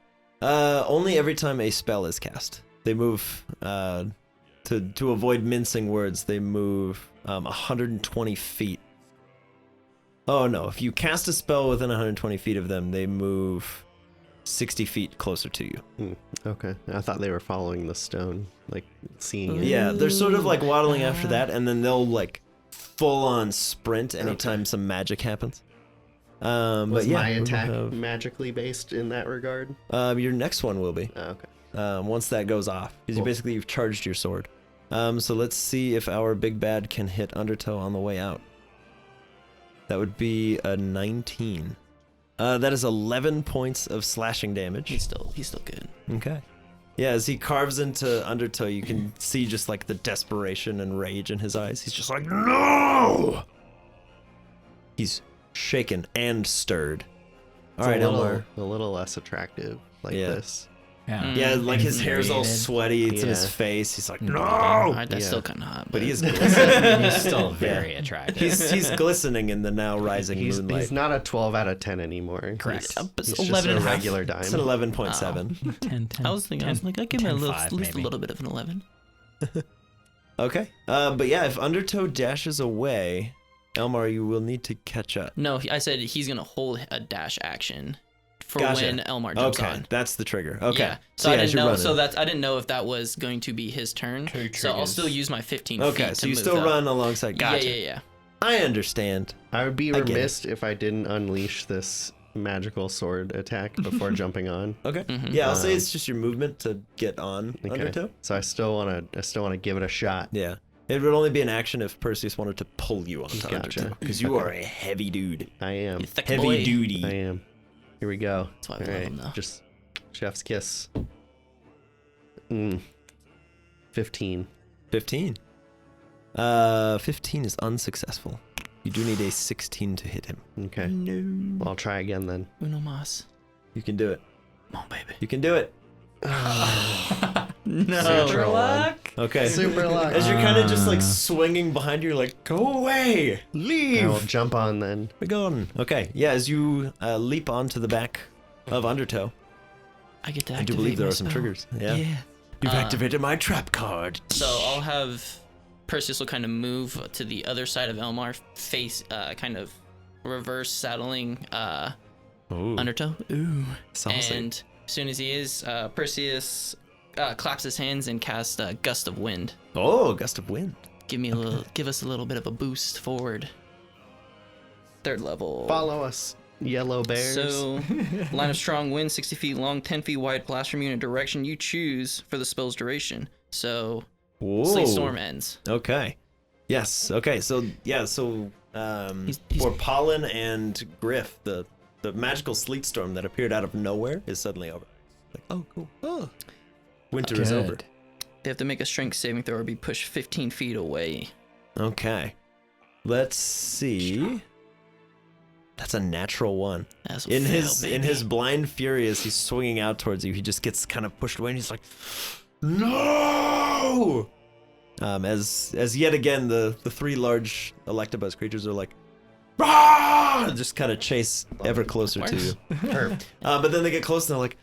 Speaker 2: only every time a spell is cast. They move to avoid mincing words. They move 120 feet. Oh no! If you cast a spell within 120 feet of them, they move 60 feet closer to you.
Speaker 5: Okay. I thought they were following the stone, like seeing it.
Speaker 2: Yeah, they're sort of like waddling after that, and then they'll like full on sprint anytime some magic happens.
Speaker 5: Was
Speaker 2: but yeah,
Speaker 5: my
Speaker 2: we will
Speaker 5: attack
Speaker 2: have-
Speaker 5: magically based in that regard?
Speaker 2: your next one will be.
Speaker 5: Oh, okay.
Speaker 2: Once that goes off, because
Speaker 5: Cool.
Speaker 2: you've charged your sword. So let's see if our big bad can hit Undertow on the way out. That would be a 19. That is 11 points of slashing damage.
Speaker 8: He's still good.
Speaker 2: Okay. Yeah, as he carves into Undertow, you can see just like the desperation and rage in his eyes. He's just like, no! He's shaken and stirred. All right, Elmar.
Speaker 5: A little less attractive like
Speaker 2: Yeah.
Speaker 5: this.
Speaker 4: Yeah.
Speaker 2: Yeah, like his hair's all
Speaker 4: Infuriated.
Speaker 2: sweaty. It's in his
Speaker 5: Yeah.
Speaker 2: face. He's like,
Speaker 8: All
Speaker 2: no!
Speaker 8: right, that's
Speaker 5: Yeah.
Speaker 8: still kind of hot,
Speaker 2: But he is glistening.
Speaker 4: He's still very attractive.
Speaker 2: He's glistening in the now rising
Speaker 5: He's
Speaker 2: moonlight.
Speaker 5: not a 12 out of 10 anymore.
Speaker 4: Correct.
Speaker 5: He's
Speaker 8: It's
Speaker 5: just
Speaker 8: 11
Speaker 5: a
Speaker 8: and a half.
Speaker 5: regular dime.
Speaker 2: It's an 11.7.
Speaker 4: 10,
Speaker 8: I was thinking, I was like, I give him a
Speaker 4: 10,
Speaker 8: little,
Speaker 4: 5
Speaker 8: at least a
Speaker 4: maybe.
Speaker 8: little bit of an 11.
Speaker 2: Okay. But yeah, if Undertow dashes away, Elmar, you will need to catch up.
Speaker 8: No, I said he's gonna hold a dash action for
Speaker 2: Gotcha.
Speaker 8: when Elmar jumps
Speaker 2: Okay,
Speaker 8: on.
Speaker 2: that's the trigger. Okay.
Speaker 8: Yeah. So I
Speaker 2: yeah, as
Speaker 8: didn't
Speaker 2: you're
Speaker 8: know.
Speaker 2: running.
Speaker 8: So that's I didn't know if that was going to be his turn.
Speaker 4: Two
Speaker 8: So I'll
Speaker 4: triggers.
Speaker 8: still use my 15 feet.
Speaker 2: Okay,
Speaker 8: to
Speaker 2: so you
Speaker 8: move
Speaker 2: still
Speaker 8: though.
Speaker 2: run alongside. Gotcha.
Speaker 8: Yeah.
Speaker 2: I understand.
Speaker 5: I would be
Speaker 2: I get it.
Speaker 5: remiss if I didn't unleash this magical sword attack before jumping on.
Speaker 2: Okay.
Speaker 8: Mhm.
Speaker 2: Yeah, I'll say
Speaker 5: Um,
Speaker 2: it's just your movement to get on
Speaker 5: Okay.
Speaker 2: Undertow.
Speaker 5: So I still want to give it a shot.
Speaker 2: Yeah. It would only be an action if Perseus wanted to pull you onto
Speaker 5: Gotcha.
Speaker 2: Undertow. Because you are a heavy dude.
Speaker 5: I am.
Speaker 8: You thick
Speaker 2: Heavy
Speaker 8: boy.
Speaker 2: duty.
Speaker 5: I am. Here we go.
Speaker 8: That's why we love him, though.
Speaker 5: Just chef's kiss. 15.
Speaker 2: 15. 15 is unsuccessful. You do need a 16 to hit him.
Speaker 5: Okay.
Speaker 8: No.
Speaker 5: Well, I'll try again then.
Speaker 8: Uno mas.
Speaker 2: You can do it.
Speaker 8: Come on, baby.
Speaker 2: You can do it.
Speaker 8: No.
Speaker 5: Super luck.
Speaker 2: Okay.
Speaker 5: Super luck.
Speaker 2: As you're kind of just like swinging behind you, you're like, go away, leave.
Speaker 5: I will jump on then.
Speaker 2: We're gone. Okay. Yeah, as you leap onto the back of Undertow,
Speaker 8: I get to
Speaker 2: I
Speaker 8: activate
Speaker 2: do believe there
Speaker 8: my
Speaker 2: are some
Speaker 8: spell.
Speaker 2: triggers. Yeah.
Speaker 8: Yeah.
Speaker 2: You've
Speaker 8: Uh,
Speaker 2: activated my trap card.
Speaker 8: So I'll have Perseus will kind of move to the other side of Elmar, face kind of reverse saddling
Speaker 2: Ooh,
Speaker 8: Undertow. Ooh.
Speaker 2: saucy.
Speaker 8: And as soon as he is, Perseus claps his hands and casts a gust of wind.
Speaker 2: Oh, gust of wind.
Speaker 8: Give us a little bit of a boost forward. Third level.
Speaker 5: Follow us. Yellow bears.
Speaker 8: So, line of strong wind, 60 feet long, 10 feet wide, blasts from you in a direction you choose for the spell's duration. So,
Speaker 2: Whoa.
Speaker 8: Sleet Storm ends.
Speaker 2: Okay. Yes. Okay. So yeah. So
Speaker 8: He's-
Speaker 2: for Pollen and Griff, the magical sleet storm that appeared out of nowhere is suddenly over. Like, oh, cool. Oh. Winter is over.
Speaker 4: Good.
Speaker 8: They have to make a strength saving throw or be pushed 15 feet away.
Speaker 2: Okay. Let's see. That's a natural one.
Speaker 8: That's a
Speaker 2: In
Speaker 8: fail,
Speaker 2: his
Speaker 8: baby.
Speaker 2: blind fury as he's swinging out towards you, he just gets kind of pushed away and he's like, no! As yet again the three large Electabuzz creatures are like, "Rah!" Just kind of chase ever closer to you. But then they get close and they're like,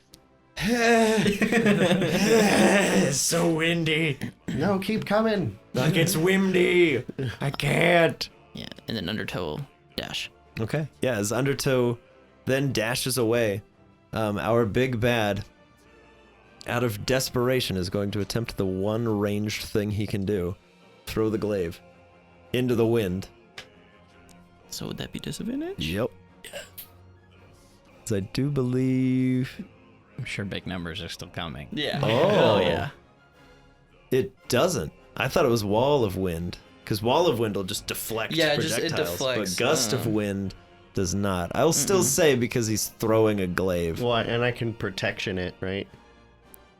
Speaker 2: it's so windy.
Speaker 5: No, keep coming.
Speaker 2: Like it's windy. I can't.
Speaker 8: Yeah, and then Undertow dash.
Speaker 2: Okay. Yeah, as Undertow then dashes away, our big bad, out of desperation, is going to attempt the one ranged thing he can do. Throw the glaive into the wind.
Speaker 8: So would that be disadvantage?
Speaker 2: Yep. As I do believe
Speaker 4: I'm sure big numbers are still coming.
Speaker 8: Yeah.
Speaker 2: Oh.
Speaker 8: Hell yeah.
Speaker 2: it doesn't. I thought it was Wall of Wind, because Wall of Wind will just deflect
Speaker 8: Yeah, it
Speaker 2: projectiles,
Speaker 8: deflects,
Speaker 2: but Gust of Wind does not. I'll still say because he's throwing a glaive.
Speaker 5: Well, and I can protection it, right?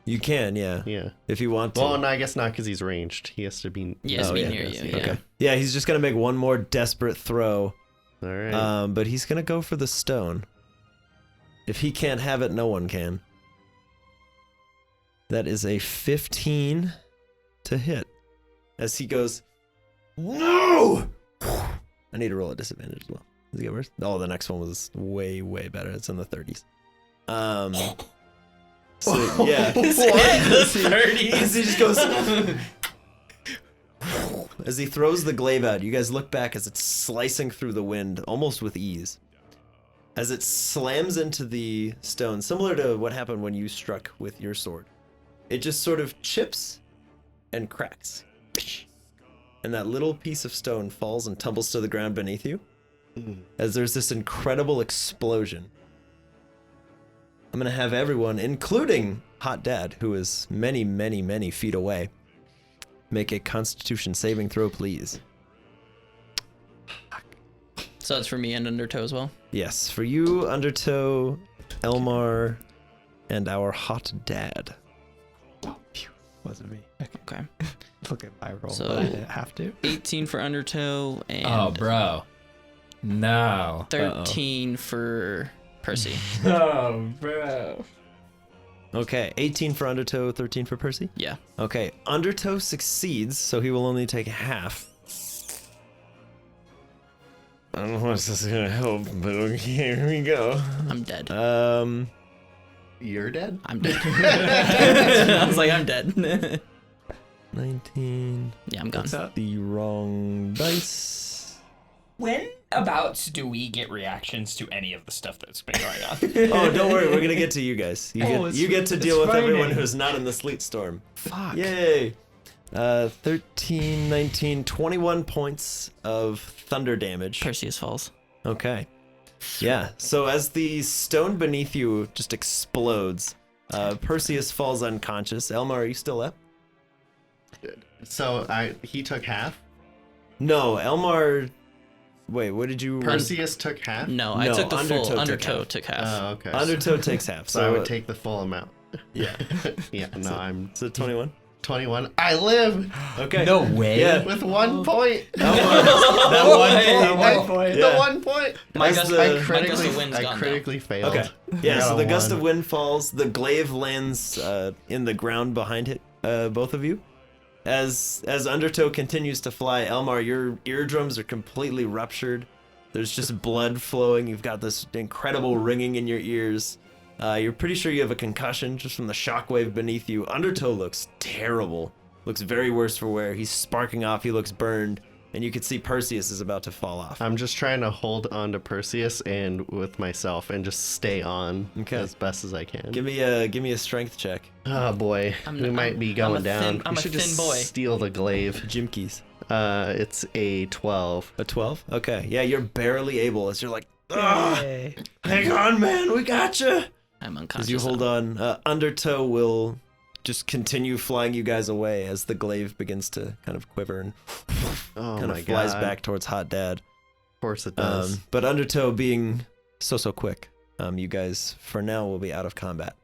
Speaker 2: You can, yeah,
Speaker 5: Yeah.
Speaker 2: if you want to.
Speaker 5: Well, no, I guess not because he's ranged. He has to be.
Speaker 8: Yes,
Speaker 2: Oh,
Speaker 8: be
Speaker 2: yeah,
Speaker 8: near
Speaker 5: yes,
Speaker 8: you.
Speaker 5: yeah.
Speaker 8: Yeah.
Speaker 2: Okay. Yeah, he's just gonna make one more desperate throw.
Speaker 5: All right.
Speaker 2: But he's gonna go for the stone. If he can't have it, no one can. That is a 15 to hit. As he goes, no! I need to roll a disadvantage as well. Does it get worse? Oh, the next one was way, way better. It's in the 30s. So, yeah.
Speaker 8: The 30s.
Speaker 2: As he just goes... As he throws the glaive out, you guys look back as it's slicing through the wind, almost with ease. As it slams into the stone, similar to what happened when you struck with your sword. It just sort of chips and cracks. And that little piece of stone falls and tumbles to the ground beneath you. As there's this incredible explosion. I'm going to have everyone, including Hot Dad, who is many, many, many feet away, make a Constitution saving throw, please.
Speaker 8: So that's for me and Undertow as well.
Speaker 2: Yes, for you, Undertow, Elmar, and our Hot Dad.
Speaker 6: Wasn't me.
Speaker 8: Okay.
Speaker 6: Look at my roll.
Speaker 8: So-
Speaker 6: but I didn't have to.
Speaker 8: 18 for Undertow and
Speaker 4: Oh, bro. No.
Speaker 8: 13 for Percy.
Speaker 4: Oh, bro.
Speaker 2: Okay, 18 for Undertow, 13 for Percy?
Speaker 8: Yeah.
Speaker 2: Okay, Undertow succeeds, so he will only take half. I don't know if this is gonna help, but okay, here we go.
Speaker 8: I'm dead.
Speaker 5: You're dead?
Speaker 8: I'm dead. I was like, I'm dead.
Speaker 2: 19.
Speaker 8: Yeah, I'm gone.
Speaker 6: What's up?
Speaker 2: The wrong dice.
Speaker 9: When about do we get reactions to any of the stuff that's been going on?
Speaker 2: Oh, don't worry, we're gonna get to you guys. You get to deal with everyone
Speaker 6: frightening.
Speaker 2: who's not in the sleet storm.
Speaker 6: Fuck.
Speaker 2: Yay! 13, 19, 21 points of thunder damage.
Speaker 8: Perseus falls.
Speaker 2: Okay. Yeah, so as the stone beneath you just explodes, Perseus falls unconscious. Elmar, are you still up?
Speaker 5: So he took half.
Speaker 2: No, Elmar... Wait, what did you...
Speaker 5: Perseus took half.
Speaker 8: No, I
Speaker 2: No,
Speaker 8: took the
Speaker 2: Undertow
Speaker 8: full.
Speaker 2: took
Speaker 8: Undertow
Speaker 2: half.
Speaker 8: took half.
Speaker 5: Oh, okay.
Speaker 2: Undertow takes half,
Speaker 5: So I would take the full amount.
Speaker 2: Yeah.
Speaker 5: Yeah. No, I'm
Speaker 2: So 21?
Speaker 5: 21. I live
Speaker 2: Okay.
Speaker 4: No way.
Speaker 2: Yeah.
Speaker 5: with 1 point.
Speaker 2: That one point.
Speaker 5: The
Speaker 2: Yeah.
Speaker 5: 1 point.
Speaker 8: My
Speaker 2: As
Speaker 8: gust,
Speaker 2: the-
Speaker 8: my
Speaker 5: I
Speaker 8: gust
Speaker 5: critically,
Speaker 8: of wind's gone now.
Speaker 5: failed.
Speaker 2: Okay. Yeah, so
Speaker 5: Got a
Speaker 2: the gust of
Speaker 5: 1.
Speaker 2: wind falls, the glaive lands in the ground behind it, both of you. As Undertow continues to fly, Elmar, your eardrums are completely ruptured. There's just blood flowing. You've got this incredible ringing in your ears. You're pretty sure you have a concussion just from the shockwave beneath you. Undertow looks terrible. Looks very worse for wear. He's sparking off. He looks burned. And you can see Perseus is about to fall off.
Speaker 5: I'm just trying to hold on to Perseus and with myself and just stay on
Speaker 2: Okay.
Speaker 5: as best as I can.
Speaker 2: Give me a strength check.
Speaker 5: Oh boy, we might be going down.
Speaker 8: I'm
Speaker 5: we
Speaker 8: a
Speaker 5: should
Speaker 8: thin
Speaker 5: just
Speaker 8: boy.
Speaker 5: steal the glaive.
Speaker 2: Jim keys.
Speaker 5: It's a 12.
Speaker 2: A 12? Okay. Yeah, you're barely able as you're like
Speaker 6: Yay.
Speaker 2: Hang on, man. We got you.
Speaker 8: I'm unconscious.
Speaker 2: As you hold on, Undertow will just continue flying you guys away as the glaive begins to kind of quiver and
Speaker 5: Oh
Speaker 2: kind
Speaker 5: my
Speaker 2: of flies
Speaker 5: god.
Speaker 2: back towards Hot Dad.
Speaker 5: Of course it does.
Speaker 2: But Undertow being so quick, you guys for now will be out of combat.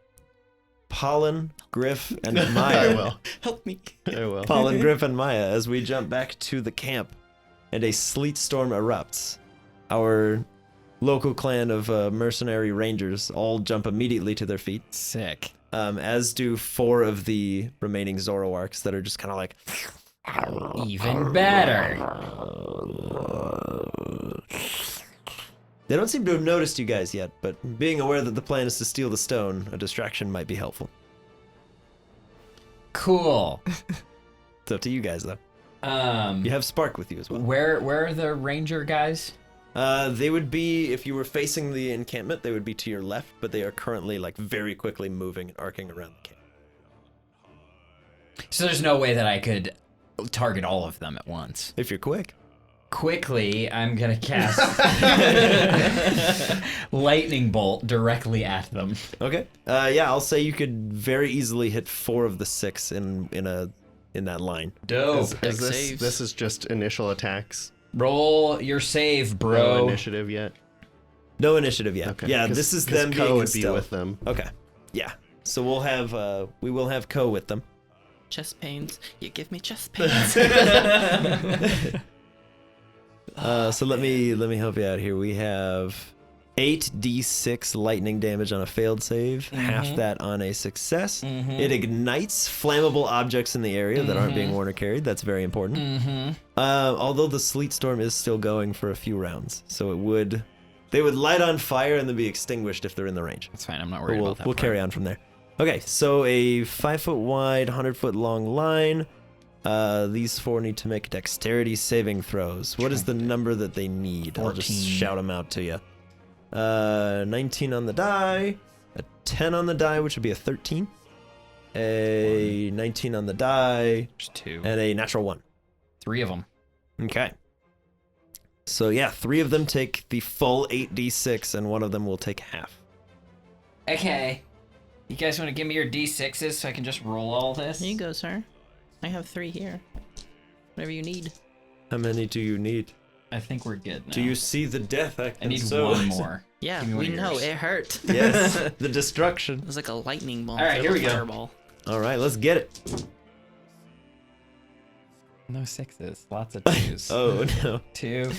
Speaker 2: Pollen, Griff, and
Speaker 5: I
Speaker 2: Maya.
Speaker 5: will.
Speaker 8: Help me.
Speaker 5: I will.
Speaker 2: Pollen, Griff, and Maya as we jump back to the camp and a sleet storm erupts. Our local clan of mercenary rangers all jump immediately to their feet,
Speaker 4: Sick.
Speaker 2: as do 4 of the remaining Zoroarks that are just kind of like...
Speaker 4: Even better.
Speaker 2: They don't seem to have noticed you guys yet, but being aware that the plan is to steal the stone, a distraction might be helpful.
Speaker 4: Cool.
Speaker 2: It's up to you guys, though. You have Spark with you as well.
Speaker 4: Where are the ranger guys?
Speaker 2: They would be, if you were facing the encampment, they would be to your left, but they are currently like very quickly moving and arcing around the camp.
Speaker 4: So there's no way that I could target all of them at once.
Speaker 2: If you're quick.
Speaker 4: Quickly, I'm gonna cast lightning bolt directly at them.
Speaker 2: Okay. Yeah, I'll say you could very easily hit 4 of the 6 in that line.
Speaker 4: Dope.
Speaker 5: Is this,
Speaker 8: saves.
Speaker 5: this is just initial attacks?
Speaker 4: Roll your save,
Speaker 5: No
Speaker 4: bro.
Speaker 5: initiative yet?
Speaker 2: No initiative yet.
Speaker 5: Okay.
Speaker 2: Yeah,
Speaker 5: 'Cause-
Speaker 2: this is
Speaker 5: 'cause
Speaker 2: them
Speaker 5: Ko
Speaker 2: being
Speaker 5: would be
Speaker 2: stealth.
Speaker 5: with them.
Speaker 2: Okay. Yeah. So we will have Ko with them.
Speaker 8: Chest pains. You give me chest pains.
Speaker 2: So let me help you out here. We have 8d6 lightning damage on a failed save, half that on a success. It ignites flammable objects in the area that aren't being worn or carried. That's very important. Although the sleet storm is still going for a few rounds, so they would light on fire and then be extinguished if they're in the range.
Speaker 4: That's fine. I'm not
Speaker 2: But
Speaker 4: worried
Speaker 2: we'll
Speaker 4: about that.
Speaker 2: we'll
Speaker 4: part.
Speaker 2: carry on from there. Okay, so a 5-foot wide, 100-foot long line. These 4 need to make dexterity saving throws. What is the number that they need? I'll just
Speaker 4: 14.
Speaker 2: shout them out to you. 19 on the die, a 10 on the die, which would be a 13, a 19 on the die,
Speaker 4: There's 2.
Speaker 2: and a natural 1.
Speaker 4: 3 of them.
Speaker 2: Okay. So yeah, 3 of them take the full 8d6, and 1 of them will take half.
Speaker 4: Okay. You guys want to give me your d6s so I can just roll all this?
Speaker 8: There you go, sir. I have 3 here. Whatever you need.
Speaker 2: How many do you need?
Speaker 4: I think we're good now.
Speaker 2: Do you see the death I
Speaker 4: I
Speaker 2: can
Speaker 4: need
Speaker 2: sow?
Speaker 4: 1 more.
Speaker 8: Yeah,
Speaker 4: Give me one
Speaker 8: we
Speaker 4: of
Speaker 8: know.
Speaker 4: yours.
Speaker 8: It hurt.
Speaker 2: Yes, the destruction.
Speaker 8: It was like a lightning bolt.
Speaker 4: All right, here we go.
Speaker 8: Fireball.
Speaker 2: All right, let's get it.
Speaker 4: No 6s. Lots of 2s.
Speaker 2: Oh no.
Speaker 4: 2,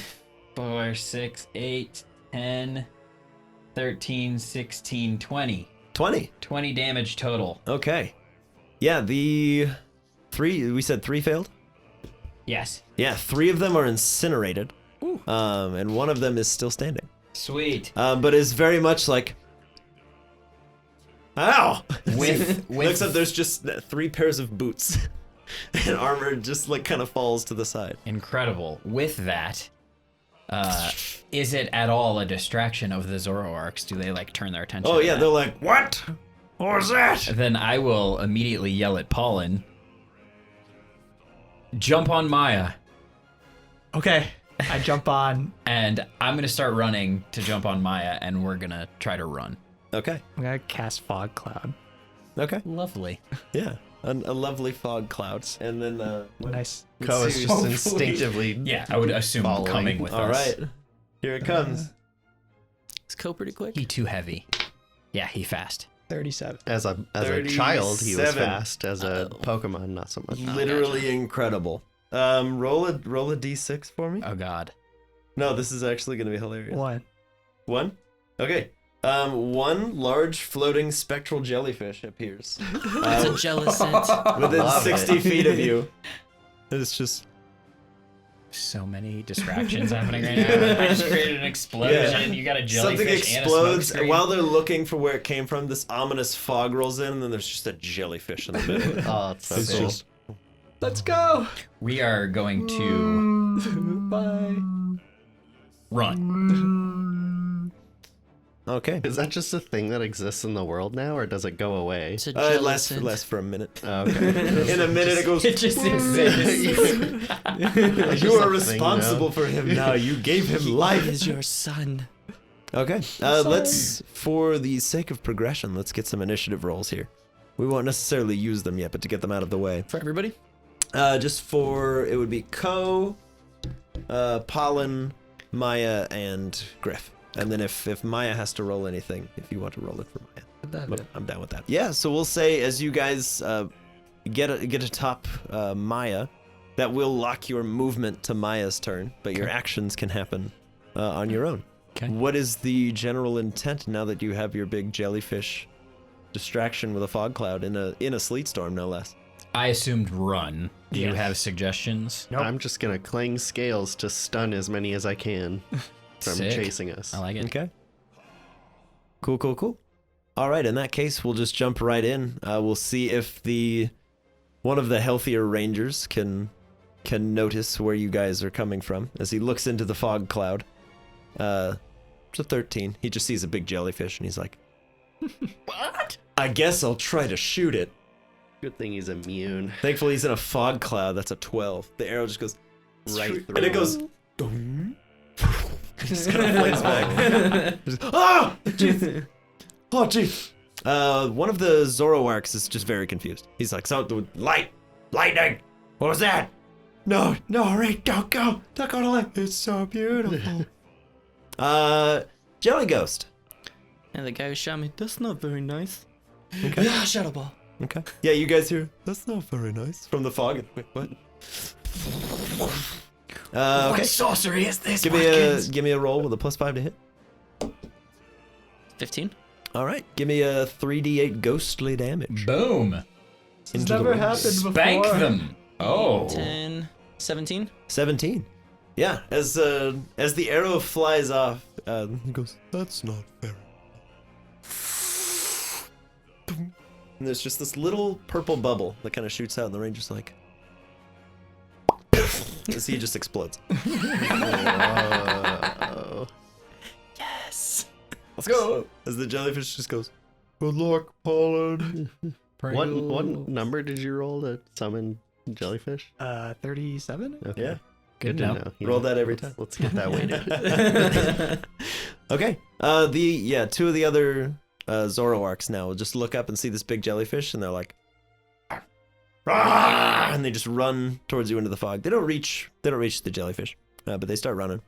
Speaker 4: 4, 6, 8, 10, 13, 16, 20.
Speaker 2: 20.
Speaker 4: 20 damage total.
Speaker 2: Okay. Yeah, the 3, we said 3 failed?
Speaker 4: Yes.
Speaker 2: Yeah, 3 of them are incinerated. And 1 of them is still standing.
Speaker 4: Sweet.
Speaker 2: But is very much like, ow!
Speaker 4: With
Speaker 2: Looks up, there's just 3 pairs of boots. And armor just like kind of falls to the side.
Speaker 4: incredible. With that, is it at all a distraction of the Zoroarks? Do they like turn their attention?
Speaker 2: Oh
Speaker 4: to
Speaker 2: yeah,
Speaker 4: that?
Speaker 2: they're like, what? What was that?
Speaker 4: Then I will immediately yell at Pollen. Jump on Maya.
Speaker 6: Okay. I jump on.
Speaker 4: And I'm gonna start running to jump on Maya, and we're gonna try to run.
Speaker 2: Okay.
Speaker 6: I'm gonna cast fog cloud.
Speaker 2: Okay.
Speaker 4: Lovely.
Speaker 2: Yeah. A lovely fog cloud. And then
Speaker 6: Nice.
Speaker 5: Ko is just
Speaker 4: Hopefully.
Speaker 5: instinctively.
Speaker 4: Yeah, I would assume
Speaker 5: Following.
Speaker 4: coming with
Speaker 2: all
Speaker 4: us.
Speaker 2: right. Here it comes.
Speaker 8: Is Co pretty quick?
Speaker 4: He too heavy. Yeah, he fast.
Speaker 6: 37.
Speaker 5: As a child, he was
Speaker 2: 37.
Speaker 5: fast. As a Pokemon, not so much.
Speaker 2: Literally incredible. Roll a d6 for me.
Speaker 4: Oh God.
Speaker 2: No, this is actually going to be hilarious.
Speaker 6: 1.
Speaker 2: 1? Okay. 1 large floating spectral jellyfish appears
Speaker 8: It's a jealous scent.
Speaker 2: within
Speaker 5: Love
Speaker 2: 60
Speaker 5: it.
Speaker 2: feet of you. It's just
Speaker 4: So many distractions happening right now. I just created an explosion. You got a jellyfish
Speaker 2: something
Speaker 4: and a
Speaker 2: explodes,
Speaker 4: smoke
Speaker 2: and while they're looking for where it came from, this ominous fog rolls in, and then there's just a jellyfish in the middle.
Speaker 5: Oh, it's so
Speaker 2: It's
Speaker 5: cool.
Speaker 2: just
Speaker 6: Let's go.
Speaker 4: We are going to
Speaker 6: Bye.
Speaker 4: run.
Speaker 2: okay.
Speaker 5: Is that just a thing that exists in the world now, or does it go away?
Speaker 8: It's a
Speaker 2: It
Speaker 8: jealous
Speaker 2: lasts
Speaker 8: scent.
Speaker 2: for a minute.
Speaker 5: Oh, okay.
Speaker 2: In a minute, it goes.
Speaker 4: It just exists.
Speaker 2: You are
Speaker 5: a thing
Speaker 2: responsible for him now. You gave him
Speaker 8: He
Speaker 2: life.
Speaker 8: is your son.
Speaker 2: Okay. Let's, for the sake of progression, let's get some initiative rolls here. We won't necessarily use them yet, but to get them out of the way.
Speaker 8: For everybody?
Speaker 2: Just for, it would be Ko, Polen, Maya, and Griff. And then if Maya has to roll anything, if you want to roll it for Maya. But I'm down with that. Yeah, so we'll say as you guys get atop Maya, that will lock your movement to Maya's turn, but your actions can happen on your own.
Speaker 4: Okay.
Speaker 2: What is the general intent now that you have your big jellyfish distraction with a fog cloud in a sleet storm, no less?
Speaker 4: I assumed run. Do you
Speaker 6: Yes.
Speaker 4: have suggestions?
Speaker 6: Nope.
Speaker 5: I'm just gonna clang scales to stun as many as I can from
Speaker 4: Sick.
Speaker 5: chasing us.
Speaker 4: I like it.
Speaker 2: Okay. Cool. All right, in that case, we'll just jump right in. We'll see if one of the healthier rangers can notice where you guys are coming from as he looks into the fog cloud. It's a 13. He just sees a big jellyfish and he's like, "What? I guess I'll try to shoot it."
Speaker 5: Good thing he's immune.
Speaker 2: Thankfully, he's in a fog cloud. That's a 12. The arrow just goes
Speaker 5: Right through
Speaker 2: and it goes. Dong. Just kind of flames back. Just, ah! Jeez. Oh, jeez. One of the Zoroarks is just very confused. He's like, lightning. What was that? No, Rick, don't go to the It's so beautiful. Jelly Ghost.
Speaker 8: And the guy who shot me, that's not very nice.
Speaker 2: Okay.
Speaker 8: Yeah, shut up, all.
Speaker 2: Okay. Yeah, you guys hear, that's not very nice. From the fog. Wait, what? Okay.
Speaker 9: sorcery is this,
Speaker 2: Give me a roll with a +5 to hit.
Speaker 8: 15?
Speaker 2: All right. Give me a 3d8 ghostly damage.
Speaker 4: Boom.
Speaker 6: It's never happened before.
Speaker 4: Spank them. Oh.
Speaker 8: 10, 17?
Speaker 2: 17. Yeah, as the arrow flies off, he goes, "That's not fair." And there's just this little purple bubble that kind of shoots out, and the ranger's like, as he just explodes.
Speaker 8: Yes.
Speaker 2: Let's go. As the jellyfish just goes, "Good luck, Polen."
Speaker 5: What number did you roll to summon jellyfish?
Speaker 6: 37?
Speaker 5: Okay.
Speaker 2: Yeah.
Speaker 4: Good
Speaker 5: to
Speaker 4: now.
Speaker 5: know.
Speaker 2: Roll that every time.
Speaker 5: Let's get that weighted.
Speaker 2: Okay. Two of the other Zoroarks now will just look up and see this big jellyfish, and they're like, "Rah!" And they just run towards you into the fog. They don't reach the jellyfish, but they start running.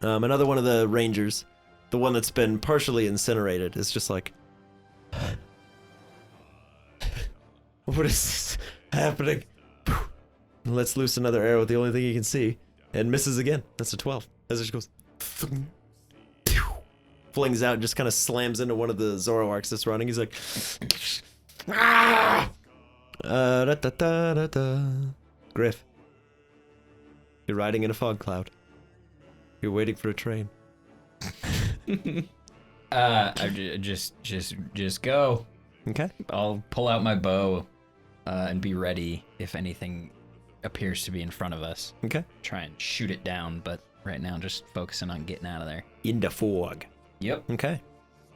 Speaker 2: Another one of the rangers, the one that's been partially incinerated, is just like, "What is happening?" Lets loose another arrow, the only thing he can see, and misses again. That's a 12. As it just goes, flings out, and just kind of slams into one of the Zoroarks that's running. He's like, "Ah!" Griff, you're riding in a fog cloud. You're waiting for a train.
Speaker 4: Just go.
Speaker 2: Okay.
Speaker 4: I'll pull out my bow and be ready if anything appears to be in front of us.
Speaker 2: Okay.
Speaker 4: Try and shoot it down, but right now just focusing on getting out of there.
Speaker 2: In the fog.
Speaker 4: Yep.
Speaker 2: Okay.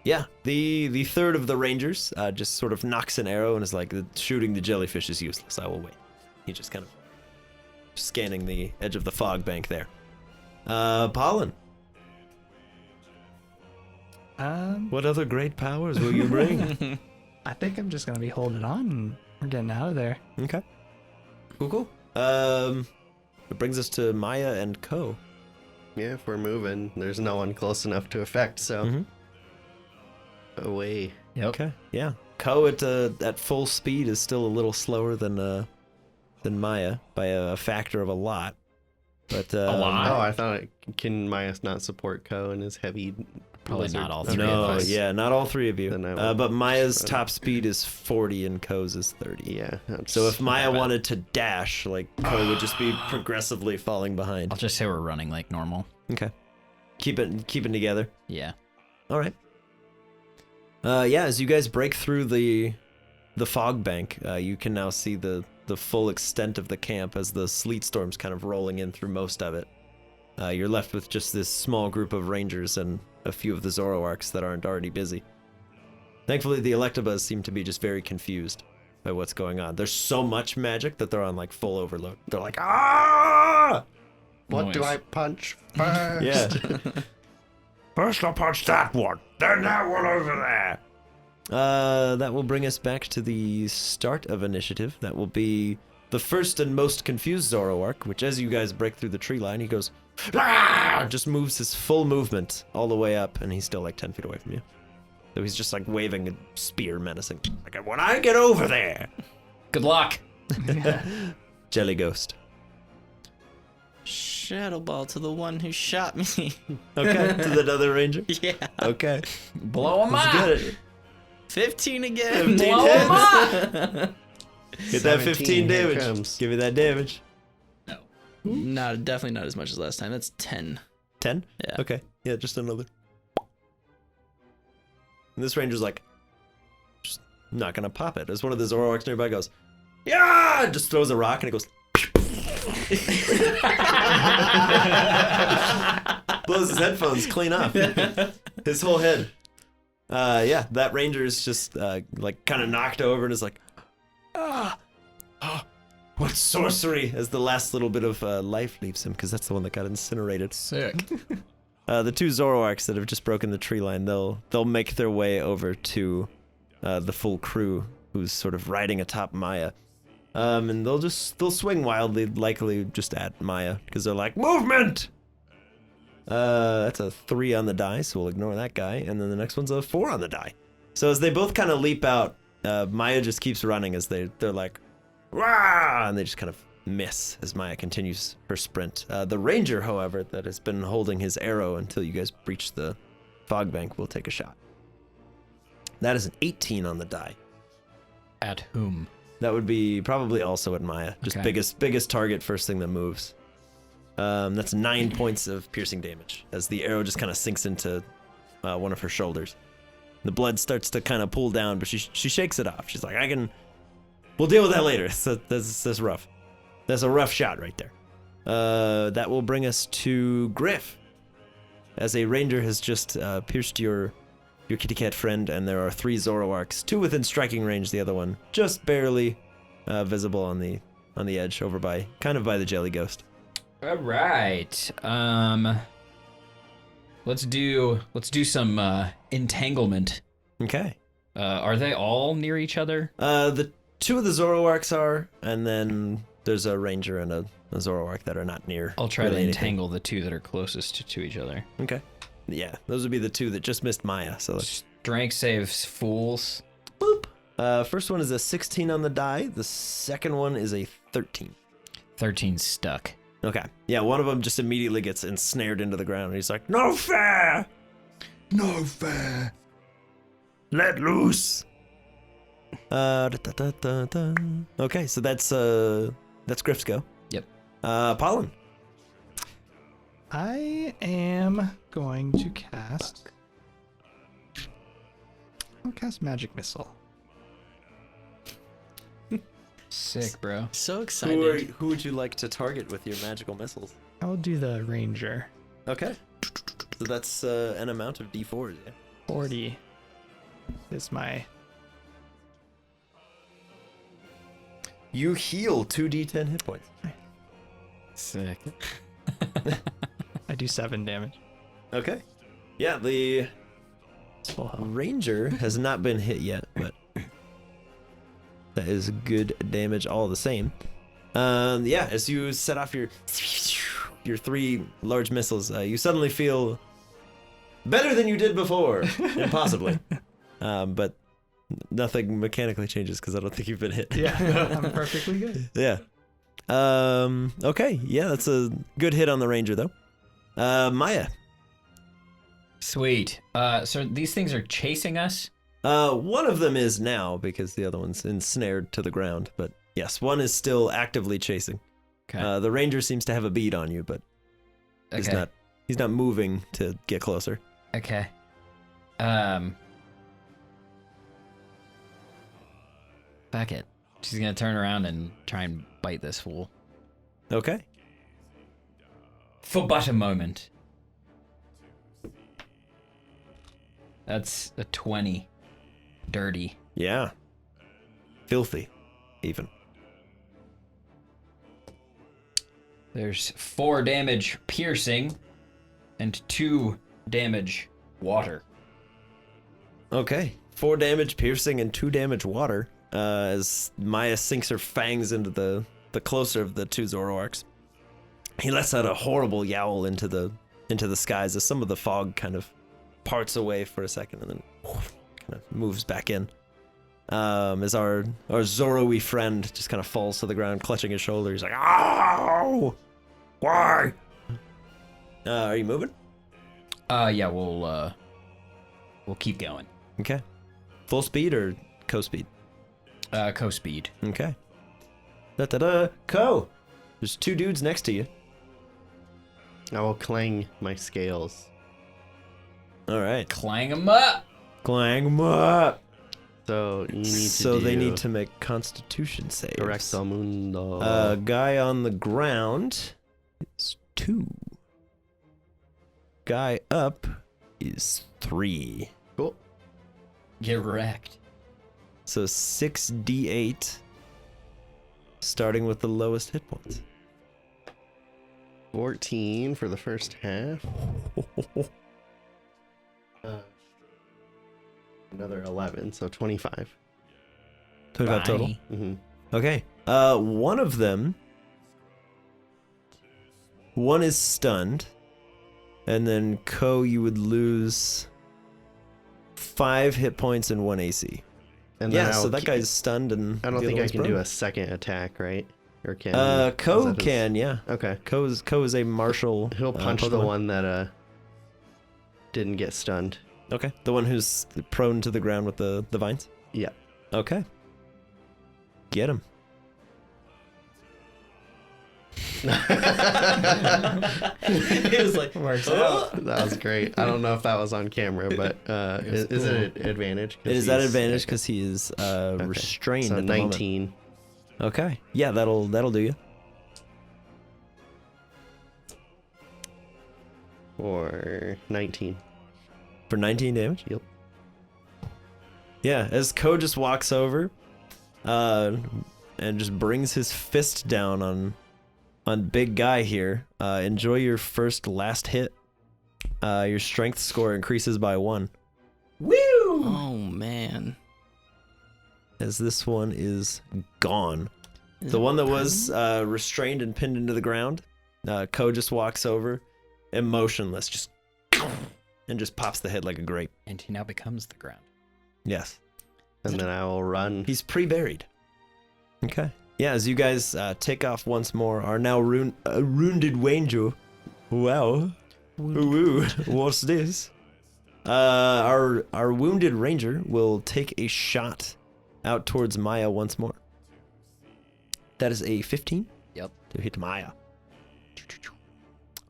Speaker 2: Yeah, the third of the rangers just sort of knocks an arrow and is like, "Shooting the jellyfish is useless. I will wait." He just kind of scanning the edge of the fog bank there. Pollen, what other great powers will you bring?
Speaker 6: I think I'm just gonna be holding on and we're getting out of there.
Speaker 2: Okay. Cool. It brings us to Maya and Ko.
Speaker 5: Yeah, if we're moving, there's no one close enough to affect, so
Speaker 2: Mhm.
Speaker 5: away.
Speaker 4: Yep.
Speaker 2: Okay. Yeah. Ko at full speed is still a little slower than Maya by a factor of a lot. But
Speaker 4: A lot?
Speaker 5: Oh, I thought can Maya not support Ko and his heavy?
Speaker 4: Probably
Speaker 5: lizard?
Speaker 4: not all three
Speaker 2: No,
Speaker 4: of us.
Speaker 2: yeah, not all three of you.
Speaker 5: Then I will
Speaker 2: But Maya's
Speaker 5: try to-
Speaker 2: top speed is 40 and Ko's is 30.
Speaker 5: Yeah. that's-
Speaker 2: So if Maya wanted to dash, like, Ko would just be progressively falling behind.
Speaker 4: I'll just say we're running like normal.
Speaker 2: Okay. Keeping together.
Speaker 4: Yeah.
Speaker 2: All right. Yeah, as you guys break through the fog bank, you can now see the full extent of the camp as the sleet storm's kind of rolling in through most of it. You're left with just this small group of rangers and a few of the Zoroarks that aren't already busy. Thankfully, the Electabuzz seem to be just very confused by what's going on. There's so much magic that they're on like full overload. They're like, "Ah!"
Speaker 5: What do
Speaker 4: Noise.
Speaker 5: I punch first?
Speaker 2: Yeah.
Speaker 1: First I'll punch that one, then that one over there.
Speaker 2: That will bring us back to the start of initiative. That will be the first and most confused Zoroark, which as you guys break through the tree line, he goes, "Ah!" Just moves his full movement all the way up, and he's still like 10 feet away from you. So he's just like waving a spear menacing.
Speaker 1: Like, when I get over there.
Speaker 4: Good luck.
Speaker 2: Jelly Ghost.
Speaker 8: Shadow Ball to the one who shot me.
Speaker 2: Okay, to the other ranger?
Speaker 8: Yeah.
Speaker 2: Okay.
Speaker 4: Blow him
Speaker 2: Let's
Speaker 4: up.
Speaker 2: get it.
Speaker 8: 15 again.
Speaker 2: 15
Speaker 4: Blow him
Speaker 2: hits. Get that 15
Speaker 5: 17, here it
Speaker 2: damage.
Speaker 5: comes.
Speaker 2: Give me that damage.
Speaker 8: Definitely not as much as last time. That's 10.
Speaker 2: 10?
Speaker 8: Yeah.
Speaker 2: Okay. Yeah, just another. And this ranger's like, just not gonna pop it. As one of the Zoroarks nearby goes, yeah! Just throws a rock and it goes, blows his headphones clean off. His whole head. Yeah, that ranger is just like kind of knocked over and is like, what sorcery? As the last little bit of life leaves him, because that's the one that got incinerated.
Speaker 4: Sick.
Speaker 2: The two Zoroarks that have just broken the tree line, they'll make their way over to the full crew, who's sort of riding atop Maya. And they'll swing wildly, likely just at Maya, because they're like, movement! That's a 3 on the die, so we'll ignore that guy. And then the next one's a 4 on the die. So as they both kind of leap out, Maya just keeps running as they're like, rah! And they just kind of miss as Maya continues her sprint. The ranger, however, that has been holding his arrow until you guys breach the fog bank will take a shot. That is an 18 on the die.
Speaker 4: At whom?
Speaker 2: That would be probably also at Maya. Just
Speaker 4: Okay.
Speaker 2: biggest target, first thing that moves. That's 9 points of piercing damage as the arrow just kind of sinks into one of her shoulders. The blood starts to kind of pool down, but she shakes it off. She's like, we'll deal with that later. That's rough. That's a rough shot right there. That will bring us to Griff. As a ranger has just pierced your kitty cat friend, and there are 3 Zoroarks, 2 within striking range, the other one just barely visible on the edge, over by the jelly ghost.
Speaker 4: All right. Let's do some entanglement.
Speaker 2: Okay.
Speaker 4: Are they all near each other?
Speaker 2: The 2 of the Zoroarks are, and then there's a ranger and a Zoroark that are not near.
Speaker 4: I'll try to
Speaker 2: really anything.
Speaker 4: entangle the 2 that are closest to each other.
Speaker 2: Okay. Yeah, those would be the 2 that just missed Maya. So let's.
Speaker 4: Strength saves fools.
Speaker 2: Boop. First one is a 16 on the die. The second one is a 13.
Speaker 4: 13 stuck.
Speaker 2: Okay. Yeah, one of them just immediately gets ensnared into the ground, and he's like, "No fair! No fair! Let loose!" Okay, so that's Griff's go.
Speaker 4: Yep.
Speaker 2: Pollen.
Speaker 6: I am going to cast. I'll cast Magic Missile.
Speaker 4: Sick, bro.
Speaker 8: So excited.
Speaker 2: Who would you like to target with your magical missiles?
Speaker 6: I will do the Ranger.
Speaker 2: Okay. So that's an amount of D4s, yeah?
Speaker 6: 40 is my.
Speaker 2: You heal 2d10 hit points.
Speaker 4: Sick.
Speaker 6: I do 7 damage.
Speaker 2: Okay. Yeah, the
Speaker 6: It's full health.
Speaker 2: ranger has not been hit yet, but that is good damage all the same. Yeah, as you set off your 3 large missiles, you suddenly feel better than you did before, impossibly. But nothing mechanically changes because I don't think you've been hit.
Speaker 6: Yeah, I'm perfectly good.
Speaker 2: Yeah. Okay. Yeah, that's a good hit on the ranger, though. Maya.
Speaker 4: Sweet. So these things are chasing us?
Speaker 2: One of them is now because the other one's ensnared to the ground. But yes, one is still actively chasing.
Speaker 4: Okay.
Speaker 2: The ranger seems to have a bead on you, but he's not moving to get closer.
Speaker 4: Okay. Fuck it. She's gonna turn around and try and bite this fool.
Speaker 2: Okay.
Speaker 4: For but a moment. That's a 20. Dirty.
Speaker 2: Yeah. Filthy, even.
Speaker 4: There's 4 damage piercing and 2
Speaker 9: damage water.
Speaker 2: Okay. 4 damage piercing and 2 damage water. As Maya sinks her fangs into the closer of the 2 Zoroarks. He lets out a horrible yowl into the skies as some of the fog kind of parts away for a second and then kind of moves back in. As our Zoro-y friend just kind of falls to the ground, clutching his shoulder. He's like, "Ow! Why?" Are you moving?
Speaker 9: Yeah, we'll keep going.
Speaker 2: Okay. Full speed or co-speed?
Speaker 9: Co-speed.
Speaker 2: Okay. Da-da-da. Co! There's 2 dudes next to you.
Speaker 5: I will clang my scales.
Speaker 2: All right.
Speaker 9: Clang them up.
Speaker 2: Clang 'em up.
Speaker 5: So you need to
Speaker 2: So they
Speaker 5: do
Speaker 2: need to make Constitution saves.
Speaker 5: Correcto mundo.
Speaker 2: Guy on the ground is 2. Guy up is 3.
Speaker 5: Cool.
Speaker 9: Get wrecked.
Speaker 2: So 6d8, starting with the lowest hit points.
Speaker 5: 14 for the first half. Another 11, so 25.
Speaker 2: 25 total.
Speaker 9: Bye.
Speaker 5: Mm-hmm.
Speaker 2: Okay. One of them. One is stunned, and then Ko, you would lose 5 hit points and 1 AC.
Speaker 5: And then
Speaker 2: Yeah, so
Speaker 5: I'll
Speaker 2: that
Speaker 5: keep-
Speaker 2: guy's stunned, and
Speaker 5: I don't
Speaker 2: the
Speaker 5: think
Speaker 2: other
Speaker 5: I
Speaker 2: one's
Speaker 5: can do
Speaker 2: prone.
Speaker 5: a second attack, right? Or can?
Speaker 2: Ko
Speaker 5: Is that his-
Speaker 2: can, yeah.
Speaker 5: Okay.
Speaker 2: Ko is a martial.
Speaker 5: He'll punch the
Speaker 2: Pokemon.
Speaker 5: one that didn't get stunned.
Speaker 2: Okay, the one who's prone to the ground with the vines.
Speaker 5: Yeah.
Speaker 2: Okay. Get him.
Speaker 8: It was like,
Speaker 9: Works out.
Speaker 5: That was great. I don't know if that was on camera, but is it an advantage?
Speaker 2: It is at advantage because he is restrained
Speaker 5: So
Speaker 2: at the
Speaker 5: 19.
Speaker 2: moment. Okay. Yeah, that'll do you.
Speaker 5: Or 19.
Speaker 2: For 19 damage?
Speaker 5: Yep.
Speaker 2: Yeah, as Ko just walks over and just brings his fist down on big guy here. Enjoy your first last hit. Your strength score increases by 1.
Speaker 8: oh man.
Speaker 2: As this one is gone. The one that was restrained and pinned into the ground, Ko just walks over, emotionless, just and just pops the head like a grape.
Speaker 9: And he now becomes the ground.
Speaker 2: Yes.
Speaker 5: And then I will run.
Speaker 2: He's pre-buried. Okay. Yeah, as you guys take off once more, our now wounded Ranger. Wow. Woo. What's this? Our wounded Ranger will take a shot out towards Maya once more. That is a 15.
Speaker 9: Yep.
Speaker 2: To hit Maya.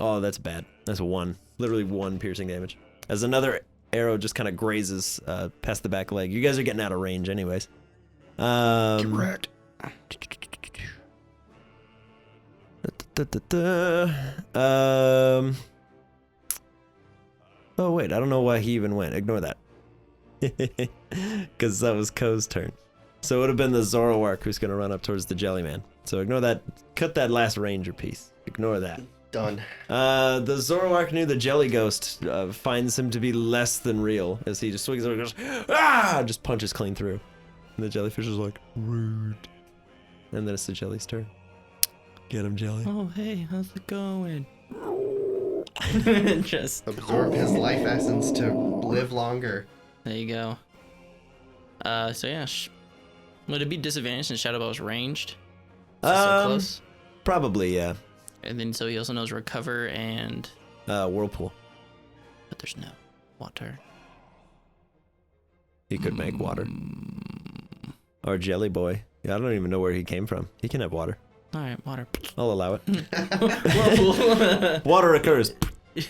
Speaker 2: Oh, that's bad. That's 1. Literally 1 piercing damage. As another arrow just kind of grazes past the back leg. You guys are getting out of range anyways.
Speaker 9: Correct.
Speaker 2: Oh wait, I don't know why he even went. Ignore that. Because that was Ko's turn. So it would have been the Zoroark who's going to run up towards the Jellyman. So ignore that. Cut that last ranger piece. Ignore that.
Speaker 5: Done.
Speaker 2: The Zoroark knew the Jelly Ghost finds him to be less than real as he just swings over and goes, ah! Just punches clean through. And the jellyfish is like, rude. And then it's the Jelly's turn. Get him, Jelly.
Speaker 8: Oh hey, how's it going? Just
Speaker 5: Absorb his life essence to live longer.
Speaker 8: there you go. So yeah, would it be disadvantaged since Shadow Ball was ranged? So close.
Speaker 2: Probably, yeah.
Speaker 8: And then so he also knows recover and
Speaker 2: Whirlpool.
Speaker 8: but there's no water.
Speaker 2: He could make water. Or Jelly Boy. Yeah, I don't even know where he came from. He can have water.
Speaker 8: All right, water.
Speaker 2: I'll allow it.
Speaker 8: Whirlpool.
Speaker 2: Water occurs,
Speaker 8: Yeah,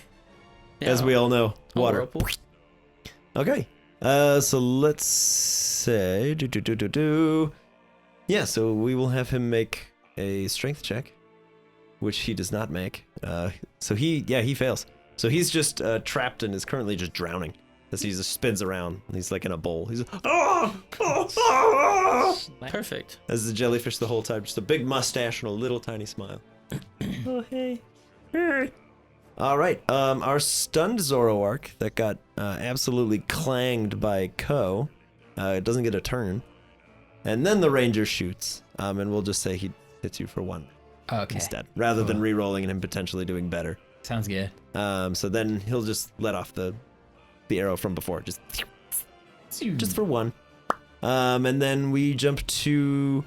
Speaker 2: as we all know.
Speaker 8: oh,
Speaker 2: Water.
Speaker 8: whirlpool.
Speaker 2: Okay. So let's say yeah, so we will have him make a strength check, which he does not make. So he fails. So he's just trapped and is currently just drowning as he just spins around. He's like in a bowl. He's
Speaker 8: Perfect.
Speaker 2: as the jellyfish the whole time, just a big mustache and a little tiny smile. Oh hey. All right. Our stunned Zoroark that got absolutely clanged by Ko doesn't get a turn. And then the ranger shoots. And we'll just say he hits you for 1
Speaker 4: Okay.
Speaker 2: instead, rather than re-rolling and him potentially doing better.
Speaker 4: Sounds good.
Speaker 2: So then he'll just let off the arrow from before, just for 1. And then we jump to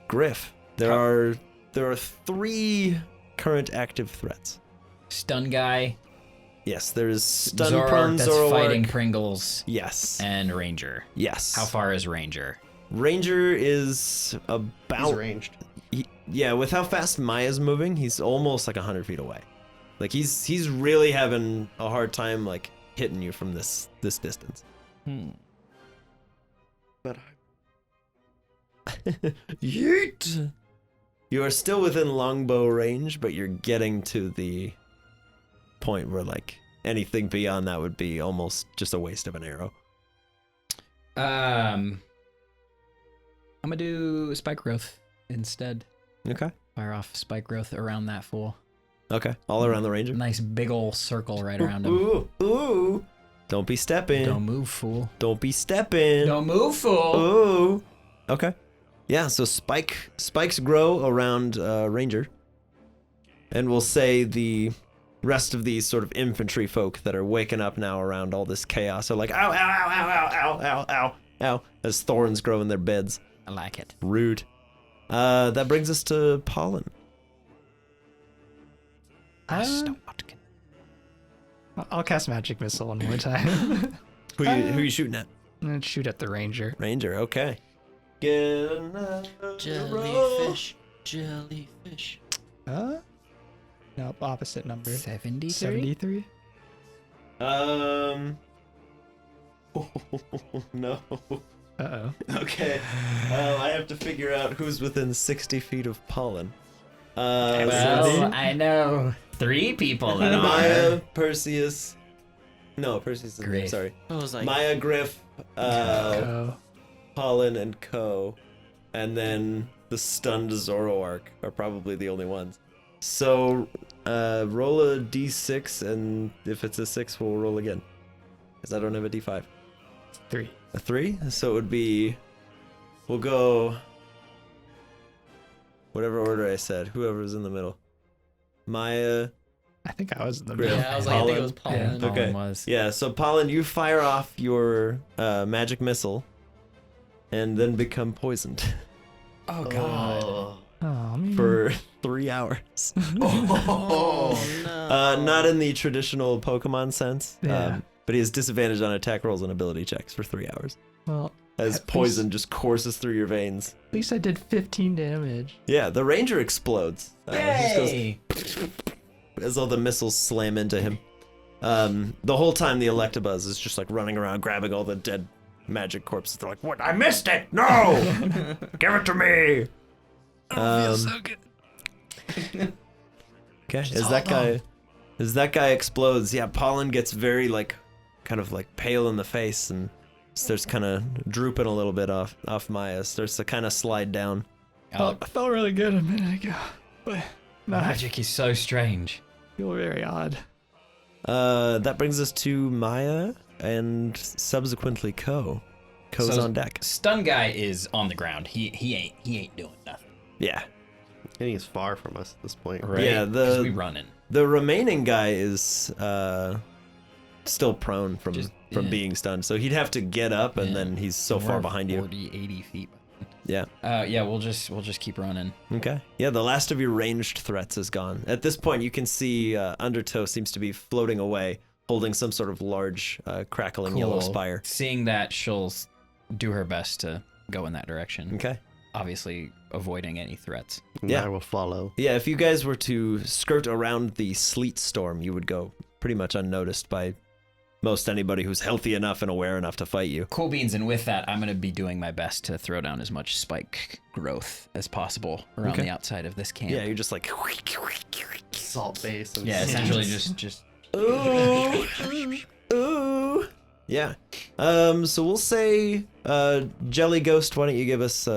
Speaker 2: Griff. There are 3 current active threats.
Speaker 4: Stun guy,
Speaker 2: Yes, there's stun
Speaker 4: Zoroark
Speaker 2: prone
Speaker 4: that's
Speaker 2: Zoroark.
Speaker 4: fighting Pringles,
Speaker 2: Yes.
Speaker 4: and Ranger.
Speaker 2: Yes.
Speaker 4: How far is Ranger?
Speaker 2: Ranger is
Speaker 5: He's
Speaker 2: about
Speaker 5: ranged.
Speaker 2: yeah, with how fast Maya's moving, he's almost like 100 feet away. Like he's really having a hard time like hitting you from this distance.
Speaker 5: But
Speaker 2: Yeet! You are still within longbow range, but you're getting to the point where like anything beyond that would be almost just a waste of an arrow.
Speaker 4: I'm gonna do spike growth instead.
Speaker 2: Okay.
Speaker 4: Fire off spike growth around that fool.
Speaker 2: Okay. All around the ranger.
Speaker 4: Nice big ol' circle right around him.
Speaker 2: Ooh. Don't be stepping.
Speaker 4: Don't move, fool.
Speaker 2: Don't be stepping.
Speaker 4: Don't move, fool.
Speaker 2: Ooh. Okay. Yeah, so spikes grow around Ranger. And we'll say the rest of these sort of infantry folk that are waking up now around all this chaos are like, ow, ow, ow, ow, ow, ow, ow, ow, as thorns grow in their beds.
Speaker 4: I like it.
Speaker 2: Rude. That brings us to Polen.
Speaker 6: I'll cast Magic Missile one more time.
Speaker 2: Who you shooting at?
Speaker 6: I'm gonna shoot at the ranger.
Speaker 2: Ranger, okay. Get another roll.
Speaker 8: Jellyfish.
Speaker 6: Nope, opposite number.
Speaker 4: 73?
Speaker 6: 73?
Speaker 2: No.
Speaker 6: Uh-oh.
Speaker 2: Okay. I have to figure out who's within 60 feet of Pollen.
Speaker 4: Well, I know 3 people that are.
Speaker 2: Maya, Perseus. No, Perseus is
Speaker 4: Griff.
Speaker 2: sorry.
Speaker 8: I was like,
Speaker 2: Maya, Griff,
Speaker 6: Oh.
Speaker 2: Pollen, and Ko. And then the stunned Zoroark are probably the only ones. So, roll a d6, and if it's a 6, we'll roll again. Because I don't have a d5.
Speaker 6: 3.
Speaker 2: A 3? So it would be... We'll go... Whatever order I said. Whoever's in the middle. Maya...
Speaker 6: I think I was in the
Speaker 2: Griff.
Speaker 6: middle.
Speaker 8: yeah, I was like, I think it was
Speaker 2: Pollen.
Speaker 8: pollen.
Speaker 6: Yeah.
Speaker 2: Okay.
Speaker 4: Was.
Speaker 2: Yeah, so Pollen, you fire off your magic missile. And then become poisoned.
Speaker 4: Oh, God.
Speaker 6: Oh, man.
Speaker 2: For 3 hours.
Speaker 8: Oh no.
Speaker 2: Not in the traditional Pokemon sense.
Speaker 6: Yeah.
Speaker 2: But he has disadvantage on attack rolls and ability checks for 3 hours.
Speaker 6: Well,
Speaker 2: As
Speaker 6: At
Speaker 2: poison just courses through your veins.
Speaker 6: at least I did 15 damage.
Speaker 2: Yeah, the ranger explodes. He just goes
Speaker 4: Yay!
Speaker 2: as all the missiles slam into him. The whole time the Electabuzz is just like running around grabbing all the dead magic corpses. They're like, "What? I missed it! No! Give it to me!"
Speaker 6: Feels so good.
Speaker 2: Okay, as that guy explodes, yeah, Pollen gets very like kind of like pale in the face and starts kind of drooping a little bit off Maya. Starts to kind of slide down.
Speaker 4: Oh,
Speaker 6: I felt really good a minute ago, but no, I
Speaker 4: magic is so strange.
Speaker 6: feel very odd.
Speaker 2: That brings us to Maya and subsequently Ko. Ko's
Speaker 4: So-
Speaker 2: on deck.
Speaker 4: Stun guy is on the ground. He ain't doing nothing.
Speaker 2: Yeah.
Speaker 5: And he's far from us at this point.
Speaker 4: Right?
Speaker 2: Yeah,
Speaker 4: 'Cause
Speaker 2: the-
Speaker 4: we running.
Speaker 2: The remaining guy is still prone from
Speaker 4: Yeah.
Speaker 2: being stunned, so he'd have to get up, and
Speaker 4: Yeah.
Speaker 2: then he's so
Speaker 4: We're
Speaker 2: far behind you.
Speaker 4: 40, 80 feet.
Speaker 2: Yeah.
Speaker 4: Yeah, we'll just keep running.
Speaker 2: Okay. Yeah, the last of your ranged threats is gone. At this point, you can see Undertow seems to be floating away, holding some sort of large, crackling yellow
Speaker 4: Cool.
Speaker 2: spire.
Speaker 4: Seeing that, she'll do her best to go in that direction.
Speaker 2: Okay.
Speaker 4: Obviously, avoiding any threats.
Speaker 5: And
Speaker 2: Yeah.
Speaker 5: I will follow.
Speaker 2: Yeah, if you guys were to skirt around the sleet storm, you would go pretty much unnoticed by most anybody who's healthy enough and aware enough to fight you.
Speaker 4: Cool beans, and with that, I'm going to be doing my best to throw down as much spike growth as possible around
Speaker 2: Okay.
Speaker 4: the outside of this camp.
Speaker 2: Yeah, you're just like...
Speaker 5: Salt base. And
Speaker 4: Yeah, essentially just
Speaker 2: Ooh, ooh. Yeah. So we'll say, Jelly Ghost, why don't you give us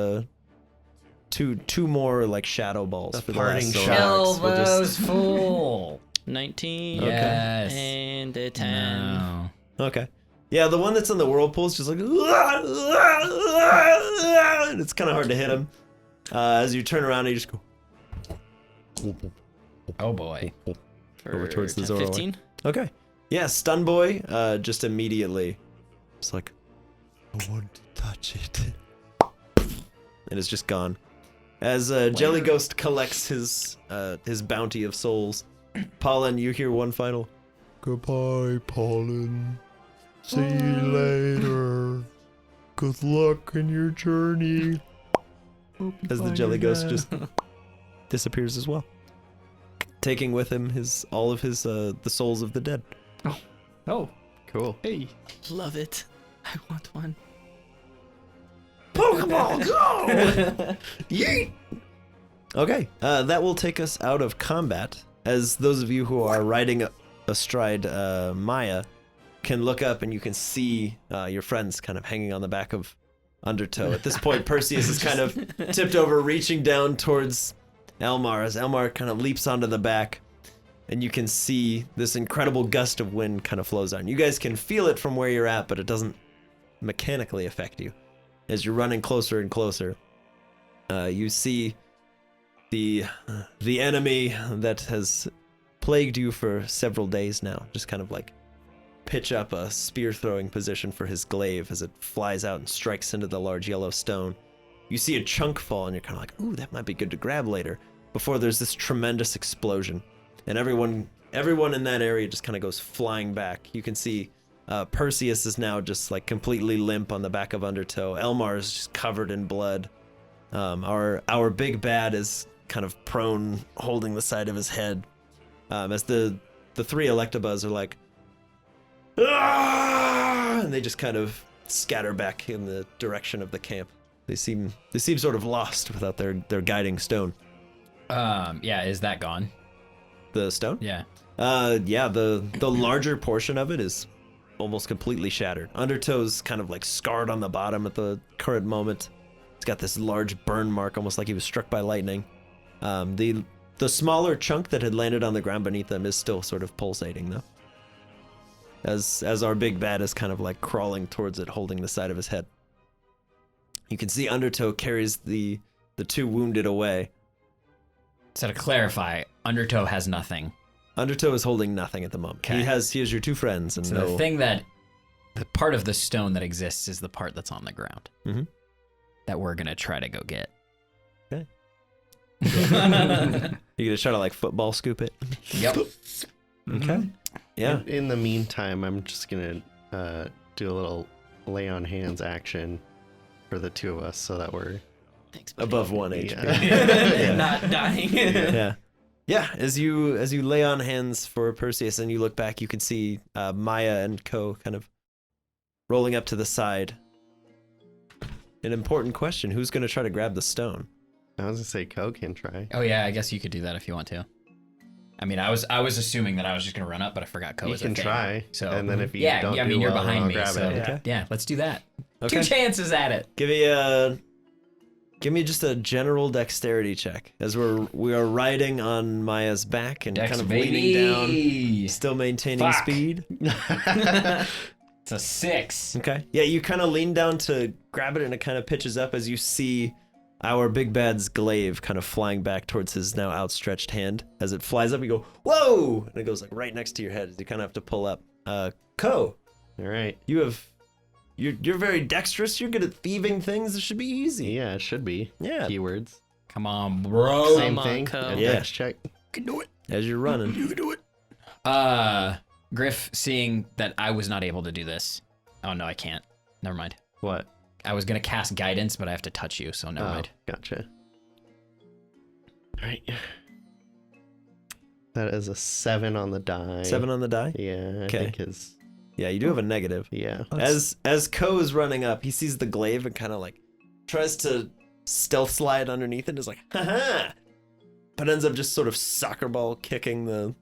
Speaker 2: two more like shadow balls
Speaker 5: The
Speaker 2: for the
Speaker 5: parting
Speaker 2: last
Speaker 5: shot.
Speaker 2: Zoroarks. We'll just-
Speaker 4: fool.
Speaker 8: 19.
Speaker 4: Yes.
Speaker 8: And a 10.
Speaker 4: No.
Speaker 2: Okay. Yeah, the one that's in the whirlpool is just like, and it's kind of hard to hit him. As you turn around, you just go
Speaker 4: Oh boy.
Speaker 2: over towards the
Speaker 8: 10,
Speaker 2: Zoro.
Speaker 8: 15.
Speaker 2: Okay. Yeah, Stun Boy, just immediately, it's like, I want to touch it. And it's just gone. As Jelly Ghost collects his bounty of souls, Polen, you hear one final, goodbye, Polen. See you later. Good luck in your journey. As the Jelly Ghost just disappears as well, taking with him all of his the souls of the dead.
Speaker 6: Oh,
Speaker 5: Cool.
Speaker 6: hey.
Speaker 8: Love it. I want one.
Speaker 2: Pokemon Go! Yeet! Okay, that will take us out of combat. As those of you who are riding astride Maya can look up and you can see your friends kind of hanging on the back of Undertow. At this point, Perseus is kind of tipped over, reaching down towards Elmar, as Elmar kind of leaps onto the back, and you can see this incredible gust of wind kind of flows on. You guys can feel it from where you're at, but it doesn't mechanically affect you. As you're running closer and closer, you see the enemy that has plagued you for several days now, just kind of like pitch up a spear throwing position for his glaive as it flies out and strikes into the large yellow stone. You see a chunk fall and you're kind of like, ooh, that might be good to grab later, before there's this tremendous explosion. And everyone in that area just kind of goes flying back. You can see Perseus is now just like completely limp on the back of Undertow. Elmar is just covered in blood. Our big bad is kind of prone, holding the side of his head. As the three Electabuzz are like, "Ah!" and they just kind of scatter back in the direction of the camp. They seem sort of lost without their guiding stone.
Speaker 4: Yeah, is that gone?
Speaker 2: The stone?
Speaker 4: Yeah.
Speaker 2: Yeah, the larger portion of it is almost completely shattered. Undertow's kind of like scarred on the bottom at the current moment. It's got this large burn mark, almost like he was struck by lightning. The smaller chunk that had landed on the ground beneath them is still sort of pulsating, though. As our big bad is kind of like crawling towards it, holding the side of his head. You can see Undertow carries the two wounded away.
Speaker 4: So to clarify, Undertow has nothing.
Speaker 2: Undertow is holding nothing at the moment.
Speaker 4: Okay.
Speaker 2: He has your two friends, and
Speaker 4: So
Speaker 2: no.
Speaker 4: the thing that, the part of the stone that exists is the part that's on the ground.
Speaker 2: Mhm.
Speaker 4: That we're gonna try to go get.
Speaker 2: Okay. You gonna try to like football scoop it?
Speaker 4: Yep.
Speaker 2: Okay. Yeah.
Speaker 5: In the meantime, I'm just gonna do a little lay on hands action for the two of us, so that we're
Speaker 8: Thanks, buddy.
Speaker 2: Above 1 HP.
Speaker 5: Yeah.
Speaker 8: Not dying.
Speaker 2: Yeah. Yeah, as you lay on hands for Perseus and you look back, you can see Maya and Co kind of rolling up to the side. An important question, who's going to try to grab the stone?
Speaker 5: I was gonna say Ko can try.
Speaker 4: Oh yeah, I guess you could do that if you want to. I mean, I was assuming that I was just gonna run up, but I forgot Ko
Speaker 5: You
Speaker 4: was
Speaker 5: can
Speaker 4: a thing.
Speaker 5: try.
Speaker 4: So
Speaker 5: And then if you
Speaker 4: yeah,
Speaker 5: don't
Speaker 4: I mean
Speaker 5: do
Speaker 4: you're
Speaker 5: well,
Speaker 4: behind
Speaker 5: I'll
Speaker 4: me,
Speaker 5: grab
Speaker 4: so
Speaker 5: it.
Speaker 4: yeah, let's do that.
Speaker 2: Okay.
Speaker 4: 2 chances at it.
Speaker 2: Give me just a general dexterity check as we are riding on Maya's back and
Speaker 4: Dex,
Speaker 2: kind of
Speaker 4: baby.
Speaker 2: leaning down, still maintaining
Speaker 4: Fuck.
Speaker 2: speed.
Speaker 4: It's a 6.
Speaker 2: Okay. Yeah, you kind of lean down to grab it and it kind of pitches up as you see our big bad's glaive kind of flying back towards his now outstretched hand. As it flies up, you go, whoa! And it goes like right next to your head as you kind of have to pull up. Ko,
Speaker 5: All right.
Speaker 2: you're very dexterous. You're good at thieving things. This should be easy.
Speaker 5: Yeah, it should be.
Speaker 2: Yeah.
Speaker 5: Keywords.
Speaker 4: Come on, bro.
Speaker 5: Same
Speaker 8: on,
Speaker 5: thing.
Speaker 8: Ko.
Speaker 5: A
Speaker 2: Yeah.
Speaker 5: dex check.
Speaker 4: can do it.
Speaker 2: As you're running.
Speaker 4: You can do it. Griff, seeing that I was not able to do this. Oh no, I can't. Never mind.
Speaker 5: What?
Speaker 4: I was gonna cast guidance, but I have to touch you, so never mind.
Speaker 5: Gotcha. All right. That is a 7 on the die.
Speaker 2: 7 on the die?
Speaker 5: Yeah, I
Speaker 2: Okay.
Speaker 5: think his.
Speaker 2: Yeah, you do have a negative.
Speaker 5: Yeah.
Speaker 2: As Ko is running up, he sees the glaive and kind of like tries to stealth slide underneath it and is like, haha! But ends up just sort of soccer ball kicking the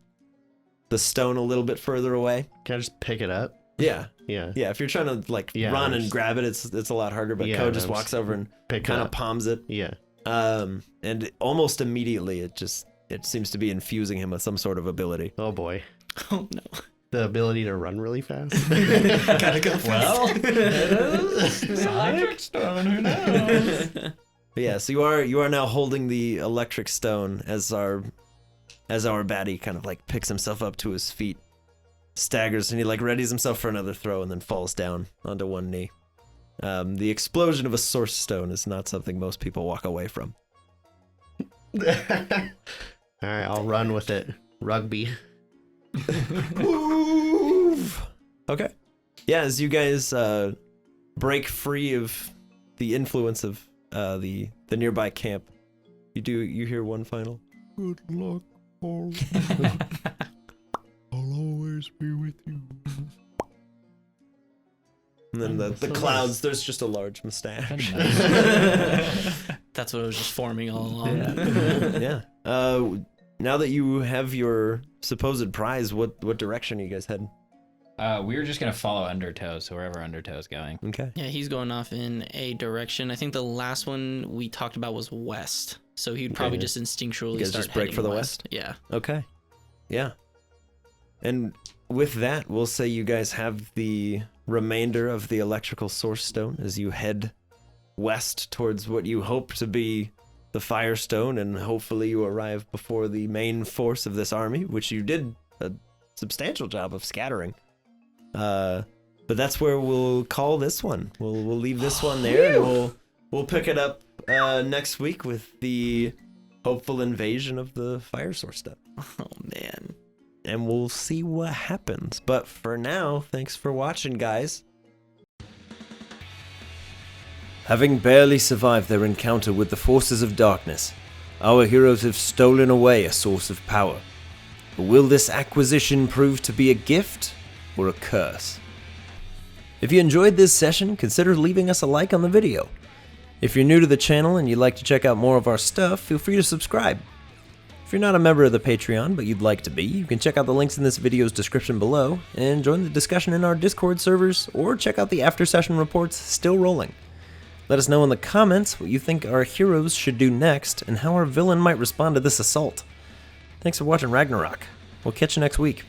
Speaker 2: stone a little bit further away.
Speaker 5: Can I just pick it up?
Speaker 2: Yeah.
Speaker 5: Yeah.
Speaker 2: Yeah, if you're trying to like
Speaker 5: Yeah,
Speaker 2: run
Speaker 5: I'm
Speaker 2: and
Speaker 5: just-
Speaker 2: grab it, it's a lot harder, but
Speaker 5: Yeah,
Speaker 2: Ko
Speaker 5: I'm
Speaker 2: just
Speaker 5: just
Speaker 2: walks over and
Speaker 5: Pick
Speaker 2: kind
Speaker 5: it
Speaker 2: of
Speaker 5: up.
Speaker 2: palms it.
Speaker 5: Yeah.
Speaker 2: And almost immediately it it seems to be infusing him with some sort of ability.
Speaker 5: Oh boy.
Speaker 8: Oh no.
Speaker 5: The ability to run really fast.
Speaker 8: Gotta go fast.
Speaker 9: Electric stone, who knows?
Speaker 2: But yeah, so you are now holding the electric stone as our baddie kind of like picks himself up to his feet, staggers, and he like readies himself for another throw and then falls down onto one knee. The explosion of a source stone is not something most people walk away from.
Speaker 5: All right, I'll run with it. Rugby.
Speaker 2: Move. Okay. Yeah, as you guys break free of the influence of the nearby camp, you hear one final. Good luck, Paul. I'll always be with you. And then the clouds, there's just a large mustache.
Speaker 8: That's what was just forming all along.
Speaker 2: Yeah. Now that you have your supposed prize, what direction are you guys heading?
Speaker 4: We were just gonna follow Undertow, so wherever Undertow's going.
Speaker 2: Okay.
Speaker 8: Yeah, he's going off in a direction. I think the last one we talked about was west, so he'd probably just instinctually
Speaker 2: You guys
Speaker 8: start
Speaker 2: just break
Speaker 8: heading
Speaker 2: for the
Speaker 8: west. Yeah.
Speaker 2: Okay. Yeah. And with that, we'll say you guys have the remainder of the electrical source stone as you head west towards what you hope to be the Firestone, and hopefully you arrive before the main force of this army, which you did a substantial job of scattering. But that's where we'll call this one. We'll leave this one there, and we'll pick it up next week with the hopeful invasion of the Fire Source stone.
Speaker 8: Oh man.
Speaker 2: And we'll see what happens. But for now, thanks for watching, guys. Having barely survived their encounter with the forces of darkness, our heroes have stolen away a source of power. But will this acquisition prove to be a gift or a curse? If you enjoyed this session, consider leaving us a like on the video. If you're new to the channel and you'd like to check out more of our stuff, feel free to subscribe. If you're not a member of the Patreon, but you'd like to be, you can check out the links in this video's description below, and join the discussion in our Discord servers, or check out the after-session reports still rolling. Let us know in the comments what you think our heroes should do next, and how our villain might respond to this assault. Thanks for watching Ragnarok. We'll catch you next week.